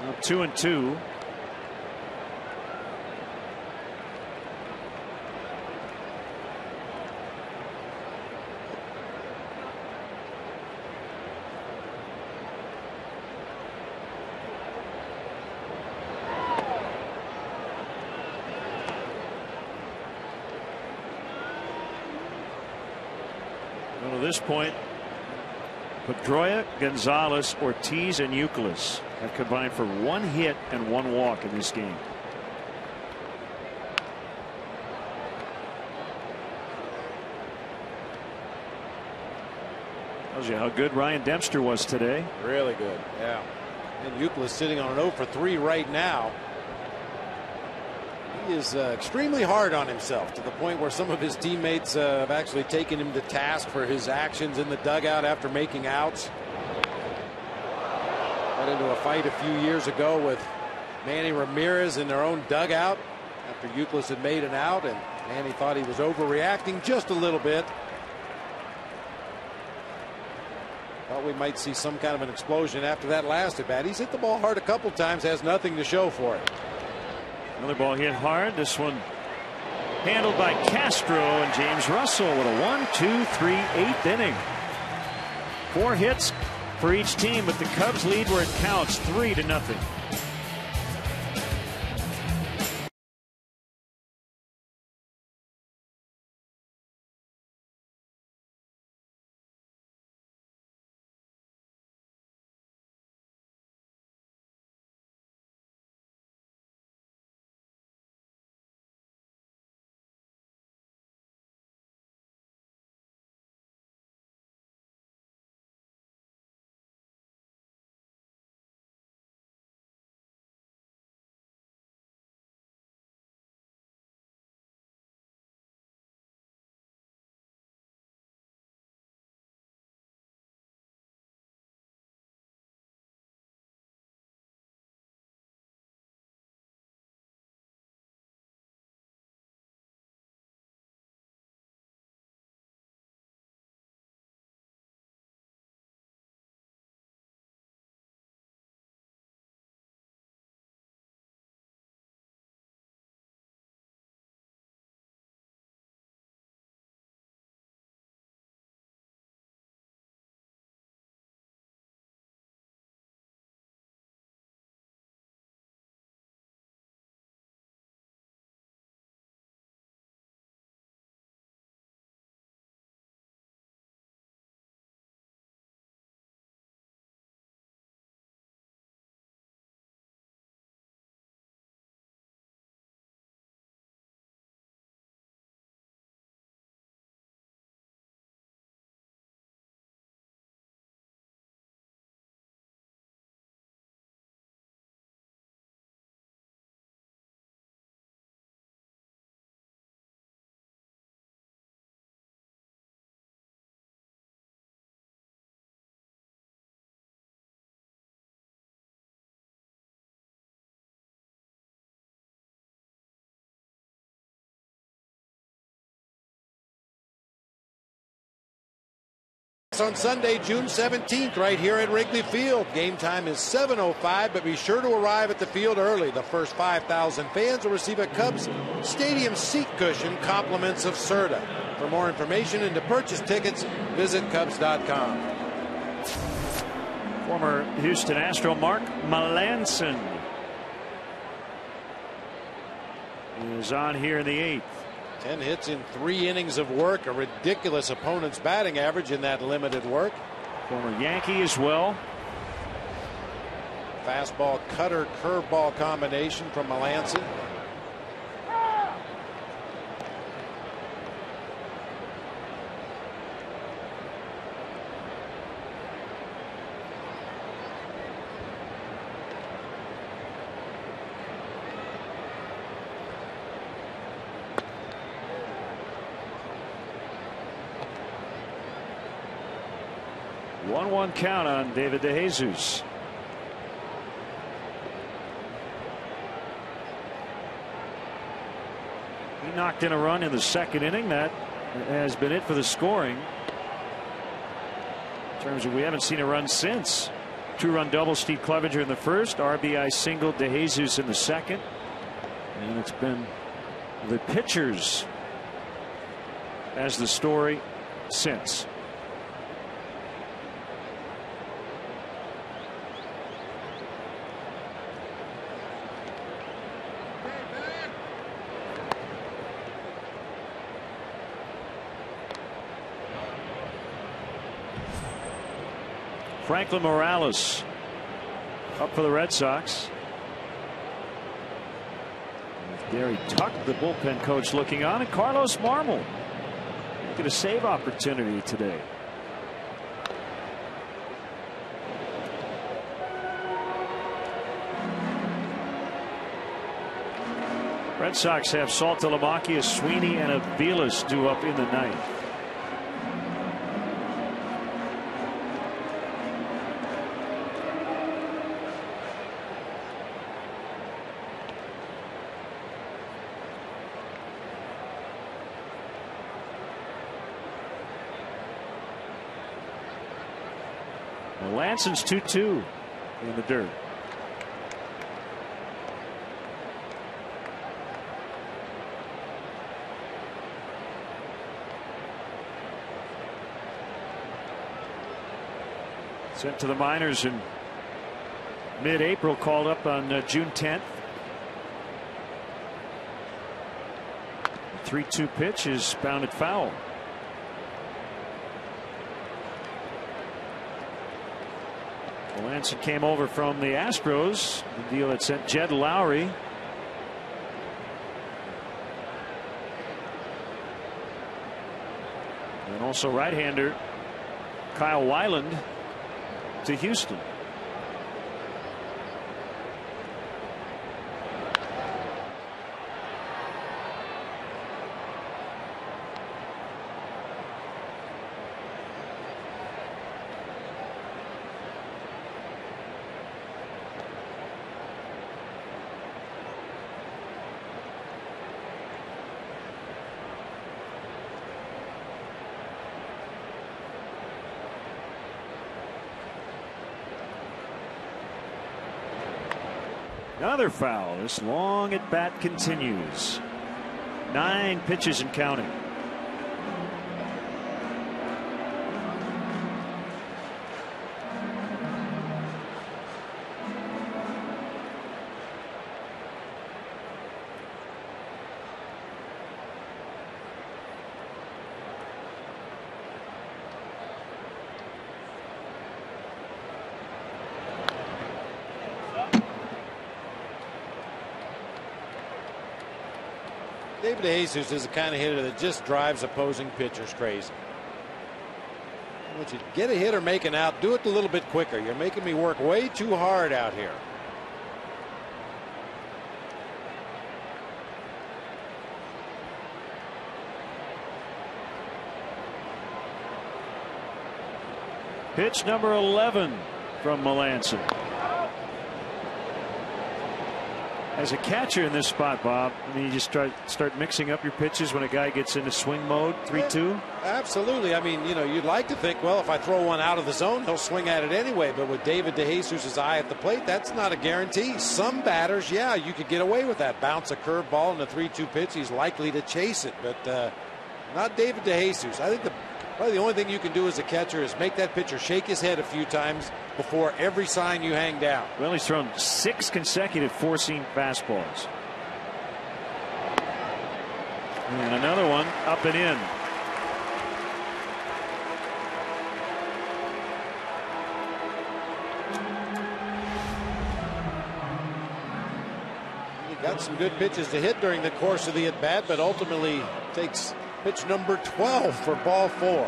Now 2-2. this point, Pedrola, Gonzalez, Ortiz, and Youkilis have combined for 1 hit and 1 walk in this game. Tells you how good Ryan Dempster was today. Really good, yeah. And Youkilis sitting on an 0 for 3 right now. He is extremely hard on himself, to the point where some of his teammates have actually taken him to task for his actions in the dugout after making outs. Got into a fight a few years ago with Manny Ramirez in their own dugout after Youkilis had made an out, and Manny thought he was overreacting just a little bit. Thought we might see some kind of an explosion after that last at bat. He's hit the ball hard a couple times, has nothing to show for it. Another ball hit hard. This one handled by Castro, and James Russell with a 1, 2, 3, 8th inning. 4 hits for each team, but the Cubs lead where it counts, 3-0. On Sunday, June 17th, right here at Wrigley Field. Game time is 7:05, but be sure to arrive at the field early. The first 5,000 fans will receive a Cubs Stadium seat cushion, compliments of Serta. For more information and to purchase tickets, visit Cubs.com. Former Houston Astro Mark Melancon is on here in the 8th. 10 hits in 3 innings of work, a ridiculous opponent's batting average in that limited work. Former Yankee as well. Fastball, cutter, curveball combination from Melancon. One count on David DeJesus. He knocked in a run in the 2nd inning. That has been it for the scoring. In terms of, we haven't seen a run since. 2-run double Steve Clevenger in the 1st, RBI single DeJesus in the 2nd, and it's been the pitchers as the story since. Franklin Morales up for the Red Sox. Gary Tuck, the bullpen coach, looking on, and Carlos Marmol get a save opportunity today. Red Sox have Saltalamacchia, Sweeney, and Aviles due up in the ninth. Lanson's 2-2 in the dirt. Sent to the minors in mid-April, called up on June 10th. The 3-2 pitch is bounded foul. Melanson came over from the Astros, the deal that sent Jed Lowry. And also right-hander Kyle Weiland to Houston. Another foul. This long at bat continues. 9 pitches and counting. David DeJesus is the kind of hitter that just drives opposing pitchers crazy. Once you get a hit or make an out, do it a little bit quicker. You're making me work way too hard out here. Pitch number 11 from Melanson. As a catcher in this spot, Bob, I mean, you just start mixing up your pitches when a guy gets into swing mode, 3-2. Absolutely. I mean, you know, you'd like to think, well, if I throw one out of the zone, he'll swing at it anyway. But with David DeJesus' eye at the plate, that's not a guarantee. Some batters, yeah, you could get away with that. Bounce a curveball in a 3-2 pitch, he's likely to chase it. But not David DeJesus. I think probably the only thing you can do as a catcher is make that pitcher shake his head a few times before every sign you hang down. Well, he's thrown 6 consecutive four-seam fastballs. And another one up and in. He got some good pitches to hit during the course of the at-bat, but ultimately takes pitch number 12 for ball 4.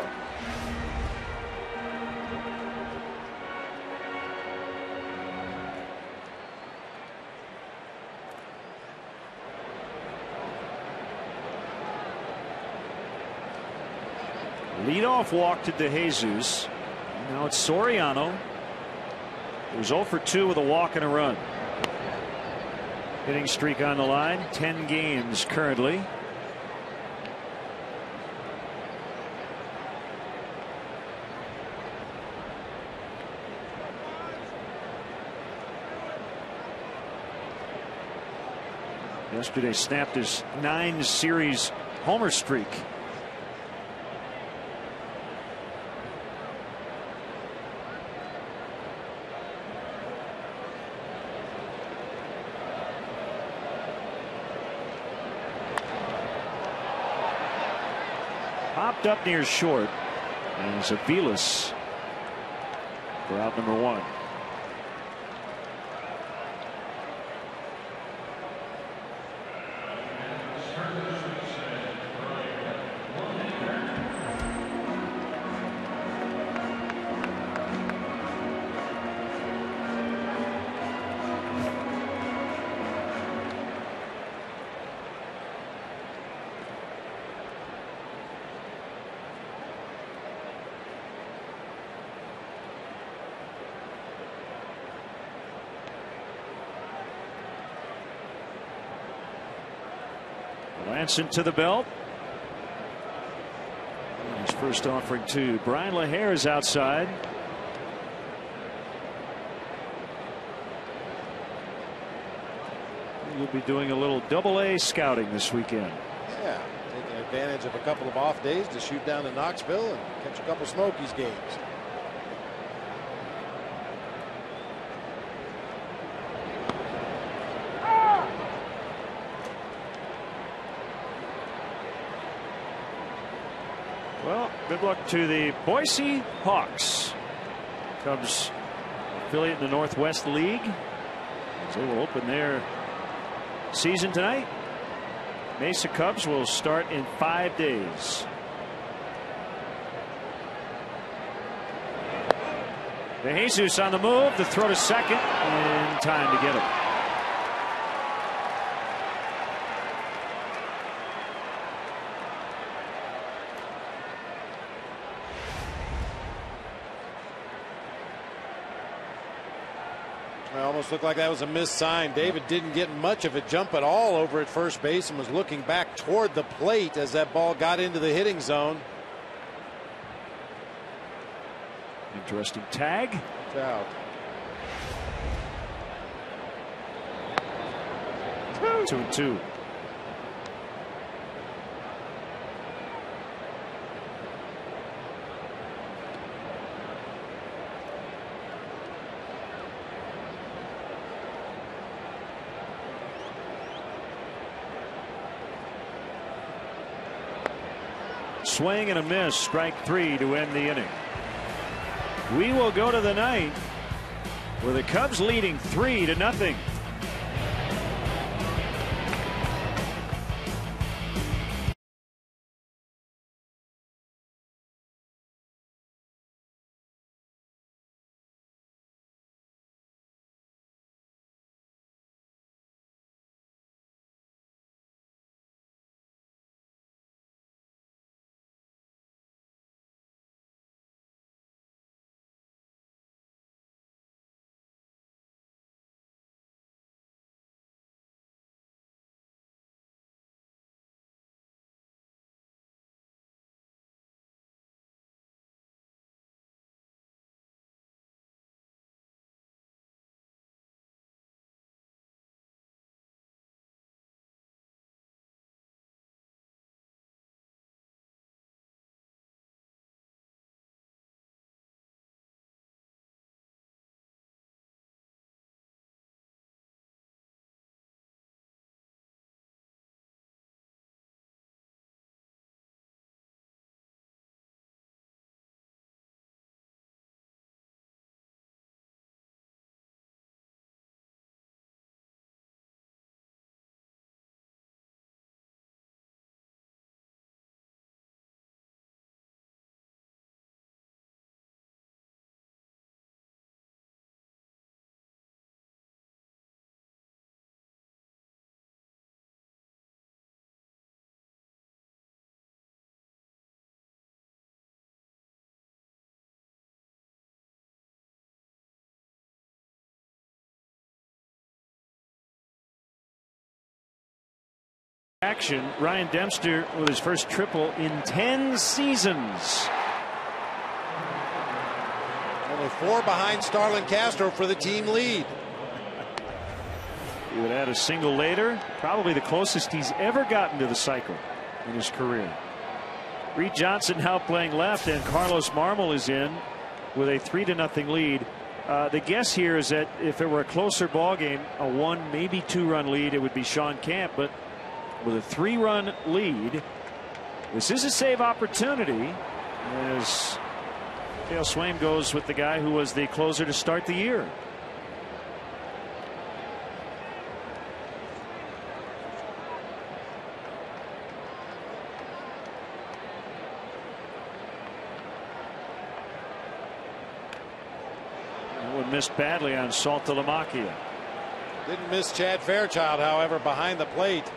Leadoff walk to DeJesus. Now it's Soriano, who's 0 for 2 with a walk and a run. Hitting streak on the line, 10 games currently. Yesterday snapped his 9-series homer streak. Popped up near short as Aviles for out number 1. Lanson to the belt. His first offering to Bryan LaHair is outside. You'll be doing a little AA scouting this weekend. Yeah, taking advantage of a couple of off days to shoot down to Knoxville and catch a couple Smokies games. Well, good luck to the Boise Hawks. Cubs affiliate in the Northwest League, as they will open their season tonight. Mesa Cubs will start in 5 days. DeJesus on the move, the throw to second, and time to get it. Almost looked like that was a missed sign. David didn't get much of a jump at all over at first base and was looking back toward the plate as that ball got into the hitting zone. Interesting tag. It's out. 2-2. Swing and a miss, strike 3 to end the inning. We will go to the ninth with the Cubs leading 3-0. Action, Ryan Dempster with his first triple in 10 seasons. Only 4 behind Starlin Castro for the team lead. He would add a single later, probably the closest he's ever gotten to the cycle in his career. Reed Johnson now playing left, and Carlos Marmol is in with a 3-0 lead. The guess here is that if it were a closer ball game, a 1, maybe 2-run lead, it would be Sean Camp, but with a 3-run lead, this is a save opportunity as Dale Swaim goes with the guy who was the closer to start the year. That one missed badly on Saltalamaccchia. Didn't miss Chad Fairchild, however, behind the plate.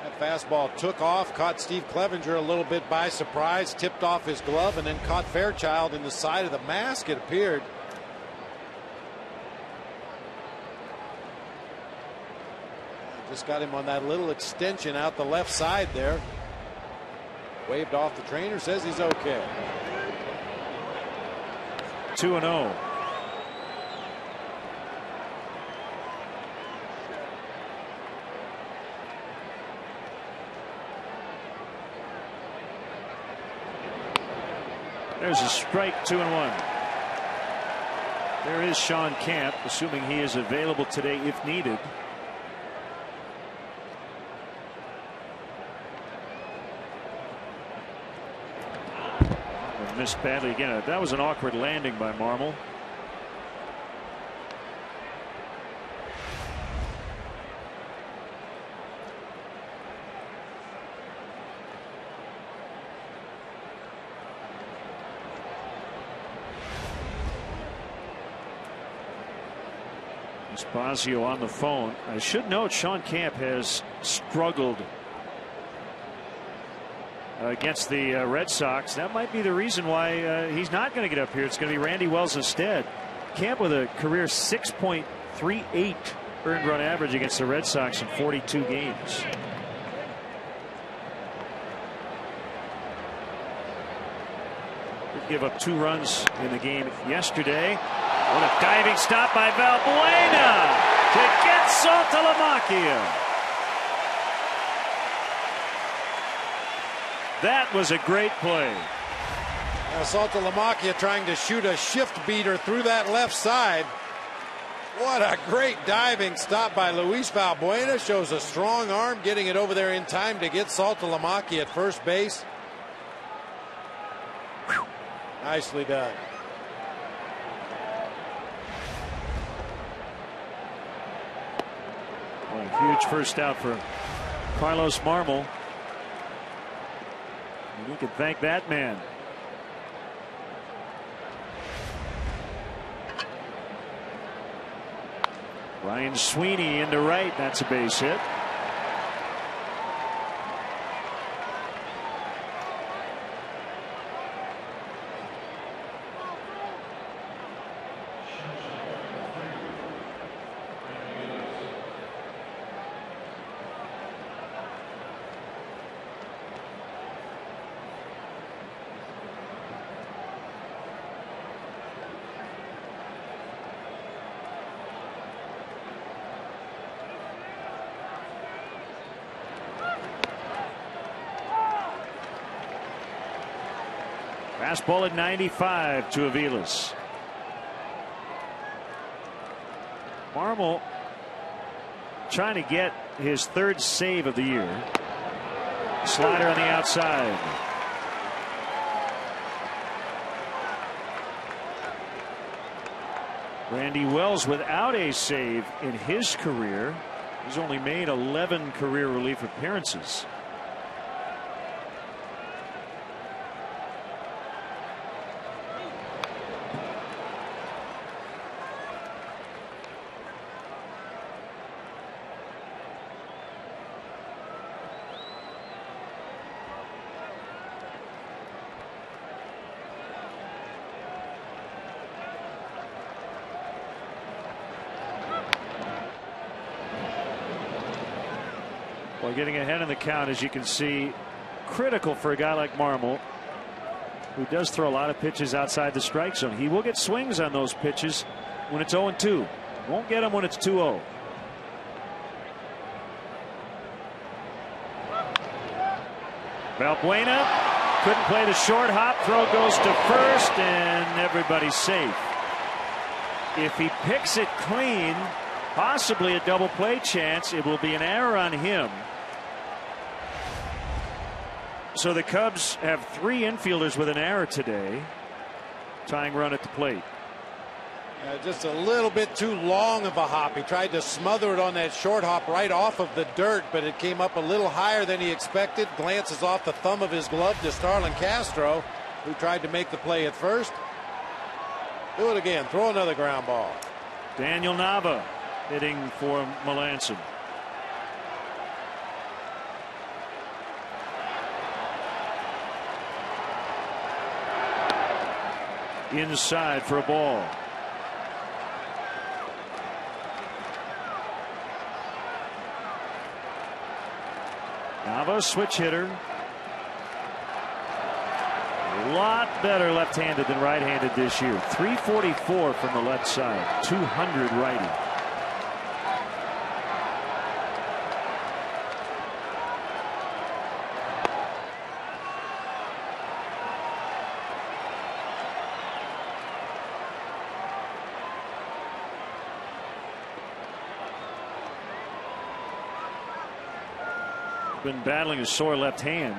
That fastball took off, caught Steve Clevenger a little bit by surprise, tipped off his glove, and then caught Fairchild in the side of the mask, it appeared. Just got him on that little extension out the left side there. Waved off the trainer, says he's okay. 2-0. There's a strike, 2-1. There is Sean Camp, assuming he is available today if needed. Missed badly again. That was an awkward landing by Marmol. Spazio on the phone. I should note Sean Camp has struggled against the Red Sox. That might be the reason why he's not going to get up here. It's going to be Randy Wells instead. Camp with a career 6.38 earned run average against the Red Sox in 42 games. Give up 2 runs in the game yesterday. What a diving stop by Valbuena to get Saltalamaccchia. That was a great play. Saltalamaccchia trying to shoot a shift beater through that left side. What a great diving stop by Luis Valbuena. Shows a strong arm, getting it over there in time to get Saltalamaccchia at first base. Nicely done. Well, a huge first out for Carlos Marmol. And he can thank that man. Ryan Sweeney into right. That's a base hit. Fastball at 95 to Aviles. Marmol trying to get his 3rd save of the year. Slider on the outside. Randy Wells without a save in his career. He's only made 11 career relief appearances. Well, getting ahead in the count, as you can see, critical for a guy like Marmol, who does throw a lot of pitches outside the strike zone. He will get swings on those pitches when it's 0-2. Won't get them when it's 2-0. Valbuena couldn't play the short hop. Throw goes to first, and everybody's safe. If he picks it clean, possibly a double play chance. It will be an error on him. So the Cubs have 3 infielders with an error today. tying run at the plate. Just a little bit too long of a hop. He tried to smother it on that short hop right off of the dirt, but it came up a little higher than he expected. Glances off the thumb of his glove to Starlin Castro, who tried to make the play at first. Do it again. Throw another ground ball. Daniel Nava hitting for Melanson. Inside for a ball. Nava, switch hitter. A lot better left-handed than right-handed this year. 344 from the left side, 200 righty. Been battling a sore left hand.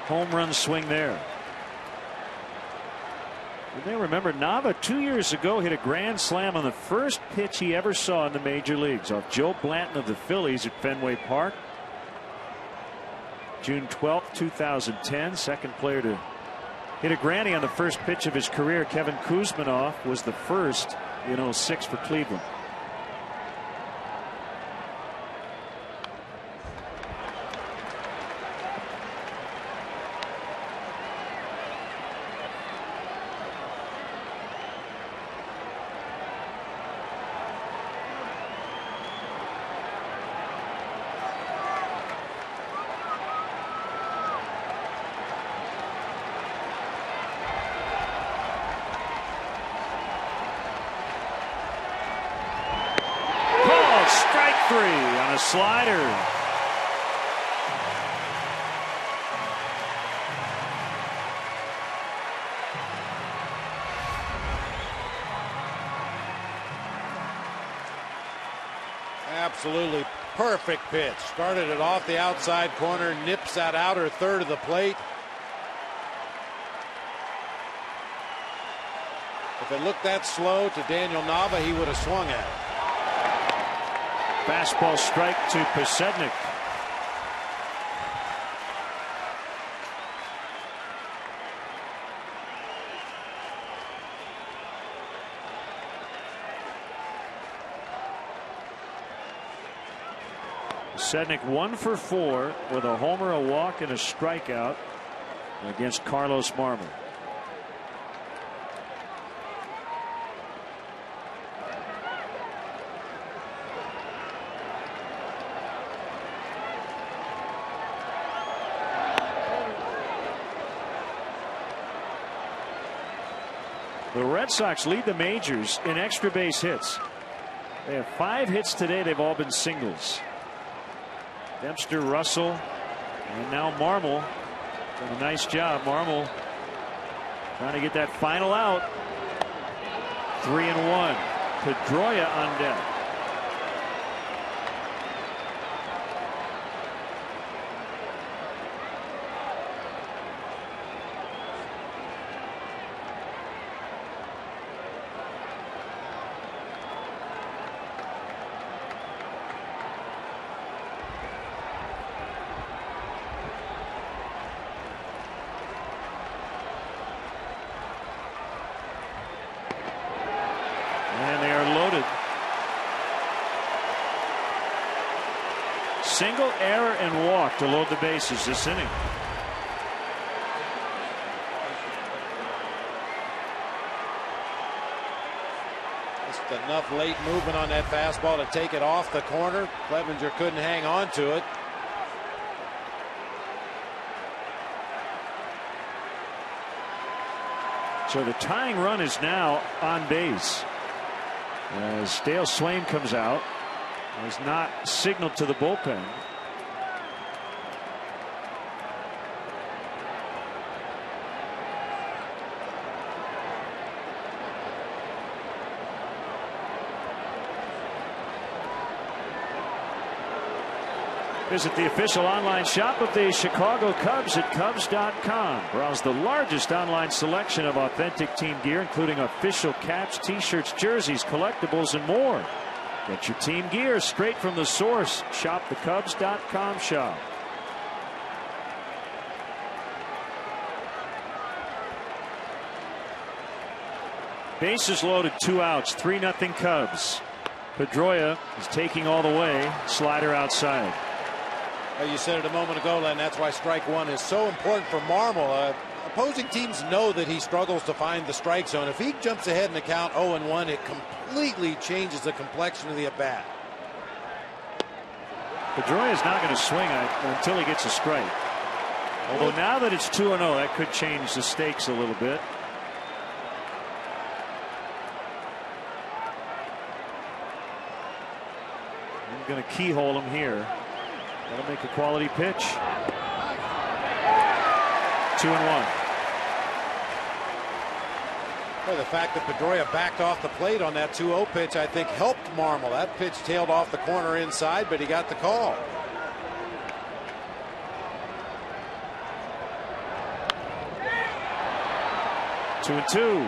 Home run swing there. You may remember Nava 2 years ago hit a grand slam on the first pitch he ever saw in the major leagues off Joe Blanton of the Phillies at Fenway Park. June 12th, 2010. Second player to hit a granny on the first pitch of his career. Kevin Kuzminoff was the first in 06 for Cleveland. Slider. Absolutely perfect pitch. Started it off the outside corner, nips that outer third of the plate. If it looked that slow to Daniel Nava, he would have swung at it. Fastball strike to Posednik. Posednik 1 for 4 with a homer, a walk, and a strikeout against Carlos Marmol. The Red Sox lead the majors in extra base hits. They have 5 hits today. They've all been singles. Dempster, Russell, and now Marmol. Done a nice job. Marmol trying to get that final out. 3-1. Pedrola on deck. Single, error, and walk to load the bases this inning. Just enough late movement on that fastball to take it off the corner. Clevenger couldn't hang on to it. So the tying run is now on base as Dale Swain comes out. Was not signaled to the bullpen. Visit the official online shop of the Chicago Cubs at Cubs.com. Browse the largest online selection of authentic team gear, including official caps, t-shirts, jerseys, collectibles, and more. Get your team gear straight from the source. Shop the Cubs.com shop. Bases loaded, 2 outs, 3-0 Cubs. Pedrola is taking all the way. Slider outside. Well, you said it a moment ago, Len. That's why strike one is so important for Marmol. Opposing teams know that he struggles to find the strike zone. If he jumps ahead in the count 0-1, it completely changes the complexion of the at-bat. Pedrola is not going to swing until he gets a strike. Although now that it's 2-0, that could change the stakes a little bit. I'm going to keyhole him here. That'll make a quality pitch. 2-1. Well, the fact that Pedrola backed off the plate on that 2-0 pitch, I think, helped Marmol. That pitch tailed off the corner inside, but he got the call. Two and two.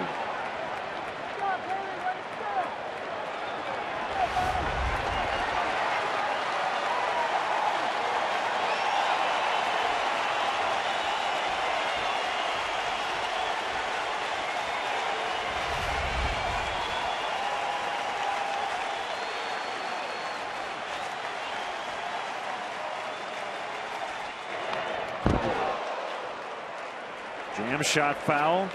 Jam shot foul.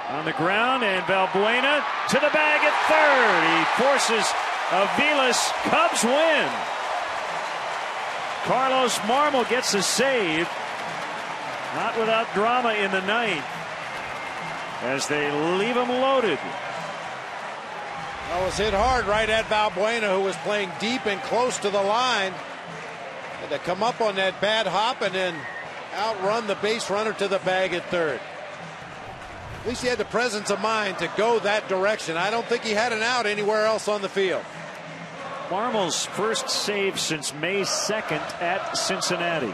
On the ground, and Valbuena to the bag at third. He forces Aviles. Cubs win. Carlos Marmol gets a save. Not without drama in the ninth, as they leave him loaded. That was hit hard right at Valbuena, who was playing deep and close to the line. Had to come up on that bad hop and then outrun the base runner to the bag at third. At least he had the presence of mind to go that direction. I don't think he had an out anywhere else on the field. Marmol's first save since May 2nd at Cincinnati.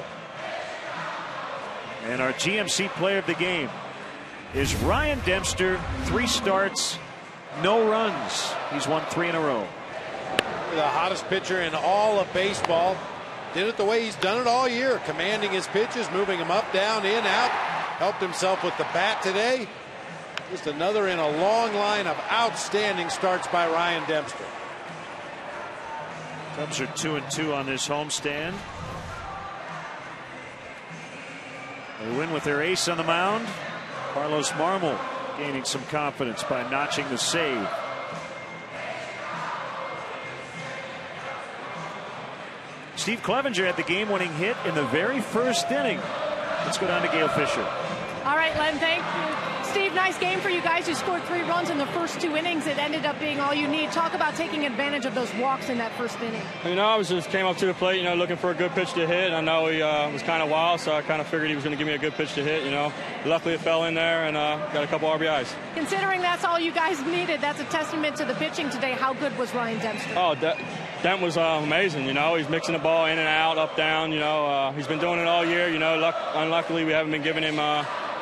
And our GMC player of the game is Ryan Dempster. 3 starts, no runs. He's won 3 in a row. The hottest pitcher in all of baseball. Did it the way he's done it all year, commanding his pitches, moving them up, down, in, out. Helped himself with the bat today. Just another in a long line of outstanding starts by Ryan Dempster. Cubs are 2-2 on this homestand. They win with their ace on the mound. Carlos Marmol gaining some confidence by notching the save. Steve Clevenger had the game-winning hit in the very first inning. Let's go down to Gail Fisher. All right, Len, thank you. Steve, nice game for you guys. You scored 3 runs in the first 2 innings. It ended up being all you need. Talk about taking advantage of those walks in that first inning. You know, I just came up to the plate, looking for a good pitch to hit. I know he was kind of wild, so I kind of figured he was going to give me a good pitch to hit. Luckily it fell in there and got a couple RBIs. Considering that's all you guys needed, that's a testament to the pitching today. How good was Ryan Dempster? Oh, Dent was amazing. He's mixing the ball in and out, up, down. He's been doing it all year. Unluckily we haven't been giving him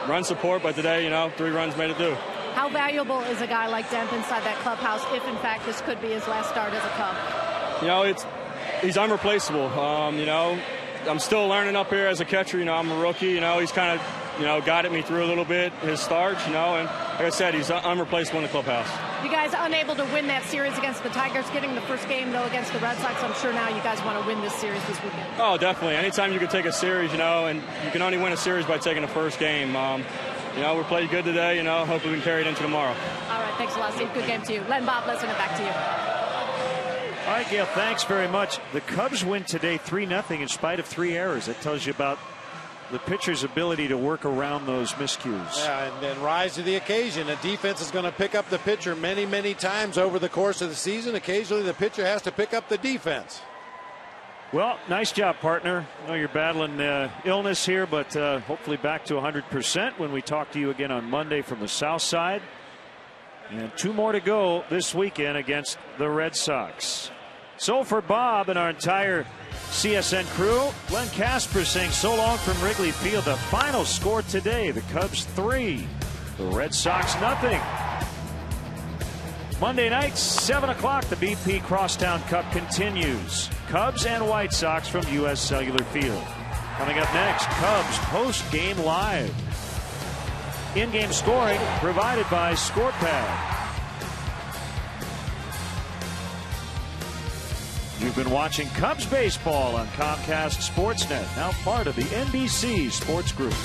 run support, but today, 3 runs made it do. How valuable is a guy like Demp inside that clubhouse if, in fact, this could be his last start as a Cub? He's unreplaceable. I'm still learning up here as a catcher. I'm a rookie. He's kind of, guided me through a little bit his starts, and like I said, he's unreplaceable in the clubhouse. You guys unable to win that series against the Tigers, getting the first game, though, against the Red Sox. I'm sure now you guys want to win this series this weekend. Oh, definitely. Anytime you can take a series, and you can only win a series by taking the first game. We played good today, hopefully we can carry it into tomorrow. All right, thanks a lot, Steve. Good game to you. Len, Bob, let's send it back to you. All right, Gail, thanks very much. The Cubs win today 3-0 in spite of 3 errors. That tells you about the pitcher's ability to work around those miscues. Yeah, and then rise to the occasion. A defense is going to pick up the pitcher many, many times over the course of the season. Occasionally, the pitcher has to pick up the defense. Well, nice job, partner. I know you're battling illness here, but hopefully back to 100% when we talk to you again on Monday from the South Side. And 2 more to go this weekend against the Red Sox. So for Bob and our entire CSN crew, Glenn Casper saying so long from Wrigley Field. The final score today, the Cubs 3, the Red Sox nothing. Monday night, 7 o'clock, the BP Crosstown Cup continues. Cubs and White Sox from U.S. Cellular Field. Coming up next, Cubs post-game live. In-game scoring provided by ScorePad. You've been watching Cubs baseball on Comcast Sportsnet, now part of the NBC Sports Group.